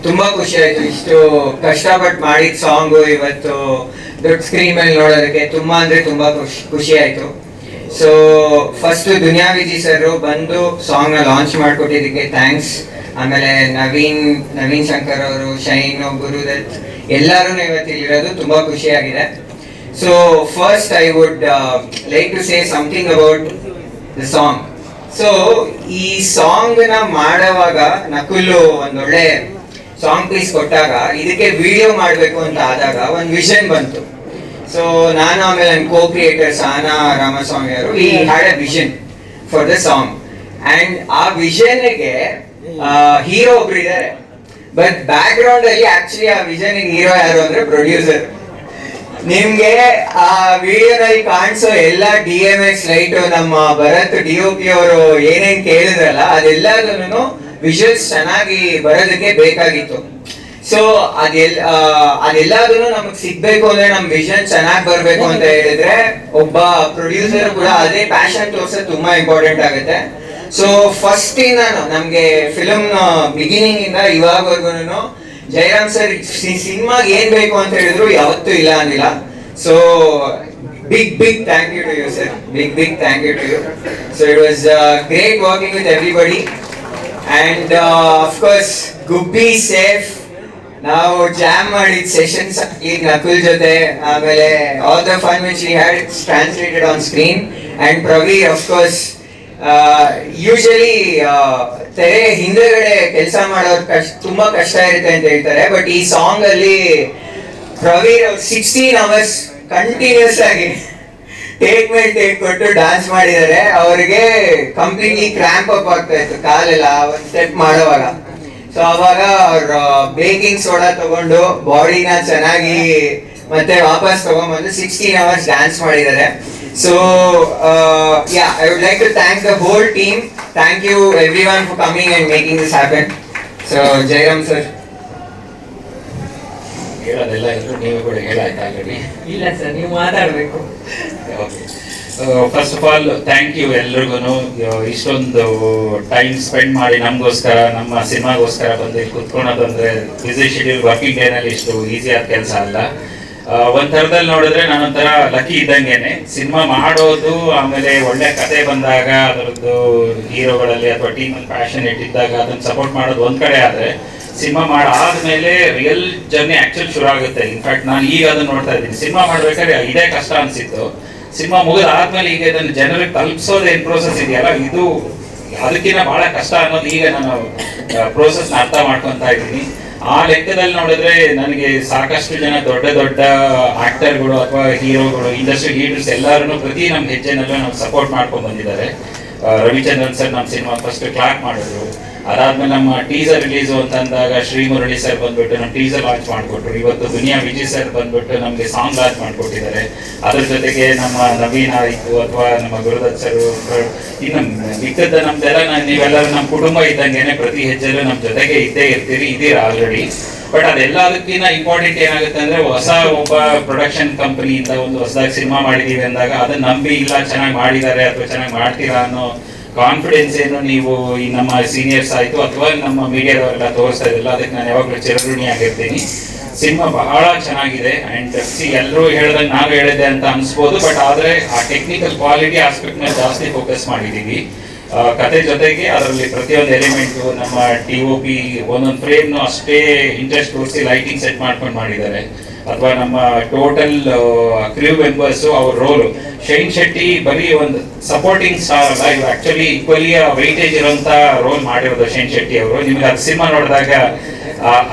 ತುಂಬಾ ಖುಷಿ ಆಯ್ತು. ಇಷ್ಟು ಕಷ್ಟಪಟ್ಟು ಮಾಡಿದ ಸಾಂಗು ಇವತ್ತು ದೊಡ್ಡ ಸ್ಕ್ರೀನ್ ಮೇಲೆ ನೋಡೋದಕ್ಕೆ ತುಂಬಾ ಅಂದ್ರೆ ತುಂಬಾ ಖುಷಿ ಆಯ್ತು. So first Duniya Viji sir ಬಂದು ಸಾಂಗ್ ನ ಲಾಂಚ್ ಮಾಡಿಕೊಟ್ಟಿದ್ದಕ್ಕೆ ಥ್ಯಾಂಕ್ಸ್. ಆಮೇಲೆ ನವೀನ್ ಶಂಕರ್ ಅವರು, ಶೈನ್, ಗುರುದತ್ ಎಲ್ಲರೂ ಇವತ್ತು ಇಲ್ಲಿರೋದು ತುಂಬಾ ಖುಷಿಯಾಗಿದೆ. So first I would like to say something about the song. So ಈ ಸಾಂಗ್ ನ ಮಾಡುವಾಗ ನಕುಲು ಒಂದೊಳ್ಳೆ ಸಾಂಗ್ ಪೀಸ್ ಕೊಟ್ಟಾಗ ಇದಕ್ಕೆ ವಿಡಿಯೋ ಮಾಡಬೇಕು ಅಂತ ಆದಾಗ ಒಂದು ವಿಷನ್ ಬಂತು. ಸೊ ನಾನು ಆಮೇಲೆ ನನ್ನ ಕೋ ಕ್ರಿಯೇಟರ್ ಸಾನಾ ರಾಮಸ್ವಾಮಿ ಅವರು he had a vision for the song. And ಆ ವಿಷನ್ಗೆ ಹೀರೋ ಒಬ್ರು ಇದ್ದಾರೆ, ಬಟ್ ಬ್ಯಾಕ್ ಗ್ರೌಂಡ್ ಅಲ್ಲಿ ಆಕ್ಚುಲಿ ಆ ವಿಷನ್ ಹೀರೋ ಯಾರು ಅಂದ್ರೆ ಪ್ರೊಡ್ಯೂಸರ್. ನಿಮ್ಗೆ ಆ ವಿಡಿಯೋನಲ್ಲಿ ಕಾಣಿಸೋ ಎಲ್ಲ DMX ಲೈಟ್, ನಮ್ಮ ಭರತ್ DOP ಅವರು ಏನೇನ್ ಕೇಳಿದ್ರಲ್ಲ ಅದೆಲ್ಲದನ್ನು ವಿಜುವಲ್ಸ್ ಚೆನ್ನಾಗಿ ಬರೋದಕ್ಕೆ ಬೇಕಾಗಿತ್ತು. ಸೊ ಅದೆಲ್ಲದನ್ನು ನಮಗ್ ಸಿಗ್ಬೇಕು ಅಂದ್ರೆ ನಮ್ ವಿಷನ್ ಚೆನ್ನಾಗಿ ಬರ್ಬೇಕು ಅಂತ ಹೇಳಿದ್ರೆ ಒಬ್ಬ ಪ್ರೊಡ್ಯೂಸರ್ ಕೂಡ ಅದೇ ಪ್ಯಾಷನ್ ತೋರ್ಸೋದು ತುಂಬಾ ಇಂಪಾರ್ಟೆಂಟ್ ಆಗುತ್ತೆ. ಸೊ ಫಸ್ಟ್ ನಮ್ಗೆ ಫಿಲಮ್ ಬಿಗಿನಿಂಗ್ ಇಂದ ಇವಾಗವರೆಗೂ ಜಯರಾಮ್ ಸರ್ ಸಿನಿಮಾಗೆ ಏನ್ ಬೇಕು ಅಂತ ಹೇಳಿದ್ರು ಯಾವತ್ತೂ ಇಲ್ಲ ಅಂದಿಲ್ಲ. So big thank you to you, sir. Big thank you to you. So it was great working with everybody, and of course Gubbi safe. Now jam ಮಾಡಿದ sessions ಈಗ ನಕುಲ್ ಜೊತೆ, ಆಮೇಲೆ all the fun which we had, it's translated on screen. And Pravi, of course, usually ತೆರೆ ಹಿಂದೆಗಡೆ ಕೆಲಸ ಮಾಡೋರು ತುಂಬಾ ಕಷ್ಟ ಇರುತ್ತೆ ಅಂತ ಹೇಳ್ತಾರೆ, ಬಟ್ ಈ ಸಾಂಗ್ ಅಲ್ಲಿ ಪ್ರವಿ 16 hours ಕಂಟಿನ್ಯೂಸ್ ಆಗಿ ಟೇಕ್ ಮೇಲೆ ಟೇಕ್ ಕೊಟ್ಟು ಡಾನ್ಸ್ ಮಾಡಿದ್ದಾರೆ. ಅವ್ರಿಗೆ ಕಂಪ್ಲೀಟ್ಲಿ ಕ್ರ್ಯಾಂಪ್ ಅಪ್ ಆಗ್ತಾ ಇತ್ತು ಕಾಲೆಲ್ಲ ಒಂದು ಸ್ಟೆಪ್ ಮಾಡುವಾಗ. ಸೊ ಅವಾಗ ಅವ್ರ ಬೇಕಿಂಗ್ ಸೋಡಾ ತಗೊಂಡು ಬಾಡಿನ ಚೆನ್ನಾಗಿ ಮತ್ತೆ ವಾಪಸ್ ತಗೊಂಡ್ಬಂದು 16 hours ಡ್ಯಾನ್ಸ್ ಮಾಡಿದ್ದಾರೆ. So I would like to thank the whole team. Thank you everyone for coming and making this happen. So Jairam sir. ಹೇಳೋದೆಲ್ಲ ಇದ್ರು ನೀವು ಕೂಡ ಹೇಳಾಯ್ತು ಆಲ್ರೆಡಿ? ಇಲ್ಲ ಸರ್, ನೀವು ಮಾತಾಡಬೇಕು. Okay, first of all thank you ಎಲ್ರಿಗೂ. ಇಷ್ಟೊಂದು ಟೈಮ್ ಸ್ಪೆಂಡ್ ಮಾಡಿ ನಮಗೋಸ್ಕರ, ನಮ್ಮ ಸಿನಿಮಾಗೋಸ್ಕರ ಬಂದು ಇಲ್ಲಿ ಕುತ್ಕೊಳೋದು ಅಂದರೆ ಬ್ಯುಸಿ ಶೆಡ್ಯೂಲ್ ವರ್ಕಿಂಗ್ ಡೇನಲ್ಲಿ ಇಷ್ಟು ಈಸಿ ಆದ ಕೆಲಸ ಅಲ್ಲ. ಒಂದ್ ಥರದಲ್ಲಿ ನೋಡಿದ್ರೆ ನಾನೊಂಥರ ಲಕ್ಕಿ ಇದ್ದಂಗೆನೆ. ಸಿನಿಮಾ ಮಾಡೋದು, ಆಮೇಲೆ ಒಳ್ಳೆ ಕತೆ ಬಂದಾಗ ಅದರದ್ದು ಹೀರೋಗಳಲ್ಲಿ ಅಥವಾ ಟೀಮಲ್ಲಿ ಪ್ಯಾಷನೇಟ್ ಇದ್ದಾಗ ಅದನ್ನ ಸಪೋರ್ಟ್ ಮಾಡೋದು ಒಂದ್ ಕಡೆ ಆದ್ರೆ, ಸಿನಿಮಾ ಮಾಡಾದ್ಮೇಲೆ ರಿಯಲ್ ಜರ್ನಿ ಆಕ್ಚುಲ್ ಶುರು ಆಗುತ್ತೆ. ಇನ್ಫ್ಯಾಕ್ಟ್ ನಾನು ಈಗ ಅದನ್ನ ನೋಡ್ತಾ ಇದ್ದೀನಿ. ಸಿನಿಮಾ ಮಾಡ್ಬೇಕಾದ್ರೆ ಇದೇ ಕಷ್ಟ ಅನ್ಸಿತ್ತು. ಸಿನಿಮಾ ಮುಗಿದಾದ್ಮೇಲೆ ಈಗ ಇದನ್ನು ಜನರಿಗೆ ತಲುಪಿಸೋದು ಏನ್ ಪ್ರೋಸೆಸ್ ಇದೆಯಲ್ಲ, ಇದು ಅದಕ್ಕಿಂತ ಬಹಳ ಕಷ್ಟ ಅನ್ನೋದು ಈಗ ನಾನು ಪ್ರೋಸೆಸ್ ಅರ್ಥ ಮಾಡ್ಕೊಂತ ಇದ್ದೀನಿ. ಆ ಲೆಕ್ಕದಲ್ಲಿ ನೋಡಿದ್ರೆ ನನಗೆ ಸಾಕಷ್ಟು ಜನ ದೊಡ್ಡ ದೊಡ್ಡ ಆಕ್ಟರ್ಗಳು ಅಥವಾ ಹೀರೋಗಳು, ಇಂಡಸ್ಟ್ರಿ ಲೀಡರ್ಸ್ ಎಲ್ಲರೂ ಪ್ರತಿ ನಮ್ಮ ಹೆಜ್ಜೆನಲ್ಲೂ ನಮ್ಗೆ ಸಪೋರ್ಟ್ ಮಾಡ್ಕೊಂಡು ಬಂದಿದ್ದಾರೆ. ರವಿಚಂದ್ರನ್ ಸರ್ ನಮ್ಮ ಸಿನಿಮಾ ಫಸ್ಟ್ ಕ್ಲಾಕ್ ಮಾಡಿದ್ರು. ಅದಾದ್ಮೇಲೆ ನಮ್ಮ ಟೀಸರ್ ರಿಲೀಸು ಅಂತ ಅಂದಾಗ ಶ್ರೀ ಮುರಳಿ ಸರ್ ಬಂದ್ಬಿಟ್ಟು ನಮ್ಮ ಟೀಸರ್ ಲಾಂಚ್ ಮಾಡಿಕೊಟ್ರು. ಇವತ್ತು ದುನಿಯಾ ವಿಜಯ್ ಸರ್ ಬಂದ್ಬಿಟ್ಟು ನಮಗೆ ಸಾಂಗ್ ಲಾಂಚ್ ಮಾಡಿಕೊಟ್ಟಿದ್ದಾರೆ. ಅದ್ರ ಜೊತೆಗೆ ನಮ್ಮ ನವೀನ್ ಆಯಿತು ಅಥವಾ ನಮ್ಮ ಗುರುದತ್ ಸರ್, ಇನ್ನು ಮಿಕ್ಕದ ನಮ್ದೆಲ್ಲ ನೀವೆಲ್ಲರೂ ನಮ್ಮ ಕುಟುಂಬ ಇದ್ದಂಗೆನೆ ಪ್ರತಿ ಹೆಜ್ಜೆಲ್ಲೂ ನಮ್ಮ ಜೊತೆಗೆ ಇದ್ದೇ ಇದ್ದೀರಾ ಆಲ್ರೆಡಿ. ಬಟ್ ಅದೆಲ್ಲದಕ್ಕಿಂತ ಇಂಪಾರ್ಟೆಂಟ್ ಏನಾಗುತ್ತೆ ಅಂದ್ರೆ, ಹೊಸ ಒಬ್ಬ ಪ್ರೊಡಕ್ಷನ್ ಕಂಪನಿಯಿಂದ ಒಂದು ಹೊಸದಾಗಿ ಸಿನಿಮಾ ಮಾಡಿದೀವಿ ಅಂದಾಗ ಅದನ್ನ ನಂಬಿ ಇಲ್ಲ ಚೆನ್ನಾಗಿ ಮಾಡಿದ್ದಾರೆ ಅಥವಾ ಚೆನ್ನಾಗಿ ಮಾಡ್ತೀರಾ ಅನ್ನೋ ಕಾನ್ಫಿಡೆನ್ಸ್ ಏನು ನೀವು ಈ ನಮ್ಮ ಸೀನಿಯರ್ಸ್ ಆಯ್ತು ಅಥವಾ ನಮ್ಮ ಮೀಡಿಯಾದವರೆಲ್ಲ ತೋರಿಸ್ತಾ ಇದಿಲ್ಲ, ಅದಕ್ಕೆ ನಾನು ಯಾವಾಗಲೂ ಚಿರಋಣಿ ಆಗಿರ್ತೀನಿ. ಸಿನಿಮಾ ಬಹಳ ಚೆನ್ನಾಗಿದೆ. ಅಂಡ್ ಎಲ್ಲರೂ ಹೇಳ್ದಂಗೆ ನಾನು ಹೇಳಿದೆ ಅಂತ ಅನ್ಸ್ಬೋದು, ಬಟ್ ಆದ್ರೆ ಆ ಟೆಕ್ನಿಕಲ್ ಕ್ವಾಲಿಟಿ ಆಸ್ಪೆಕ್ಟ್ ಮೇಲೆ ಜಾಸ್ತಿ ಫೋಕಸ್ ಮಾಡಿದೀವಿ. ಕತೆ ಜೊತೆಗೆ ಅದರಲ್ಲಿ ಪ್ರತಿಯೊಂದು ಎಲಿಮೆಂಟು, ನಮ್ಮ DOP ಒಂದೊಂದು ಫ್ರೇಮ್ನು ಅಷ್ಟೇ ಇಂಟ್ರೆಸ್ಟ್ ತೋರಿಸಿ ಲೈಟಿಂಗ್ ಸೆಟ್ ಮಾಡ್ಕೊಂಡು ಮಾಡಿದ್ದಾರೆ. ಅಥವಾ ನಮ್ಮ ಟೋಟಲ್ ಕ್ರೂ ಮೆಂಬರ್ಸು ಅವ್ರ ರೋಲು, ಶೈನ್ ಶೆಟ್ಟಿ ಬರೀ ಒಂದು ಸಪೋರ್ಟಿಂಗ್ ಸ್ಟಾರ್ ಅಲ್ಲ, ಇವ್ರು ಆಕ್ಚುಲಿ ಈಕ್ವಲಿ ವೈಟೇಜ್ ಇರುವಂತ ರೋಲ್ ಮಾಡಿರೋದು ಶೈನ್ ಶೆಟ್ಟಿ ಅವರು. ನಿಮ್ಗೆ ಅದು ಸಿನಿಮಾ ನೋಡಿದಾಗ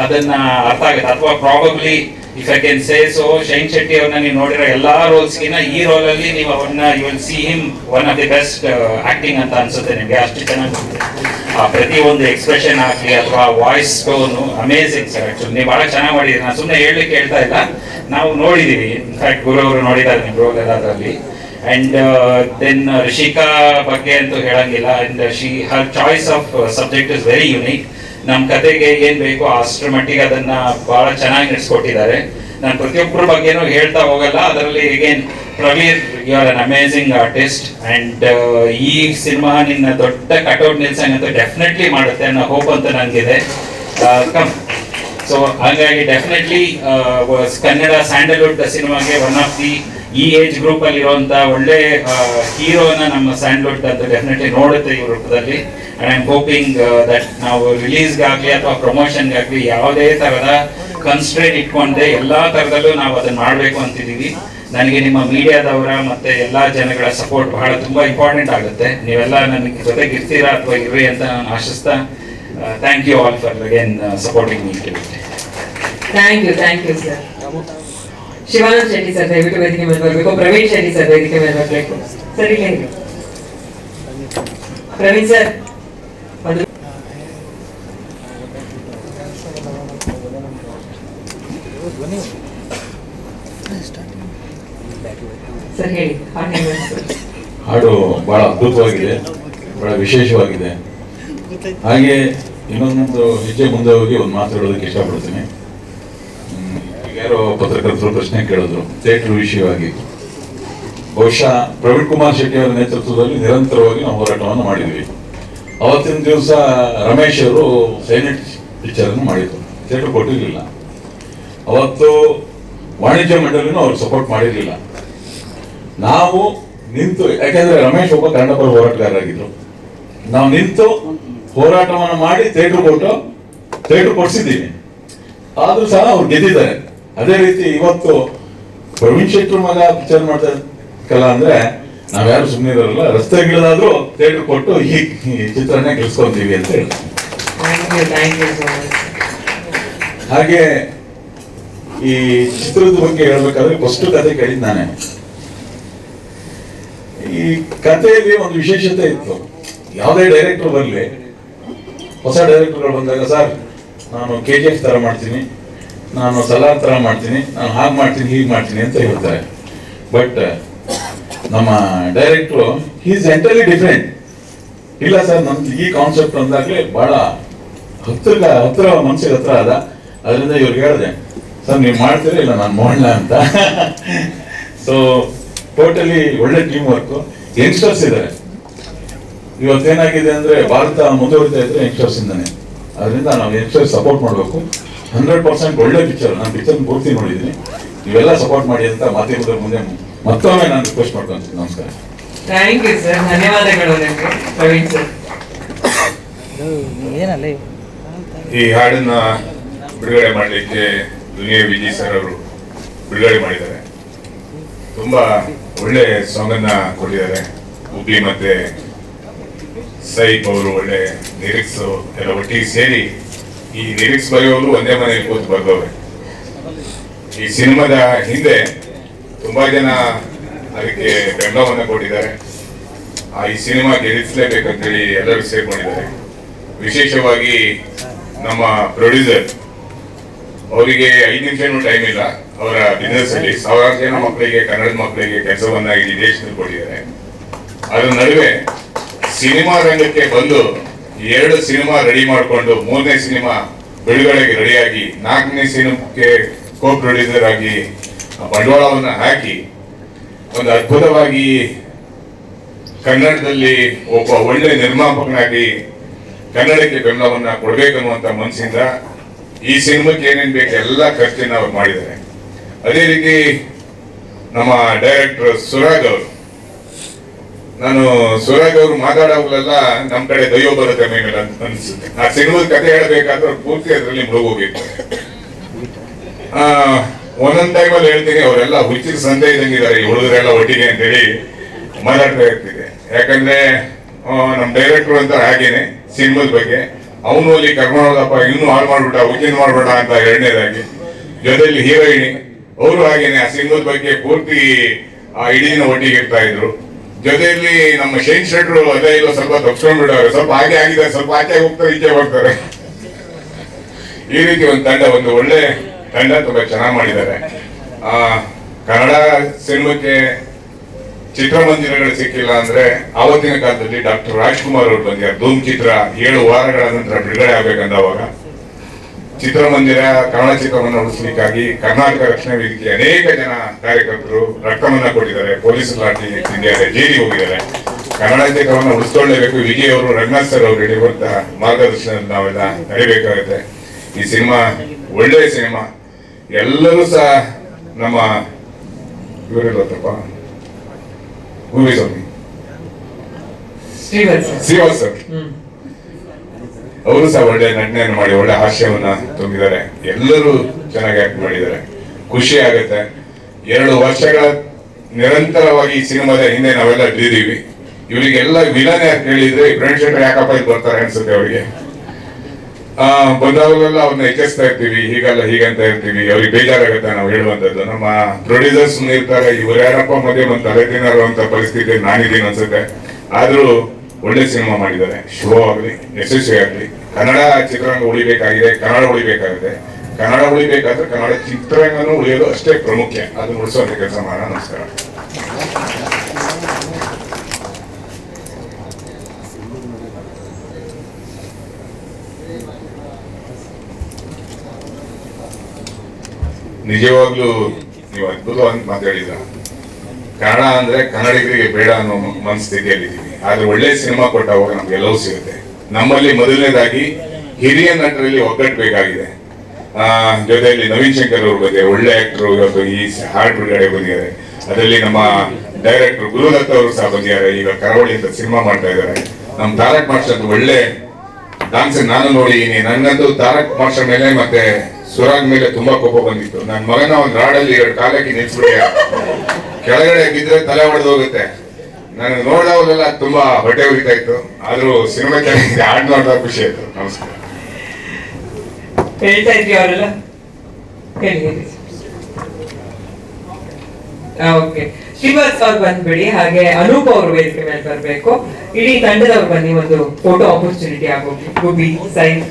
ಅದನ್ನ ಅರ್ಥ ಆಗುತ್ತೆ. ಅಥವಾ probably if I can say so, shine Shetty ಅವ್ರನ್ನ ನೀವು ನೋಡಿರೋ ಎಲ್ಲಾ ರೋಲ್ಸ್ಗಿನ ಈ ರೋಲ್ ಅಲ್ಲಿ ನೀವು ಅವ್ರನ್ನ you will see him one of the best acting ಅಂತ ಅನ್ಸುತ್ತೆ ನಿಮ್ಗೆ. ಅಷ್ಟು ಚೆನ್ನಾಗಿ ಪ್ರತಿ ಒಂದು ಎಕ್ಸ್ಪ್ರೆಷನ್ ಆಗ್ಲಿ ಅಥವಾ voice tone amazing sir. Actually ನೀವು ಬಹಳ ಚೆನ್ನಾಗಿ ಮಾಡಿದ್ರಿ. ನಾನು ಸುಮ್ಮನೆ ಹೇಳಲಿಕ್ಕೆ ಹೇಳ್ತಾ ಇಲ್ಲ, ನಾವು ನೋಡಿದೀವಿ. ಇನ್ಫ್ಯಾಕ್ಟ್ ಗುರು ಅವರು ನೋಡಿದ್ದಾರೆ ನಿಮ್ ರೋಲ್ ಎಲ್ಲದರಲ್ಲಿ. ಅಂಡ್ ದೆನ್ ರಿಷಿಕಾ ಬಗ್ಗೆ ಅಂತೂ ಹೇಳಂಗಿಲ್ಲ. And Har choice of subject is very unique. ನಮ್ಮ ಕತೆಗೆ ಏನ್ ಬೇಕು ಅಷ್ಟರ ಮಟ್ಟಿಗೆ ಅದನ್ನ ಬಹಳ ಚೆನ್ನಾಗಿ ನಡೆಸ್ಕೊಟ್ಟಿದ್ದಾರೆ. ನಾನು ಪ್ರತಿಯೊಬ್ಬರ ಬಗ್ಗೆನೂ ಹೇಳ್ತಾ ಹೋಗಲ್ಲ. ಅದರಲ್ಲಿ again Praveer, you are an amazing artist. And ಈ ಸಿನಿಮಾ ನಿನ್ನ ದೊಡ್ಡ ಕಟ್ಔಟ್ ನಿಲ್ಸಂಗ್ ಅಂತ ಡೆಫಿನೆಟ್ಲಿ ಮಾಡುತ್ತೆ ಅನ್ನೋ ಹೋಪ್ ಅಂತ ನನಗಿದೆ. ಸೊ ಹಾಗಾಗಿ ಡೆಫಿನೆಟ್ಲಿ ಕನ್ನಡ ಸ್ಯಾಂಡಲ್ವುಡ್ ಸಿನಿಮಾಗೆ ಒನ್ ಆಫ್ ದಿ ಈ ಏಜ್ ಗ್ರೂಪ್ ಅಲ್ಲಿ ಇರುವಂತ ಒಳ್ಳೆ ಹೀರೋನ ನಮ್ಮ ಸ್ಯಾಂಡಲ್ವುಡ್ ಅಂತ ಡೆಫಿನೆಟ್ಲಿ ನೋಡುತ್ತೆ ಈ ರೂಪದಲ್ಲಿ. And I am hoping that ನಾವು ರಿಲೀಸ್ಗಾಗ್ಲಿ ಅಥವಾ ಪ್ರಮೋಷನ್ಗಾಗ್ಲಿ ಯಾವುದೇ ತರದ ಕನ್ಸ್ಟ್ರೇಟ್ ಇಟ್ಕೊಂಡೆ ಎಲ್ಲಾ ತರದಲ್ಲೂ ನಾವು ಅದನ್ನ ಮಾಡಬೇಕು ಅಂತಿದೀವಿ. ನನಗೆ ನಿಮ್ಮ ಮೀಡಿಯಾದವರ ಮತ್ತೆ ಎಲ್ಲಾ ಜನಗಳ ಸಪೋರ್ಟ್ ಬಹಳ ತುಂಬಾ ಇಂಪಾರ್ಟೆಂಟ್ ಆಗುತ್ತೆ. ನೀವೆಲ್ಲ ನನಗೆ ಜೊತೆಗೆ ಇರ್ತೀರಾ ಅಥವಾ ಇರ್ರಿ ಅಂತ ನಾನು ಆಶಿಸ್ತಾ, thank you all for again supporting me. Thank you sir. Shivanand Shetty sir ದಯವಿಟ್ಟು ವೇದಿಕೆ ಮೇಲೆ ಬರಬೇಕು. ಪ್ರವೀಣ್ ಶೆಟ್ಟಿ ಸರ್ ವೇದಿಕೆ ಮೇಲೆ ಬರಬೇಕು. ಸರ್ ಇಲ್ಲಿ ಪ್ರವೀಣ್ ಸರ್ ಸರ್ ಹೇಳಿ. ಹಾಡು ಬಹಳ ಅದ್ಭುತವಾಗಿದೆ, ಬಹಳ ವಿಶೇಷವಾಗಿದೆ. ಹಾಗೆ ಇನ್ನೊಂದು ಹೆಜ್ಜೆ ಮುಂದೆ ಹೋಗಿ ಒಂದು ಮಾತು ಹೇಳೋದಕ್ಕೆ ಇಷ್ಟಪಡ್ತೀನಿ. ಯಾರೋ ಪತ್ರಕರ್ತರು ಪ್ರಶ್ನೆ ಕೇಳಿದ್ರು ಥಿಯೇಟರ್ ವಿಷಯವಾಗಿ. ಬಹುಶಃ ಪ್ರವೀಣ್ ಕುಮಾರ್ ಶೆಟ್ಟಿ ಅವರ ನೇತೃತ್ವದಲ್ಲಿ ನಿರಂತರವಾಗಿ ನಾವು ಹೋರಾಟವನ್ನು ಮಾಡಿದ್ವಿ. ಅವತ್ತಿನ ದಿವಸ ರಮೇಶ್ ಅವರು ಸೈಲೆಂಟ್ ಪಿಕ್ಚರ್ ಅನ್ನು ಮಾಡಿದ್ರು, ಥಿಯೇಟರ್ ಕೊಟ್ಟಿರಲಿಲ್ಲ. ಅವತ್ತು ವಾಣಿಜ್ಯ ಮಂಡಳಿನೂ ಅವ್ರಿಗೆ ಸಪೋರ್ಟ್ ಮಾಡಿರಲಿಲ್ಲ. ನಾವು ನಿಂತು, ಯಾಕೆಂದ್ರೆ ರಮೇಶ್ ಒಬ್ಬ ಕನ್ನಡ ಪರ ಹೋರಾಟಗಾರರಾಗಿದ್ರು, ನಾವು ನಿಂತು ಹೋರಾಟವನ್ನು ಮಾಡಿ ಥಿಯೇಟರ್ ಕೊಡಿಸಿದ್ದೀವಿ. ಆದ್ರೂ ಸಹ ಅವ್ರು ಗೆದ್ದಿದ್ದಾರೆ. ಅದೇ ರೀತಿ ಇವತ್ತು ಪ್ರವೀಣ್ ಶೆಟ್ಟಿ ಮಗ ಪಿಕ್ಚರ್ ಮಾಡ್ತಾ ಅಂದ್ರೆ ನಾವ್ಯಾರು ಸುಮ್ಮನೆ ಇರೋಲ್ಲ, ರಸ್ತೆಗಳಾದ್ರೂ ಥಿಯೇಟರ್ ಕೊಟ್ಟು ಈ ಚಿತ್ರನ ಗೆಲ್ಸ್ಕೊಂತೀವಿ ಅಂತ ಹೇಳಿ. ಹಾಗೆ ಈ ಚಿತ್ರದ ಬಗ್ಗೆ ಹೇಳ್ಬೇಕಾದ್ರೆ ಫಸ್ಟ್ ಕತೆ ಕೇಳಿದ್ ನಾನೇ. ಈ ಕಥೆಯಲ್ಲಿ ಒಂದು ವಿಶೇಷತೆ ಇತ್ತು. ಯಾವುದೇ ಡೈರೆಕ್ಟರ್ ಬರಲಿ, ಹೊಸ ಡೈರೆಕ್ಟರ್ಗಳು ಬಂದಾಗ, ಸರ್ ನಾನು KGF ತರ ಮಾಡ್ತೀನಿ, ನಾನು ಸಲಾರ್ ತರ ಮಾಡ್ತೀನಿ, ನಾನು ಹಾಗೆ ಮಾಡ್ತೀನಿ ಹೀಗೆ ಮಾಡ್ತೀನಿ ಅಂತ ಹೇಳ್ತಾರೆ. ಬಟ್ ನಮ್ಮ ಡೈರೆಕ್ಟ್ರು ಈಸ್ ಎಂಟರ್ಲಿ ಡಿಫ್ರೆಂಟ್. ಇಲ್ಲ ಸರ್, ನಮ್ದು ಈ ಕಾನ್ಸೆಪ್ಟ್ ಅಂದಾಗ್ಲೇ ಬಹಳ ಹತ್ರ ಮನ್ಸಿಗೆ ಹತ್ರ ಅದ. ಅದರಿಂದ ಇವ್ರಿಗೆ ಹೇಳಿದೆ, ಸರ್ ನೀವು ಮಾಡ್ತೀರಾ ಇಲ್ಲ ನಾನು ಮಾಡೋಣ ಅಂತ. ಸೊ ಟೋಟಲಿ ಒಳ್ಳೆ ಟೀಮ್ ವರ್ಕ್. ಯಂಗ್ಸ್ಟರ್ಸ್ ಇದ್ದಾರೆ. ಇವತ್ತೇನಾಗಿದೆ ಅಂದ್ರೆ ಭಾರತ ಮುಂದುವರಿತಾ ಇದ್ರೆ ಯಂಗ್ಸ್ಟರ್ಸ್ ಇಂದಾನೆ. ಅದರಿಂದ ನಾವು ಯಂಗ್ಸ್ಟರ್ಸ್ ಸಪೋರ್ಟ್ ಮಾಡಬೇಕು. 100% ಒಳ್ಳೆ ಪಿಕ್ಚರ್. ನಾನು ಪಿಕ್ಚರ್ ಪೂರ್ತಿ ನೋಡಿದ್ದೀನಿ. ನೀವೆಲ್ಲ ಸಪೋರ್ಟ್ ಮಾಡಿ ಅಂತ ಮಾಧ್ಯಮದ ಮುಂದೆ ಮತ್ತೊಮ್ಮೆ ನಾನು ರಿಕ್ವೆಸ್ಟ್ ಮಾಡ್ಕೊಂತೀನಿ. ನಮಸ್ಕಾರ. ಥ್ಯಾಂಕ್ ಯು ಸರ್, ಧನ್ಯವಾದಗಳು ನಿಮಗೆ ಪ್ರವೀಣ್ ಸರ್. ಈ ಹಾಡನ್ನ ಬಿಡುಗಡೆ ಮಾಡಲಿಕ್ಕೆ ದುನಿಯಾ ವಿಜಯ್ ಸರ್ ಅವರು ಬಿಡುಗಡೆ ಮಾಡಿದ್ದಾರೆ. ತುಂಬಾ ಒಳ್ಳೆ ಸಾಂಗ್ ಅನ್ನ ಕೊಟ್ಟಿದ್ದಾರೆ. ಉಪ್ಪಿ ಮತ್ತೆ ಸೈಫ್ ಅವರು ಒಳ್ಳೆ ಲಿರಿಕ್ಸ್ ಎಲ್ಲ ಒಟ್ಟಿಗೆ ಸೇರಿ, ಈ ಲಿರಿಕ್ಸ್ ಬರೆಯೋರು ಒಂದೇ ಮನೆಯಲ್ಲಿ ಕೂತು ಬರ್ದವ್ರೆ. ಈ ಸಿನಿಮಾದ ಹಿಂದೆ ತುಂಬಾ ಜನ ಅದಕ್ಕೆ ಬೆಂಬಲವನ್ನ ಕೊಟ್ಟಿದ್ದಾರೆ. ಈ ಸಿನಿಮಾ ಗೆಲ್ಲಿಸಲೇಬೇಕಂತೇಳಿ ಎಲ್ಲರೂ ಸೇರ್ಕೊಂಡಿದ್ದಾರೆ. ವಿಶೇಷವಾಗಿ ನಮ್ಮ ಪ್ರೊಡ್ಯೂಸರ್ ಅವರಿಗೆ 5 ನಿಮಿಷನೂ ಟೈಮ್ ಇಲ್ಲ. ಅವರ ಬಿಸ್ನೆಸ್ ಅಲ್ಲಿ ಸಾವಿರಾರು ಜನ ಮಕ್ಕಳಿಗೆ, ಕನ್ನಡದ ಮಕ್ಕಳಿಗೆ ಕೆಲಸವನ್ನ ಇಡೀ ದೇಶದಲ್ಲಿ ಕೊಟ್ಟಿದ್ದಾರೆ. ಅದರ ನಡುವೆ ಸಿನಿಮಾ ರಂಗಕ್ಕೆ ಬಂದು 2 ಸಿನಿಮಾ ರೆಡಿ ಮಾಡಿಕೊಂಡು 3ನೇ ಸಿನಿಮಾ ಬಿಡುಗಡೆಗೆ ರೆಡಿಯಾಗಿ 4ನೇ ಸಿನಿಮಾಕ್ಕೆ ಕೋ ಪ್ರೊಡ್ಯೂಸರ್ ಆಗಿ ಬಂಡವಾಳವನ್ನ ಹಾಕಿ ಒಂದು ಅದ್ಭುತವಾಗಿ ಕನ್ನಡದಲ್ಲಿ ಒಬ್ಬ ಒಳ್ಳೆ ನಿರ್ಮಾಪಕನಾಗಿ ಕನ್ನಡಕ್ಕೆ ಬೆಂಬಲವನ್ನ ಕೊಡ್ಬೇಕನ್ನುವಂತ ಮನಸ್ಸಿಂದ ಈ ಸಿನಿಮಾಕ್ಕೆ ಏನೇನ್ ಬೇಕು ಎಲ್ಲ ಖರ್ಚನ್ನ ಅವ್ರು ಮಾಡಿದ್ದಾರೆ. ಅದೇ ರೀತಿ ನಮ್ಮ ಡೈರೆಕ್ಟರ್ ಸುರಾಗ್ ಅವರು, ನಾನು ಸುರಾಗ್ ಅವರು ಮಾತಾಡೋಗಲೆಲ್ಲ ನಮ್ ಕಡೆ ದೈವ ಬರುತ್ತೆ ಮೇಲೆ ಅಂತ ಅನ್ಸುತ್ತೆ. ಆ ಸಿನಿಮಾದ ಕಥೆ ಹೇಳಬೇಕಾದ್ರೆ ಅವ್ರು ಪೂರ್ತಿ ಅದರಲ್ಲಿ ಮುಳುಗೋಗಿರ್ತಾರೆ. ಒಂದೊಂದ್ ಟೈಮಲ್ಲಿ ಹೇಳ್ತೀನಿ, ಅವರೆಲ್ಲ ಹುಚ್ಚಿನ ಸಂತೆ ಇದ್ದಂಗಿದ್ದಾರೆ ಈ ಹುಡುಗರೆಲ್ಲ ಒಟ್ಟಿಗೆ ಅಂತೇಳಿ ಮಾತಾಡ್ತಾ ಇರ್ತಿದೆ. ಯಾಕಂದ್ರೆ ನಮ್ ಡೈರೆಕ್ಟರ್ ಅಂತ ಹಾಗೇನೆ ಸಿನಿಮಾದ ಬಗ್ಗೆ ಅವನು ಅಲ್ಲಿ ಕರ್ಕೊಂಡೋದಪ್ಪ ಇನ್ನೂ ಹಾಳು ಮಾಡ್ಬಿಟ್ಟ, ಹುಚ್ಚಿನ ಮಾಡ್ಬಿಟ್ಟ ಅಂತ 2ನೇದಾಗಿ. ಜೊತೆಲಿ ಹೀರೋಯಿನಿ ಅವರು ಹಾಗೇನೆ ಆ ಸಿನಿಮಾದ ಬಗ್ಗೆ ಪೂರ್ತಿ ಆ ಇಡೀನ ಒಟ್ಟಿಗೆ ಇರ್ತಾ ಇದ್ರು. ಜೊತೆಯಲ್ಲಿ ನಮ್ಮ ಶೇನ್ ಶೆಟ್ರು ಅದೇ ಇಲ್ಲ ಸ್ವಲ್ಪ ತಪ್ಸ್ಕೊಂಡ್ಬಿಡೋರು, ಸ್ವಲ್ಪ ಹಾಗೆ ಆಗಿದ್ದಾರೆ, ಸ್ವಲ್ಪ ಆಚೆ ಹೋಗ್ತಾರೆ ಈಚೆ ಹೋಗ್ತಾರೆ. ಈ ರೀತಿ ಒಂದು ಒಳ್ಳೆ ತಂಡ ತುಂಬಾ ಚೆನ್ನಾಗಿ ಮಾಡಿದ್ದಾರೆ. ಕನ್ನಡ ಸಿನಿಮಾಕ್ಕೆ ಚಿತ್ರಮಂದಿರಗಳು ಸಿಕ್ಕಿಲ್ಲ ಅಂದ್ರೆ ಆವತ್ತಿನ ಕಾಲದಲ್ಲಿ ಡಾಕ್ಟರ್ ರಾಜ್ಕುಮಾರ್ ಅವರು ಬಂದಿದ್ದಾರೆ. ಧೂಮ್ ಚಿತ್ರ 7 ವಾರಗಳ ನಂತರ ಬಿಡುಗಡೆ ಆಗ್ಬೇಕಂದವಾಗ ಚಿತ್ರಮಂದಿರ ಕನ್ನಡ ಚಿತ್ರವನ್ನು ಉಳಿಸ್ಲಿಕ್ಕಾಗಿ ಕರ್ನಾಟಕ ರಕ್ಷಣಾ ವೇದಿಕೆ ಅನೇಕ ಜನ ಕಾರ್ಯಕರ್ತರು ರಕ್ತವನ್ನ ಕೊಟ್ಟಿದ್ದಾರೆ. ಪೊಲೀಸ್ ಲಾಠಿ ತಿಂದಿದ್ದಾರೆ, ಜೈಲಿಗೆ ಹೋಗಿದ್ದಾರೆ. ಕನ್ನಡ ಚಿತ್ರವನ್ನು ಉಳಿಸ್ಕೊಳ್ಳೇಬೇಕು. ವಿಜಯ್ ಅವರು, ರಂಗನಾಥ್ ಸರ್ ಅವರು ಹಿಡಿಯುವಂತಹ ಮಾರ್ಗದರ್ಶನದಲ್ಲಿ ನಾವೆಲ್ಲ ನಡಿಬೇಕಾಗುತ್ತೆ. ಈ ಸಿನಿಮಾ ಒಳ್ಳೆಯ ಸಿನಿಮಾ. ಎಲ್ಲರೂ ಸಹ ನಮ್ಮ ಇವರಿಲ್ಲತ್ತಪ್ಪ ಶ್ರೀವಾಸ್ ಸರ್ ಅವರು ಸಹ ಒಳ್ಳೆ ನಟನೆಯನ್ನು ಮಾಡಿ ಒಳ್ಳೆ ಹಾಸ್ಯವನ್ನ ತುಂಬಿದ್ದಾರೆ. ಎಲ್ಲರೂ ಚೆನ್ನಾಗಿ ಆಕ್ಟ್ ಮಾಡಿದ್ದಾರೆ. ಖುಷಿ ಆಗುತ್ತೆ. 2 ವರ್ಷಗಳ ನಿರಂತರವಾಗಿ ಈ ಸಿನಿಮಾದ ಹಿಂದೆ ನಾವೆಲ್ಲ ಇದ್ದೀವಿ. ಇವರಿಗೆಲ್ಲ ವಿಲನ್ ಯಾಕೆ ಕೇಳಿದ್ರೆ ಫ್ರೆಂಡ್ ಶೆಟ್ರ್ ಯಾಕಪ್ಪ ಇಲ್ಲಿ ಬರ್ತಾರೆ ಅನ್ಸುತ್ತೆ ಅವರಿಗೆ. ಬಂದಾಗಲೆಲ್ಲ ಅವ್ರನ್ನ ಎಚ್ಚರಿಸ್ತಾ ಇರ್ತೀವಿ, ಹೀಗಲ್ಲ ಹೀಗಂತ ಇರ್ತೀವಿ. ಅವ್ರಿಗೆ ಬೇಜಾರಾಗುತ್ತೆ ನಾವು ಹೇಳುವಂತದ್ದು. ನಮ್ಮ ಪ್ರೊಡ್ಯೂಸರ್ಸ್ ಇರ್ತಾರೆ, ಇವ್ರು ಯಾರಪ್ಪ ಮಧ್ಯೆ ಬಂದು ತಲೆ ತಿನ್ನೋರು ಅಂತ ಪರಿಸ್ಥಿತಿ ನಾನಿದ್ದೀನಿ ಅನ್ಸುತ್ತೆ. ಆದ್ರೂ ಒಳ್ಳೆ ಸಿನಿಮಾ ಮಾಡಿದ್ದಾರೆ. ಶುಭವಾಗ್ಲಿ, ಯಶಸ್ವಿ ಆಗ್ಲಿ. ಕನ್ನಡ ಚಿತ್ರರಂಗ ಉಳಿಬೇಕಾಗಿದೆ, ಕನ್ನಡ ಉಳಿಬೇಕಾಗಿದೆ. ಕನ್ನಡ ಉಳಿಬೇಕಾದ್ರೆ ಕನ್ನಡ ಚಿತ್ರರಂಗನೂ ಉಳಿಯೋದು ಅಷ್ಟೇ ಪ್ರಾಮುಖ್ಯ. ಅದನ್ನ ಉಳಿಸುವಂತ ಕೆಲಸ ಮಾಡೋಣ. ನಮಸ್ಕಾರ. ನಿಜವಾಗ್ಲೂ ನೀವು ಅದ್ಭುತವಾಗಿ ಮಾತಾಡಿದ್ರ. ಕನ್ನಡ ಅಂದ್ರೆ ಕನ್ನಡಿಗರಿಗೆ ಬೇಡ ಅನ್ನೋ ಮನಸ್ಥಿತಿಯಲ್ಲಿದ್ದೀವಿ. ಆದ್ರೆ ಒಳ್ಳೆ ಸಿನಿಮಾ ಕೊಟ್ಟಾಗ ನಮ್ಗೆಲ್ಲವೂ ಸಿಗುತ್ತೆ. ನಮ್ಮಲ್ಲಿ ಮೊದಲನೇದಾಗಿ ಹಿರಿಯ ನಟರಲ್ಲಿ ಒಗ್ಗಟ್ಟು ಬೇಕಾಗಿದೆ. ಜೊತೆಯಲ್ಲಿ ನವೀನ್ ಶಂಕರ್ ಅವ್ರ ಬಗ್ಗೆ ಒಳ್ಳೆ ಆಕ್ಟರ್ ಇವತ್ತು ಈ ಹಾರ್ಟ್ ಬಿಡುಗಡೆ ಬಂದಿದ್ದಾರೆ. ಅದರಲ್ಲಿ ನಮ್ಮ ಡೈರೆಕ್ಟರ್ ಗುರುದತ್ತ ಅವರು ಸಹ ಬಂದಿದ್ದಾರೆ. ಈಗ ಕರಾವಳಿ ಅಂತ ಸಿನಿಮಾ ಮಾಡ್ತಾ ಇದ್ದಾರೆ. ನಮ್ಮ ತಾರಕ್ ಮಾಸ್ಟರ್ ಒಳ್ಳೆ ಡಾನ್ಸ್ ನಾನು ನೋಡಿದೀನಿ. ನನಗಂತೂ ತಾರಕ್ ಮಾಸ್ಟರ್ ಮೇಲೆ ಮತ್ತೆ ಸುರಾಗ್ ಮೇಲೆ ತುಂಬಾ ಕೋಪ ಬಂದಿತ್ತು. ನನ್ನ ಮಗನ ಒಂದು ರಾಡಲ್ಲಿ 2 ಕಾಲಕ್ಕೆ ನಿಲ್ಸ್ಬಿಡಿ, ಕೆಳಗಡೆ ಬಿದ್ರೆ ತಲೆ ಹೊಡೆದು ಹೋಗುತ್ತೆ. ನನಗೆ ನೋಡೋರೆಲ್ಲ ತುಂಬಾ ಹೊಟ್ಟೆ ಉರಿತಾ ಇತ್ತು. ಆದ್ರೂ ಸಿನಿಮಾ ಚೆನ್ನಾಗಿದೆ, ಹಾಡು ನೋಡಿದಾಗ ಖುಷಿ ಆಯ್ತು. ನಮಸ್ಕಾರ. ಹೇಳ್ತಾ ಇದ್ರಿ ಅವರೆಲ್ಲ ಹೇಳಿ. ಓಕೆ, ಶ್ರೀವಾಸ್ ಅವ್ರು ಬಂದ್ಬಿಡಿ. ಹಾಗೆ ಅನೂಪ್ ಅವರು ವೇದಿಕೆ ಮೇಲೆ ಬರ್ಬೇಕು. ಇಡೀ ತಂಡದವ್ರು ಬನ್ನಿ, ಒಂದು ಫೋಟೋ ಆಪರ್ಚುನಿಟಿ ಆಗೋಗಿ. ಗುಬ್ಬಿ ಸೈನ್.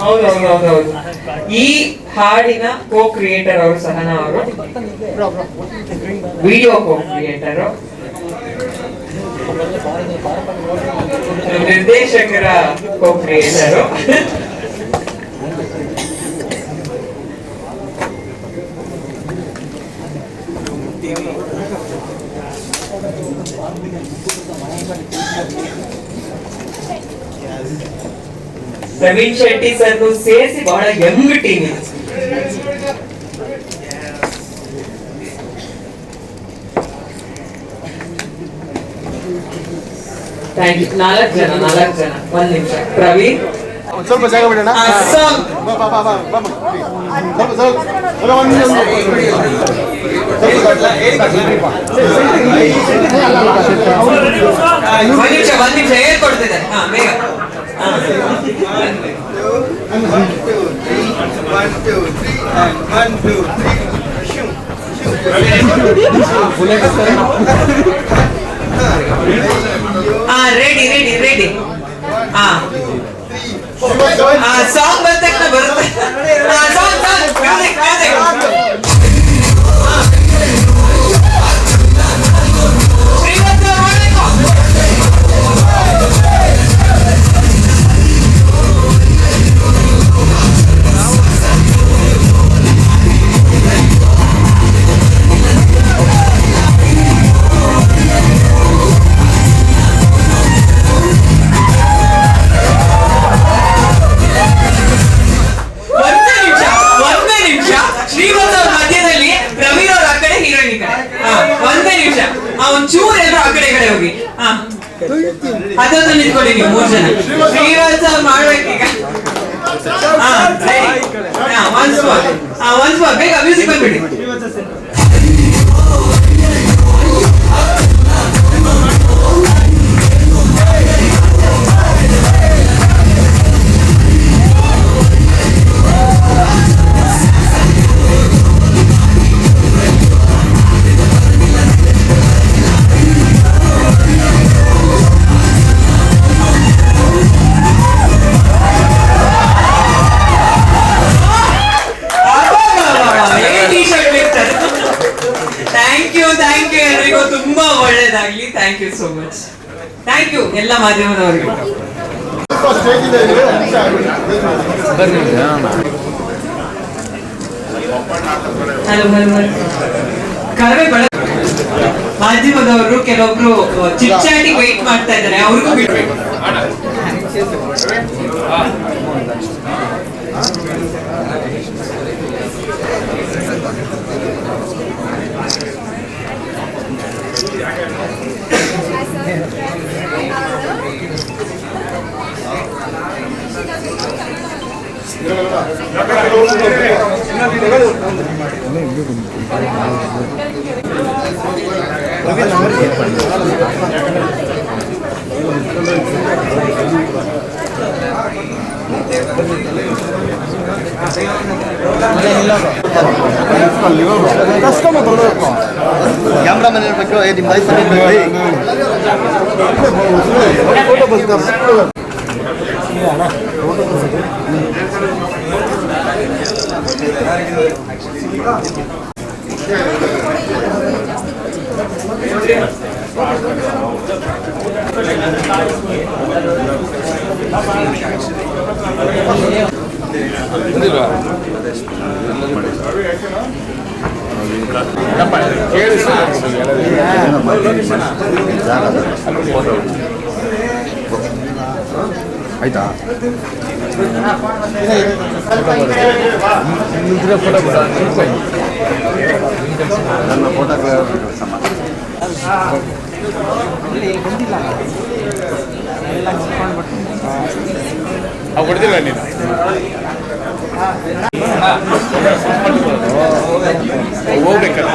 ಹೌದೌದು. ಈ ಹಾಡಿನ ಕೋ ಕ್ರಿಯೇಟರ್ ಅವರು ಸಹನಾ ಅವರು, ವಿಡಿಯೋ ಕೋ ಕ್ರಿಯೇಟರ್, ನಿರ್ದೇಶಕರ co creator. Praveen Shetty sir ಸೇರಿಸಿ ಬಹಳ ಯಂಗ್ ಟೀಮ್ ಇದೆ. Thank you. 4 ಜನ. 1 ನಿಮಿಷ. ಪ್ರವೀಣ್ ಸ್ವಲ್ಪ ಜಾಗ ಬಿಡೋಣ. ಒಂದ್ ನಿಮಿಷ ಹೇಳ್ಕೊಡ್ತಿದ್ದಾರೆ. ಬೇಗ. 1 2 3 1 2 ರೆಡಿ. ಸಾಂಗ್ ಬಂದ ತಕ್ಷಣ ಬರುತ್ತೆ. ಒಂಚೂರು ಎಲ್ಲರೂ ಆ ಕಡೆ ಹೋಗಿ. ಅದೊಂದು ನಿಂತ್ಕೊಳ್ಳಿ ನೀವು 3 ಜನ. ಶ್ರೀವಾಸ ಮಾಡ್ಬೇಕೀಗ. ಒಂದ್ ಸ್ಪಾಟ್ ಬೇಗ ಮ್ಯೂಸಿಕ್ ಬಂದ್ಬಿಡಿ. ತುಂಬಾ ಒಳ್ಳೇದಾಗ್ಲಿ. Thank you so much. Thank you ಎಲ್ಲ ಮಾಧ್ಯಮದವರಿಗೆ. ಕಳವೆ ಮಾಧ್ಯಮದವರು ಕೆಲವೊಬ್ರು ಚಿಟ್ಚಾಟಿಗೆ ವೇಟ್ ಮಾಡ್ತಾ ಇದ್ದಾರೆ, ಅವ್ರಿಗೂ ಬಿಡ್ಬೇಕು. ಕ್ಯಾಮ್ರಾಮನ್ ಇರ್ಬೇಕು, ನಿಮ್ಮ ವಯಸ್ಸಲ್ಲಿ ಫೋಟೋ ಆಯ್ತಾ ಕೊಡ್ತಿಲ್ಲ ನೀನು ಹೋಗ್ಬೇಕಲ್ಲ